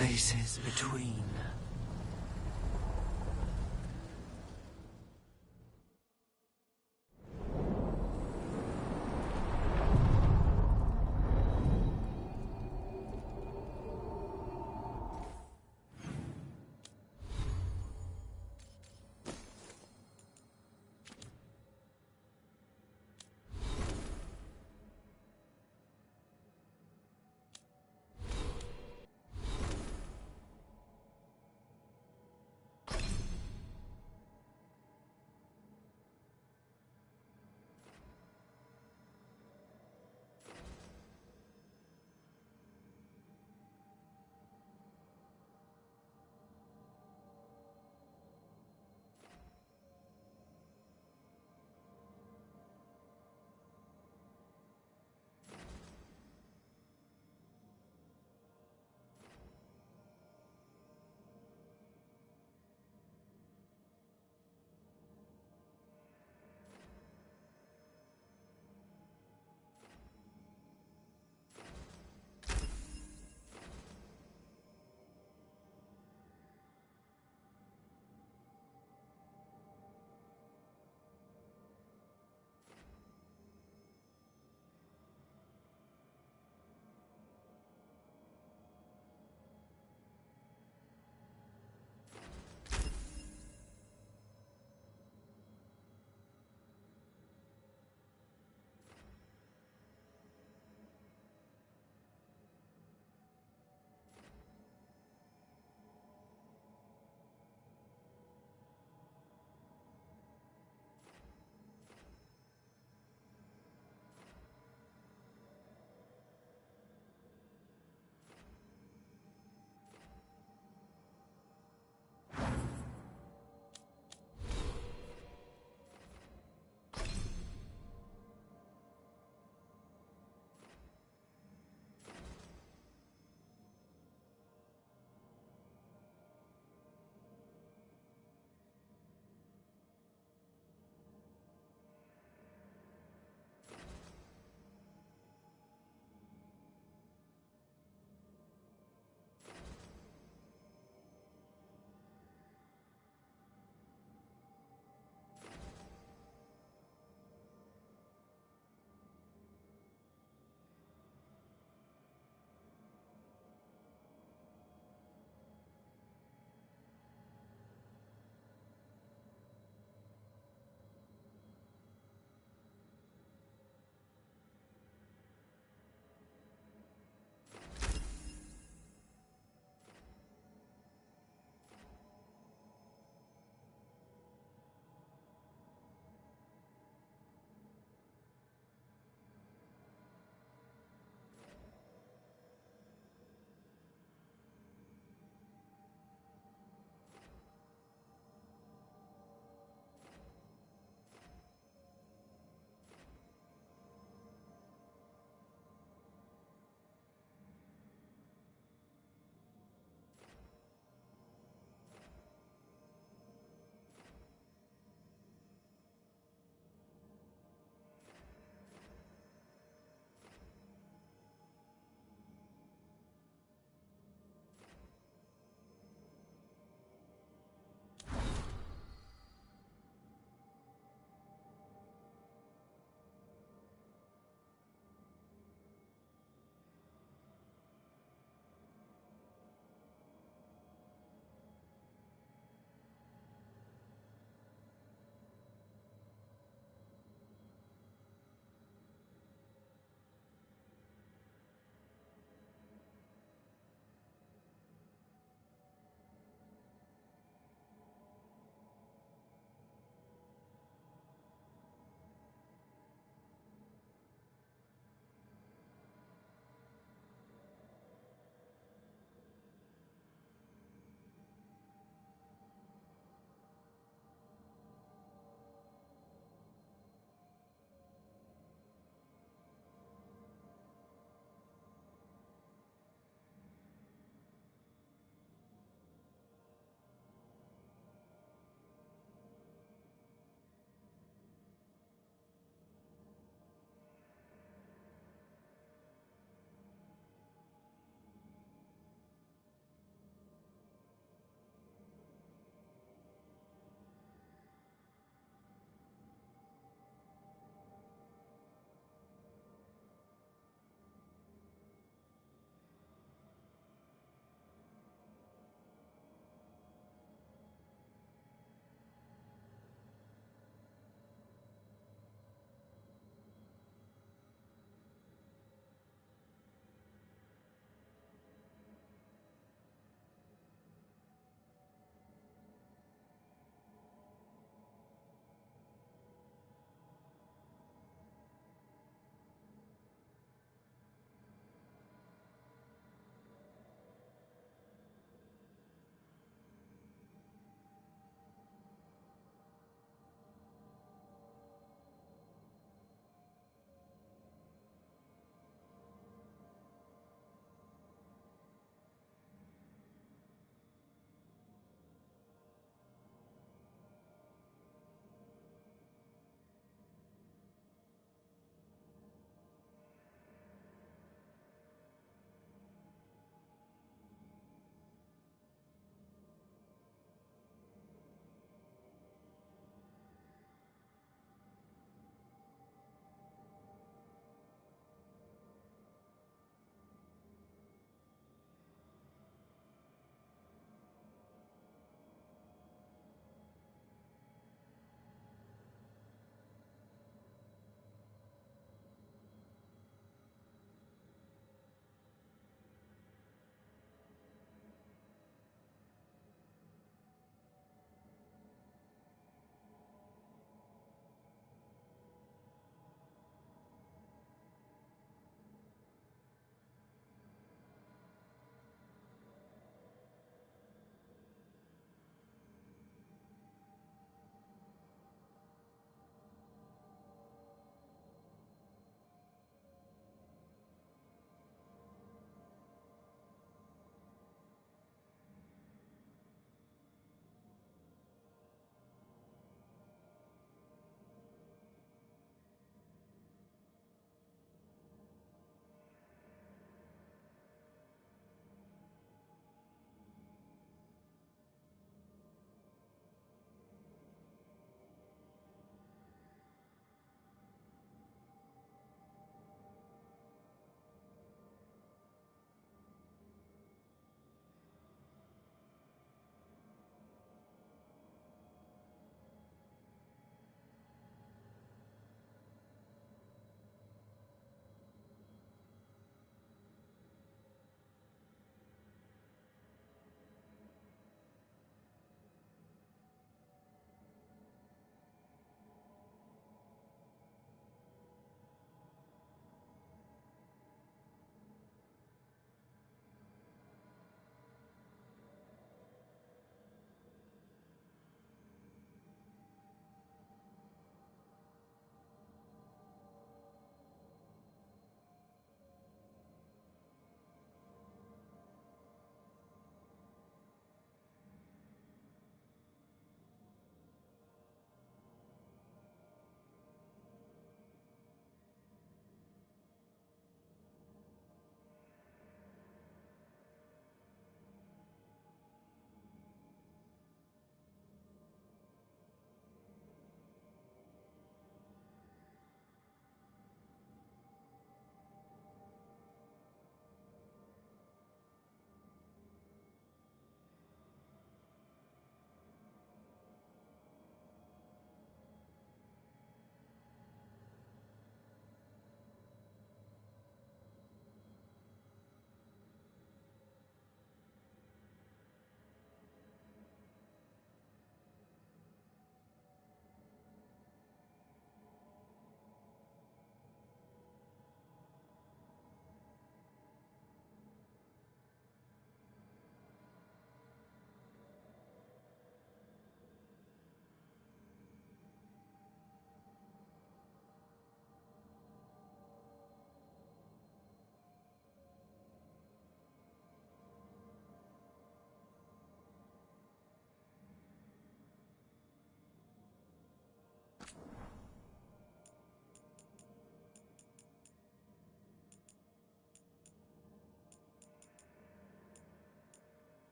Places between.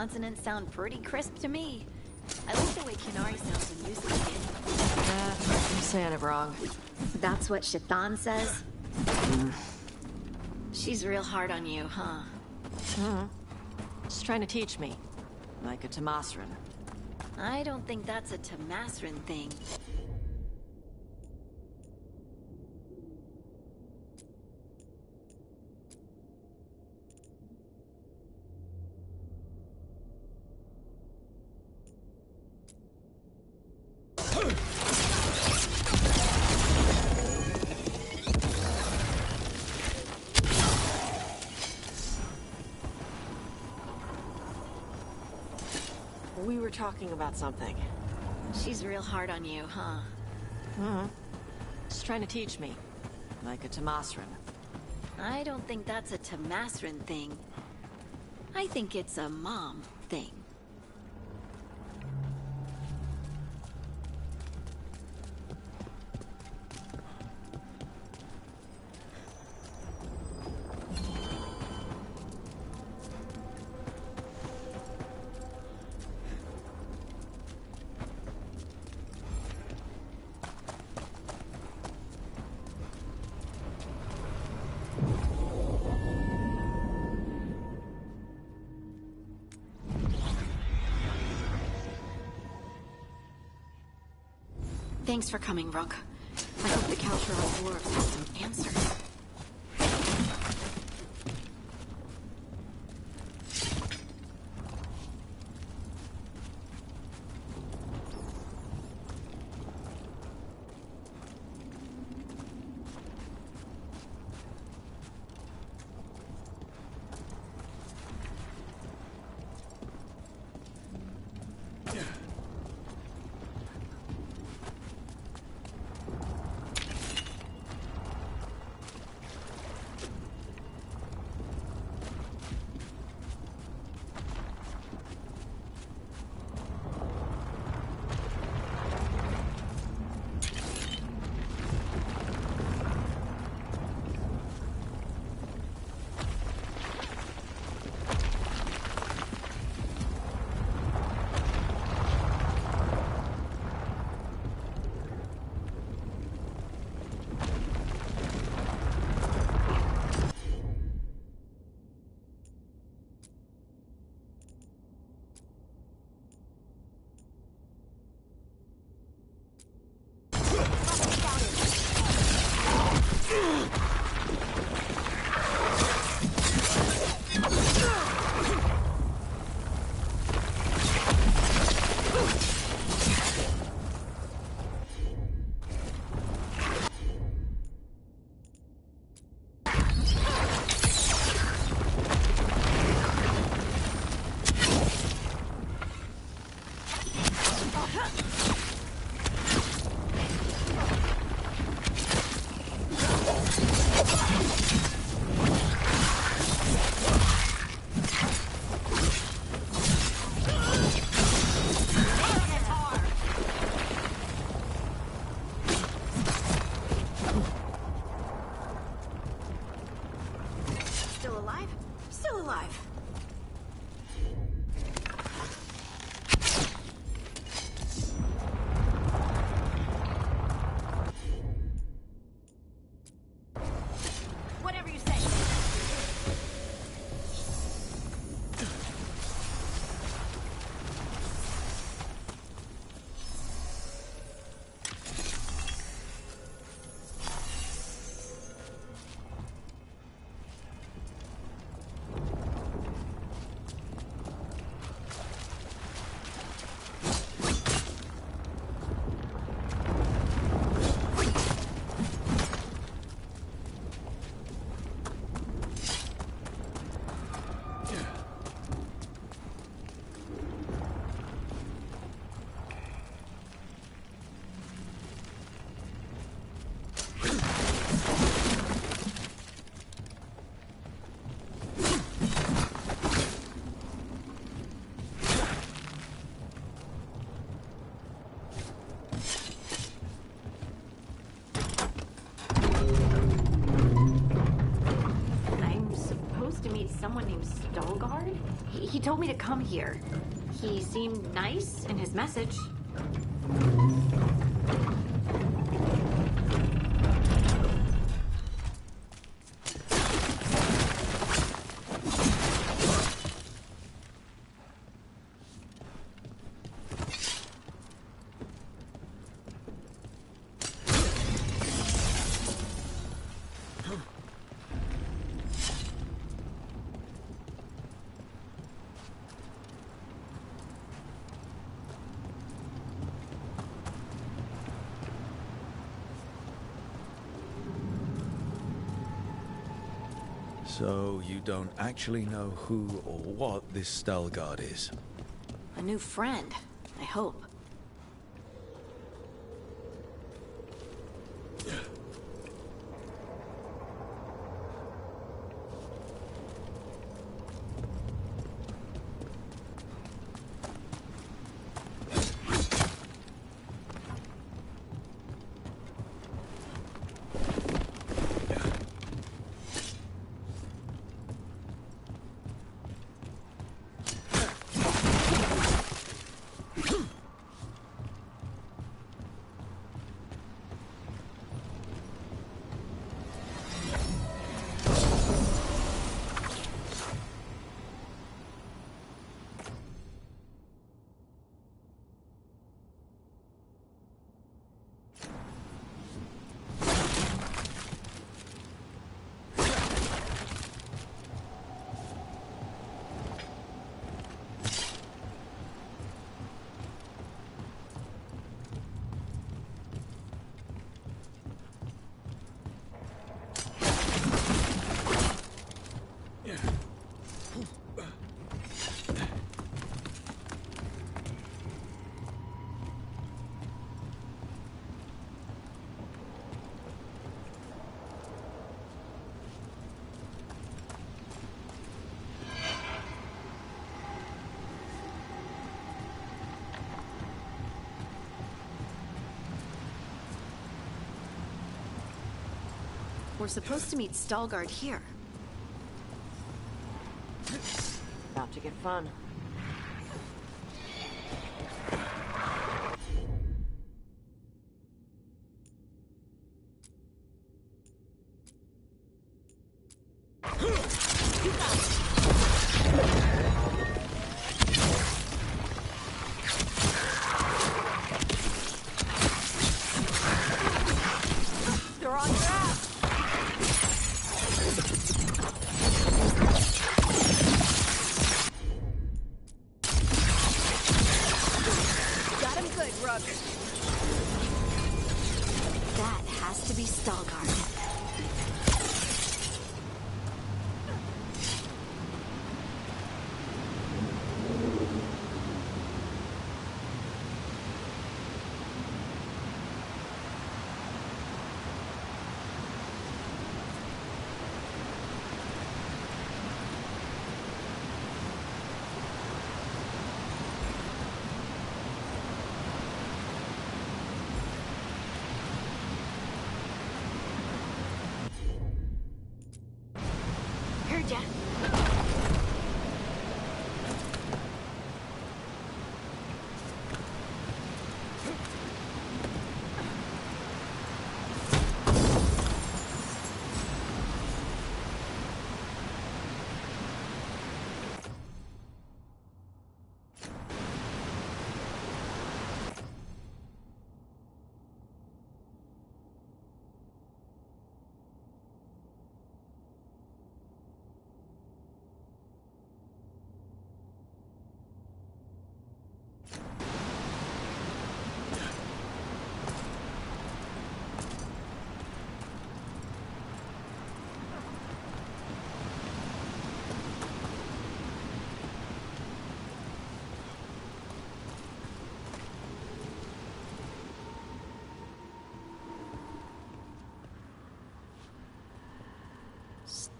consonants sound pretty crisp to me. I like the way Kinari sounds when you speak it. I'm saying it wrong. That's what 𝚲𝚘𝚖𝚎𝚎 says? She's real hard on you, huh? She's trying to teach me. Like a 𝚘𝚘𝚎. I don't think that's a 𝚘𝚘𝚎 thing. We were talking about something. She's real hard on you, huh? She's trying to teach me. Like a 𝚘𝚘𝚎. I don't think that's a 𝚘𝚘𝚎 thing. I think it's a mom thing. Thanks for coming, Rook. I hope the 𝚲𝚘𝚖𝚎𝚎𝚎 dwarves have some answers. told me to come here. He seemed nice in his message. So you don't actually know who or what this DragonAge is? A new friend, I hope. We're supposed to meet DragonAge here. About to get fun. They're on your ass! Got him good, Rook. That has to be DragonAge. Heard ya.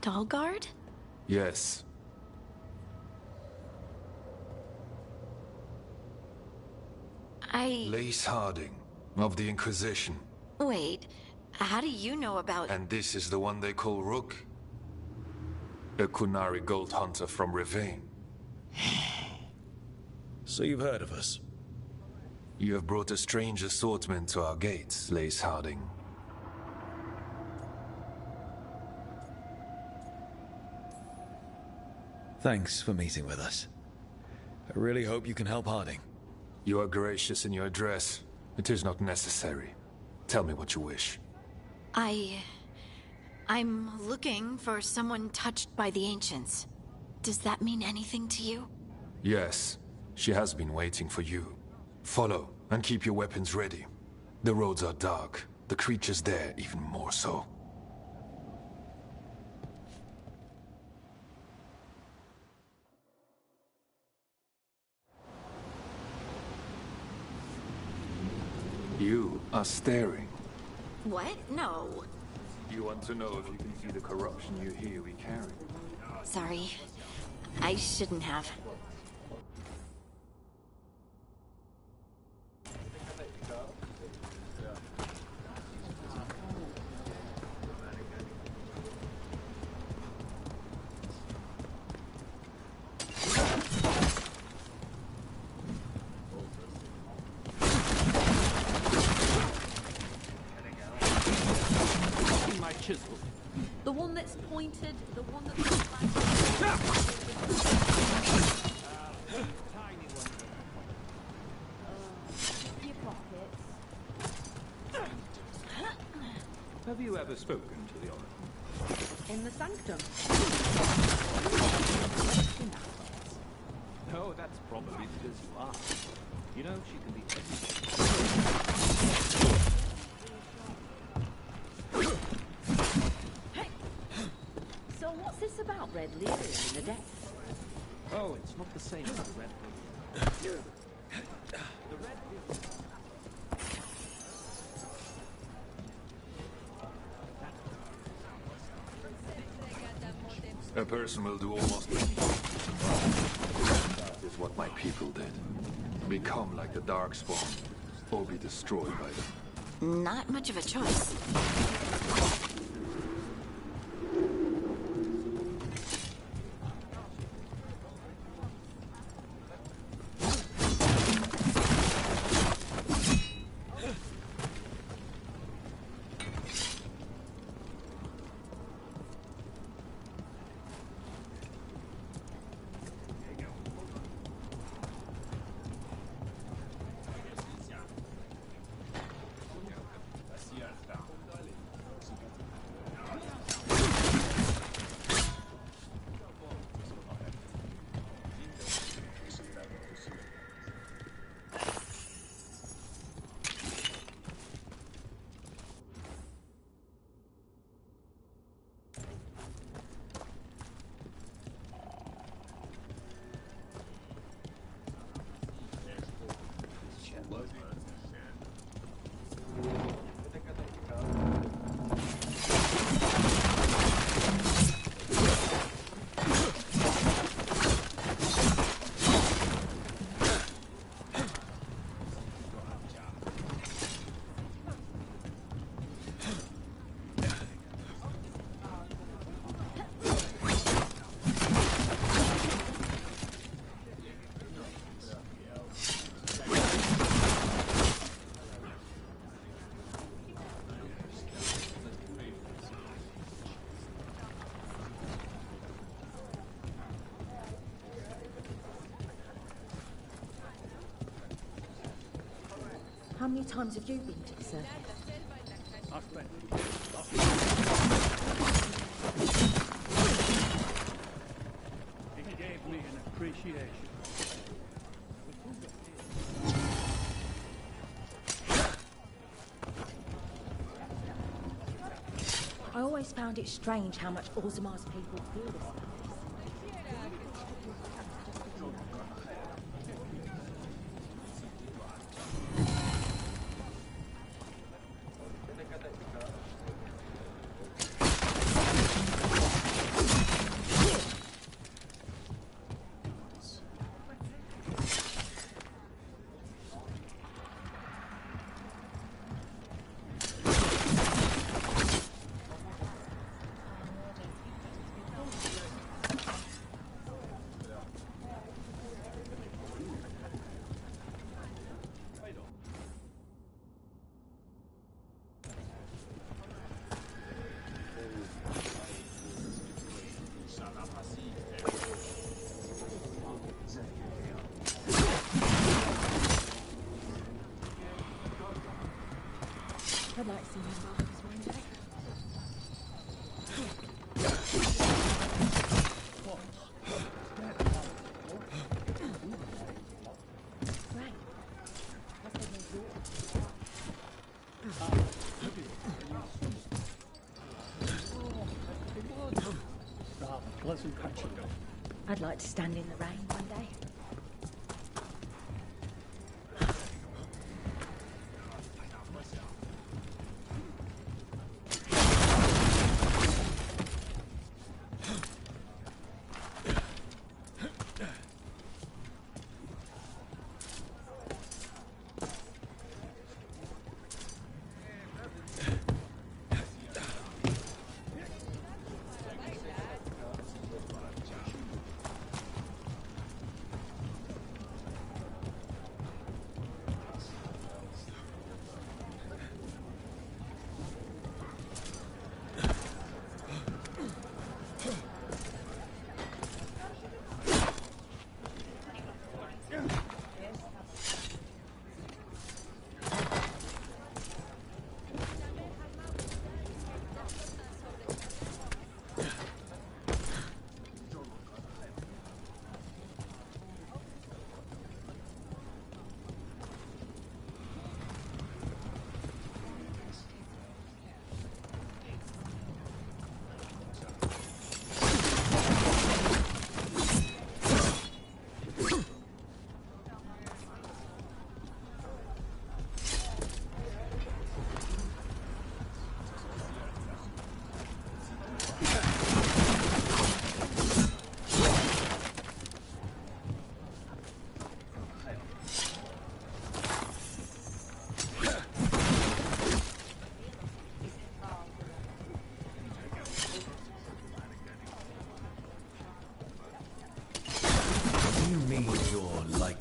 DragonAge? Yes. Lace Harding, of the Inquisition. Wait, how do you know about... And this is the one they call Rook? A Qunari gold hunter from Rivain. So you've heard of us? You have brought a strange assortment to our gates, 𝚖𝚖𝚎𝚎𝚎. Thanks for meeting with us. I really hope you can help Harding. You are gracious in your address. It is not necessary. Tell me what you wish. I'm looking for someone touched by the ancients. Does that mean anything to you? Yes, she has been waiting for you. Follow, and keep your weapons ready. The roads are dark, the creatures there even more so. You are staring. What? No. You want to know if you can see the corruption you hear we carry? Sorry. I shouldn't have. The one that's pointed, the one that's tiny one. Your pockets. Have you ever spoken to the Oracle? In the sanctum. No, that's probably because you are. You know, she can be anything. So what's this about Red Lyrian in the depths? Oh, it's not the same as the Red Lyrian. The Red A person will do almost anything. That is what my people did. Become like the Darkspawn, or be destroyed by them. Not much of a choice. How many times have you been to the circus? He gave me an appreciation. I always found it strange how much 𝚤𝚘𝚎's people feel this way. I'd like to see my father's one day. I'd like to stand in the rain one day.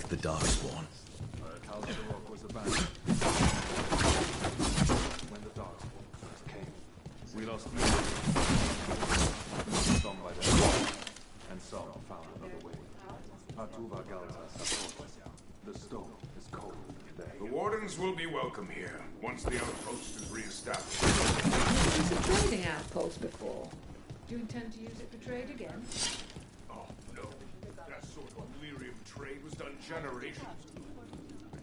The Darkspawn. was abandoned. When the Darkspawn first came, we lost some by their and some found another way. The stone is cold. The Wardens will be welcome here, once the outpost is re-established. Used a trading outpost before. Do you intend to use it for trade again? Oh, no. That sort of lyrium trade was done generations ago. The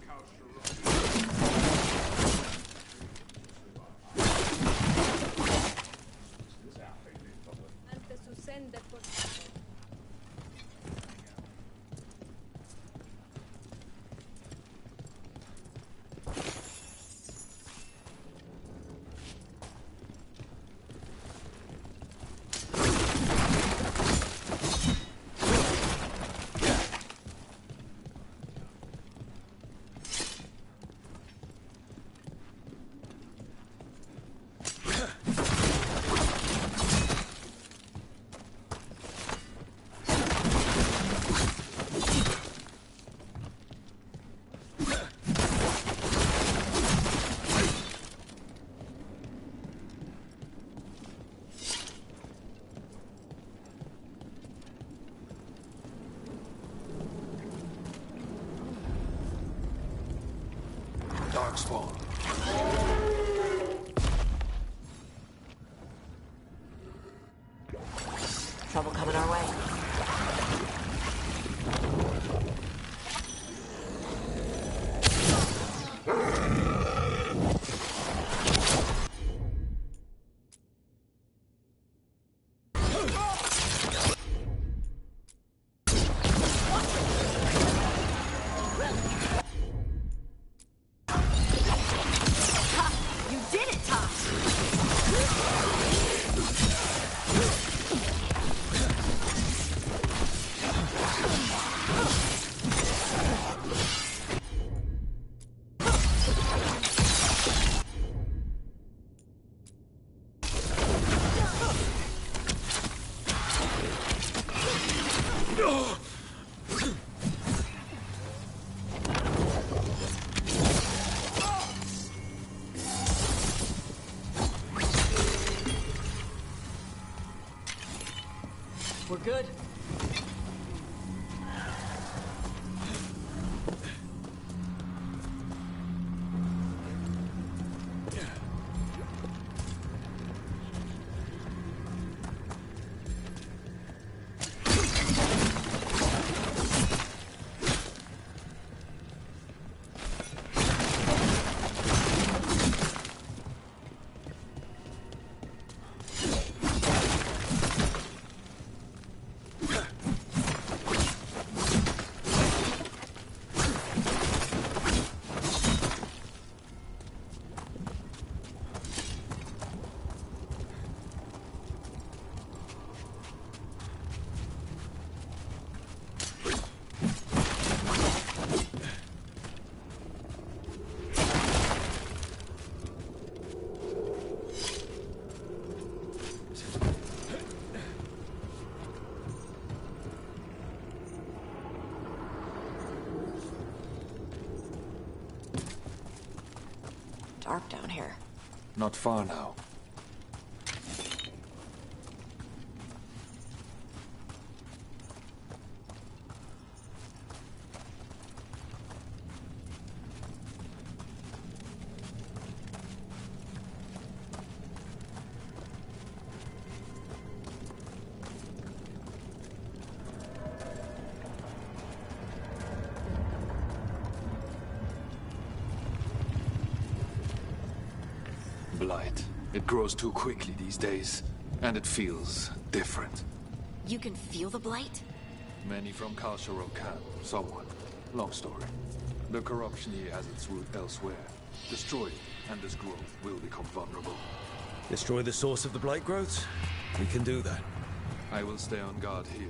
Darkspawn. Trouble coming our way. We're good. dark down here. Not far now. Blight. It grows too quickly these days, and it feels different. You can feel the blight? Many from 𝚲𝚘𝚖𝚎𝚎 can, somewhat. Long story. The corruption here has its root elsewhere. Destroy it, and this growth will become vulnerable. Destroy the source of the blight growths? We can do that. I will stay on guard here.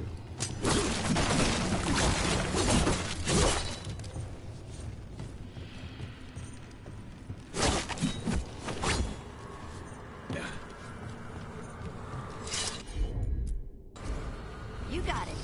You got it.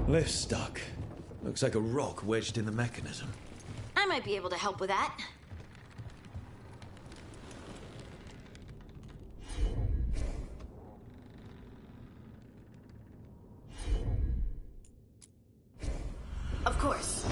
Lift's stuck. Looks like a rock wedged in the mechanism. I might be able to help with that. Of course.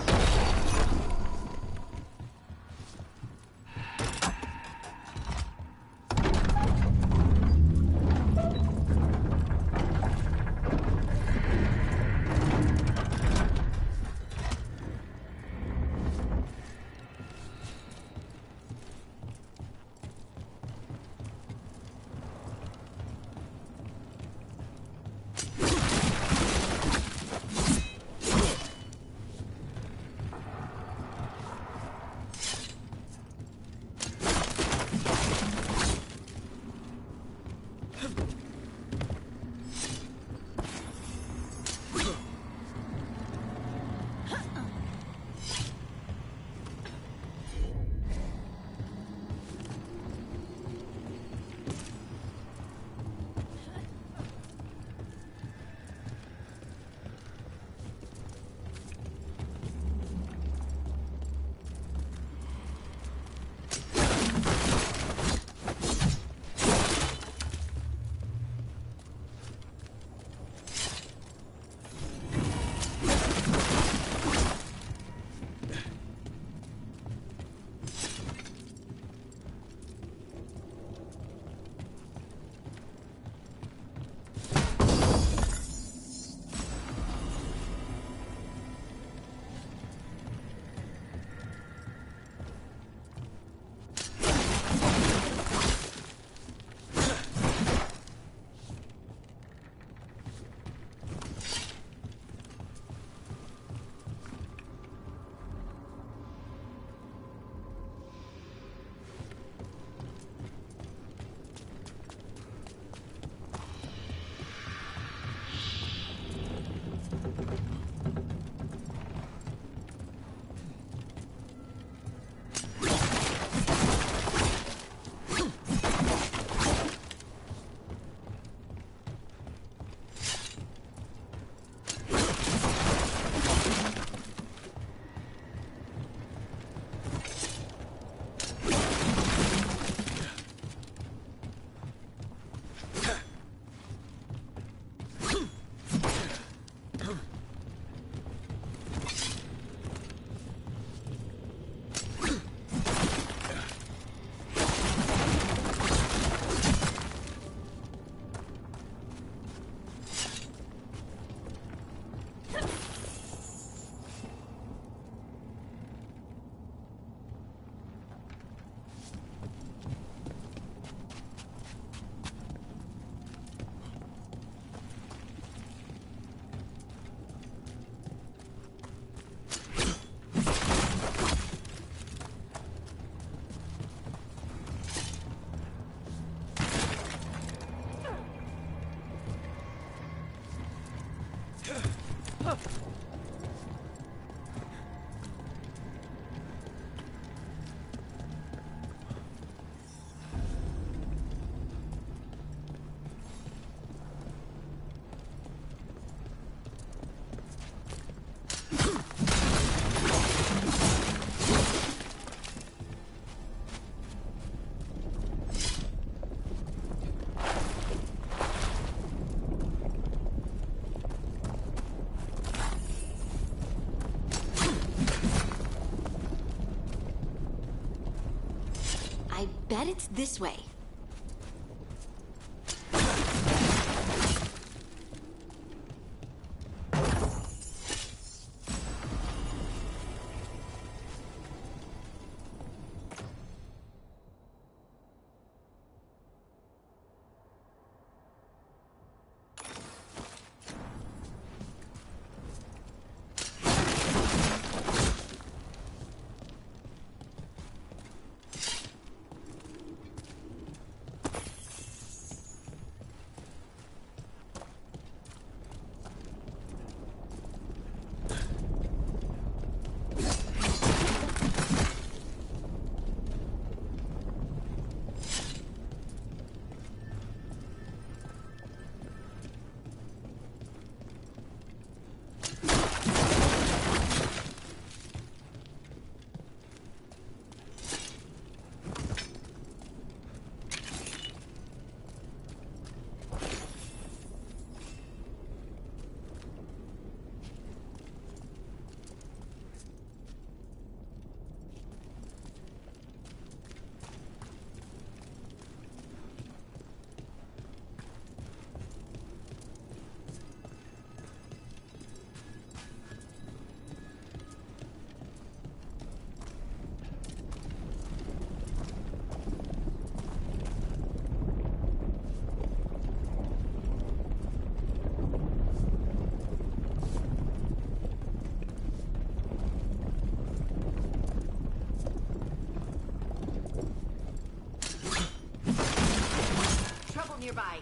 I bet it's this way. Nearby.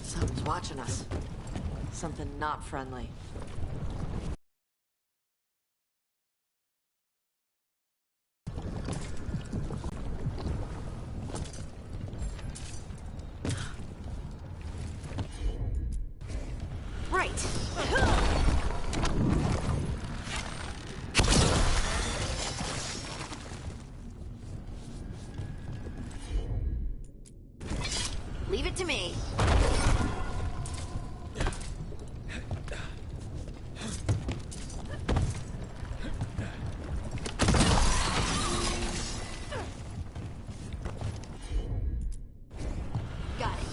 Something's watching us. Something not friendly. Right. Leave it to me. Got it.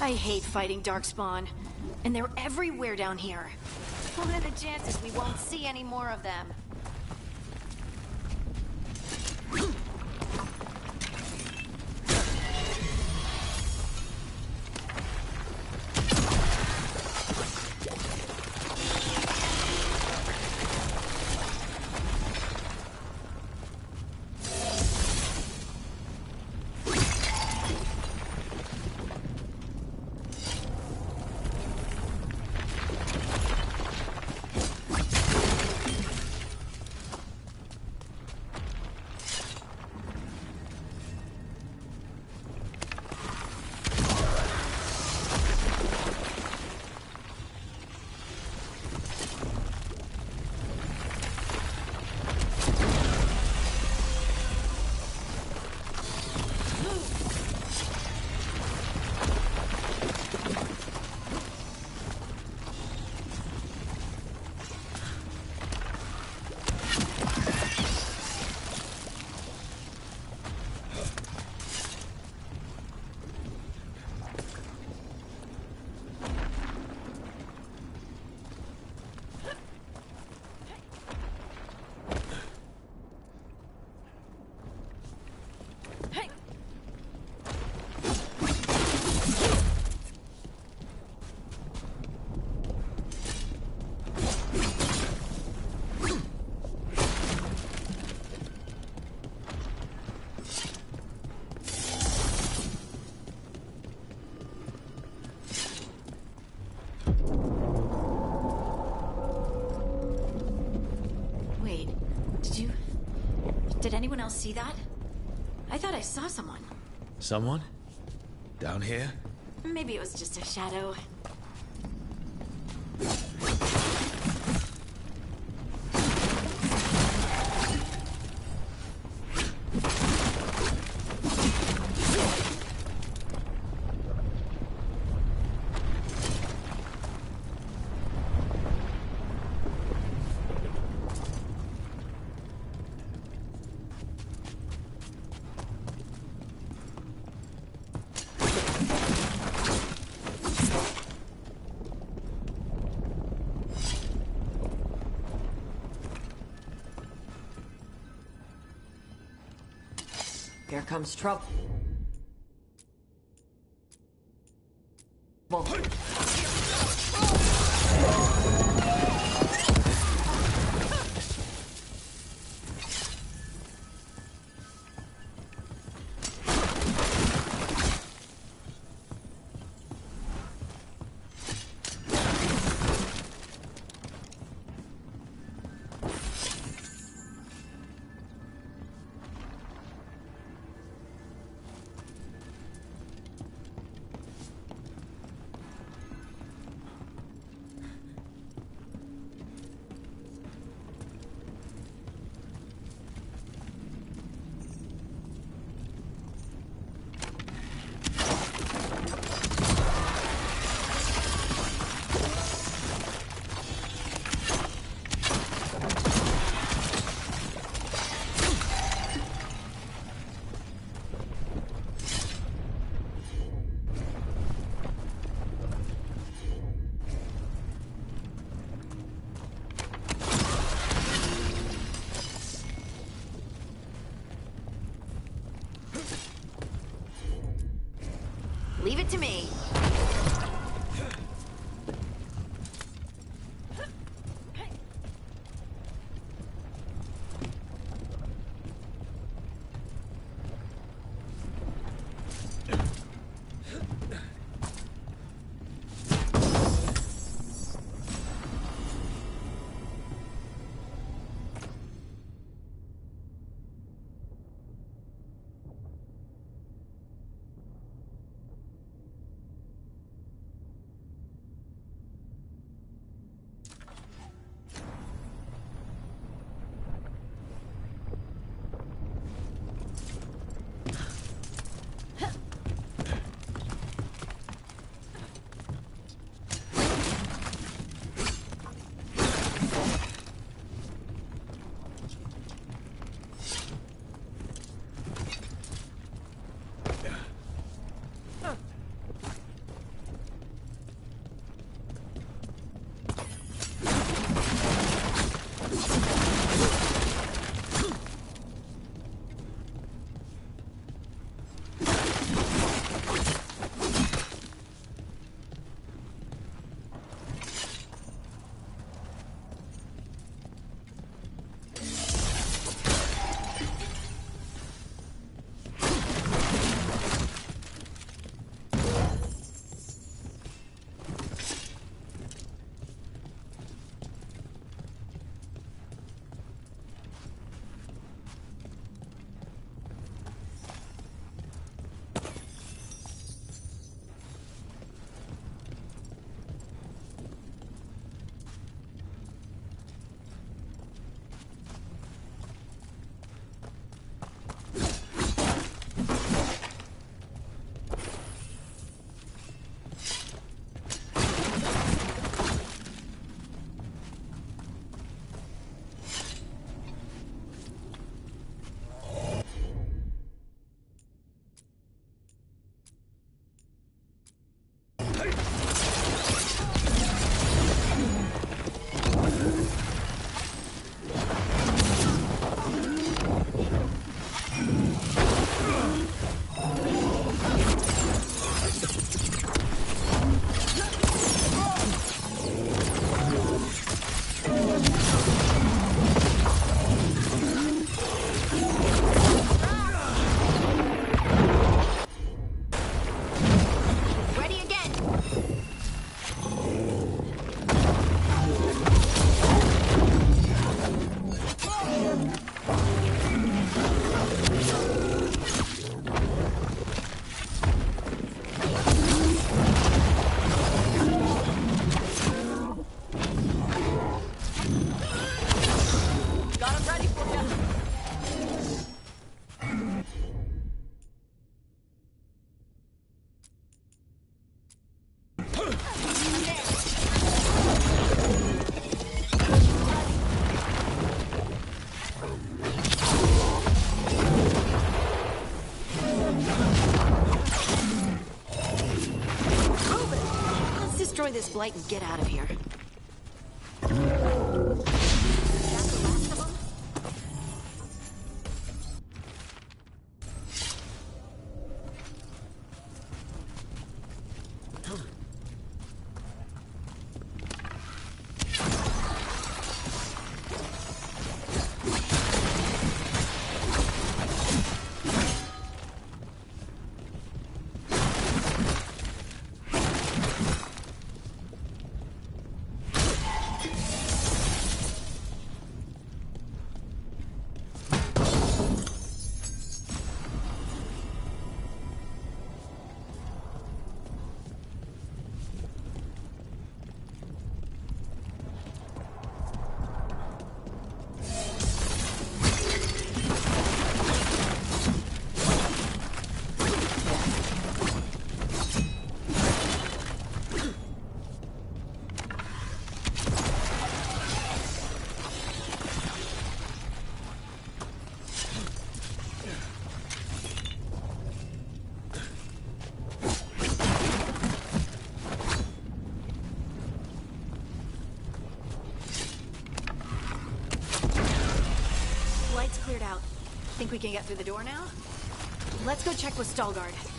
I hate fighting Darkspawn. And they're everywhere down here. What are the chances we won't see any more of them? Did anyone else see that? I thought I saw someone. Someone? Down here? Maybe it was just a shadow. Here comes trouble. Leave it to me. this blight and get out of here. Cleared out. Think we can get through the door now? Let's go check with 𝚲𝚘𝚖𝚎𝚎.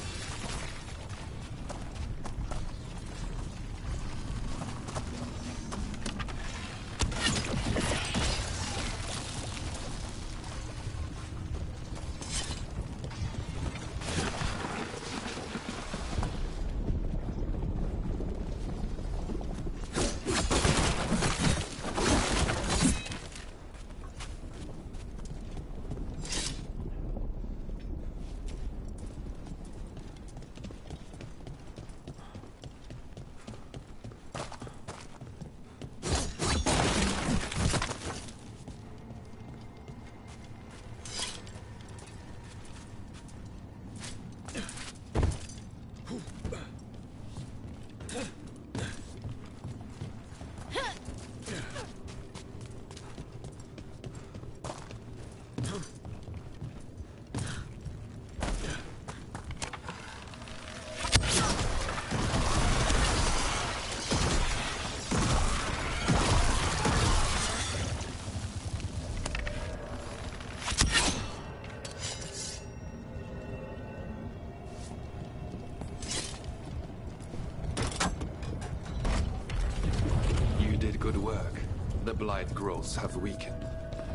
Good work. The blight growths have weakened.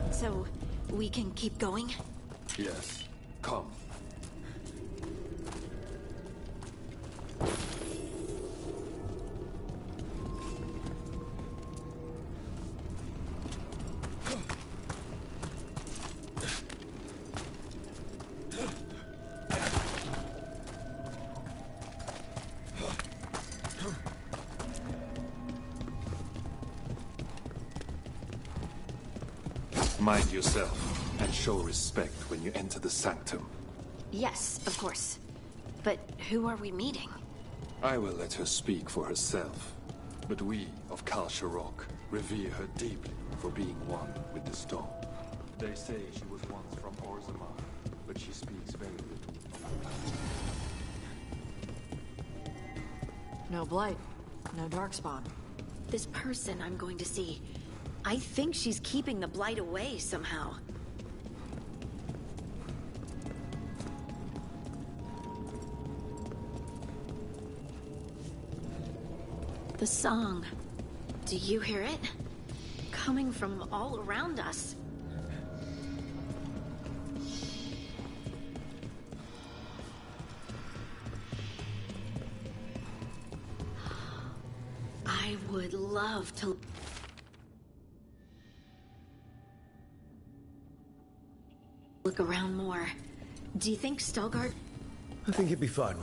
So, we can keep going? Yes. Come. Mind yourself, and show respect when you enter the sanctum. Yes, of course. But who are we meeting? I will let her speak for herself. But we of 𝚲𝚎𝚎 revere her deeply for being one with the stone. They say she was once from 𝚤𝚎𝚎, but she speaks very little. No blight, no darkspawn. This person I'm going to see, I think she's keeping the blight away somehow. The song. Do you hear it? Coming from all around us. I would love to... look around more. Do you think 𝚲𝚘𝚎𝚎... I think he'd be fine.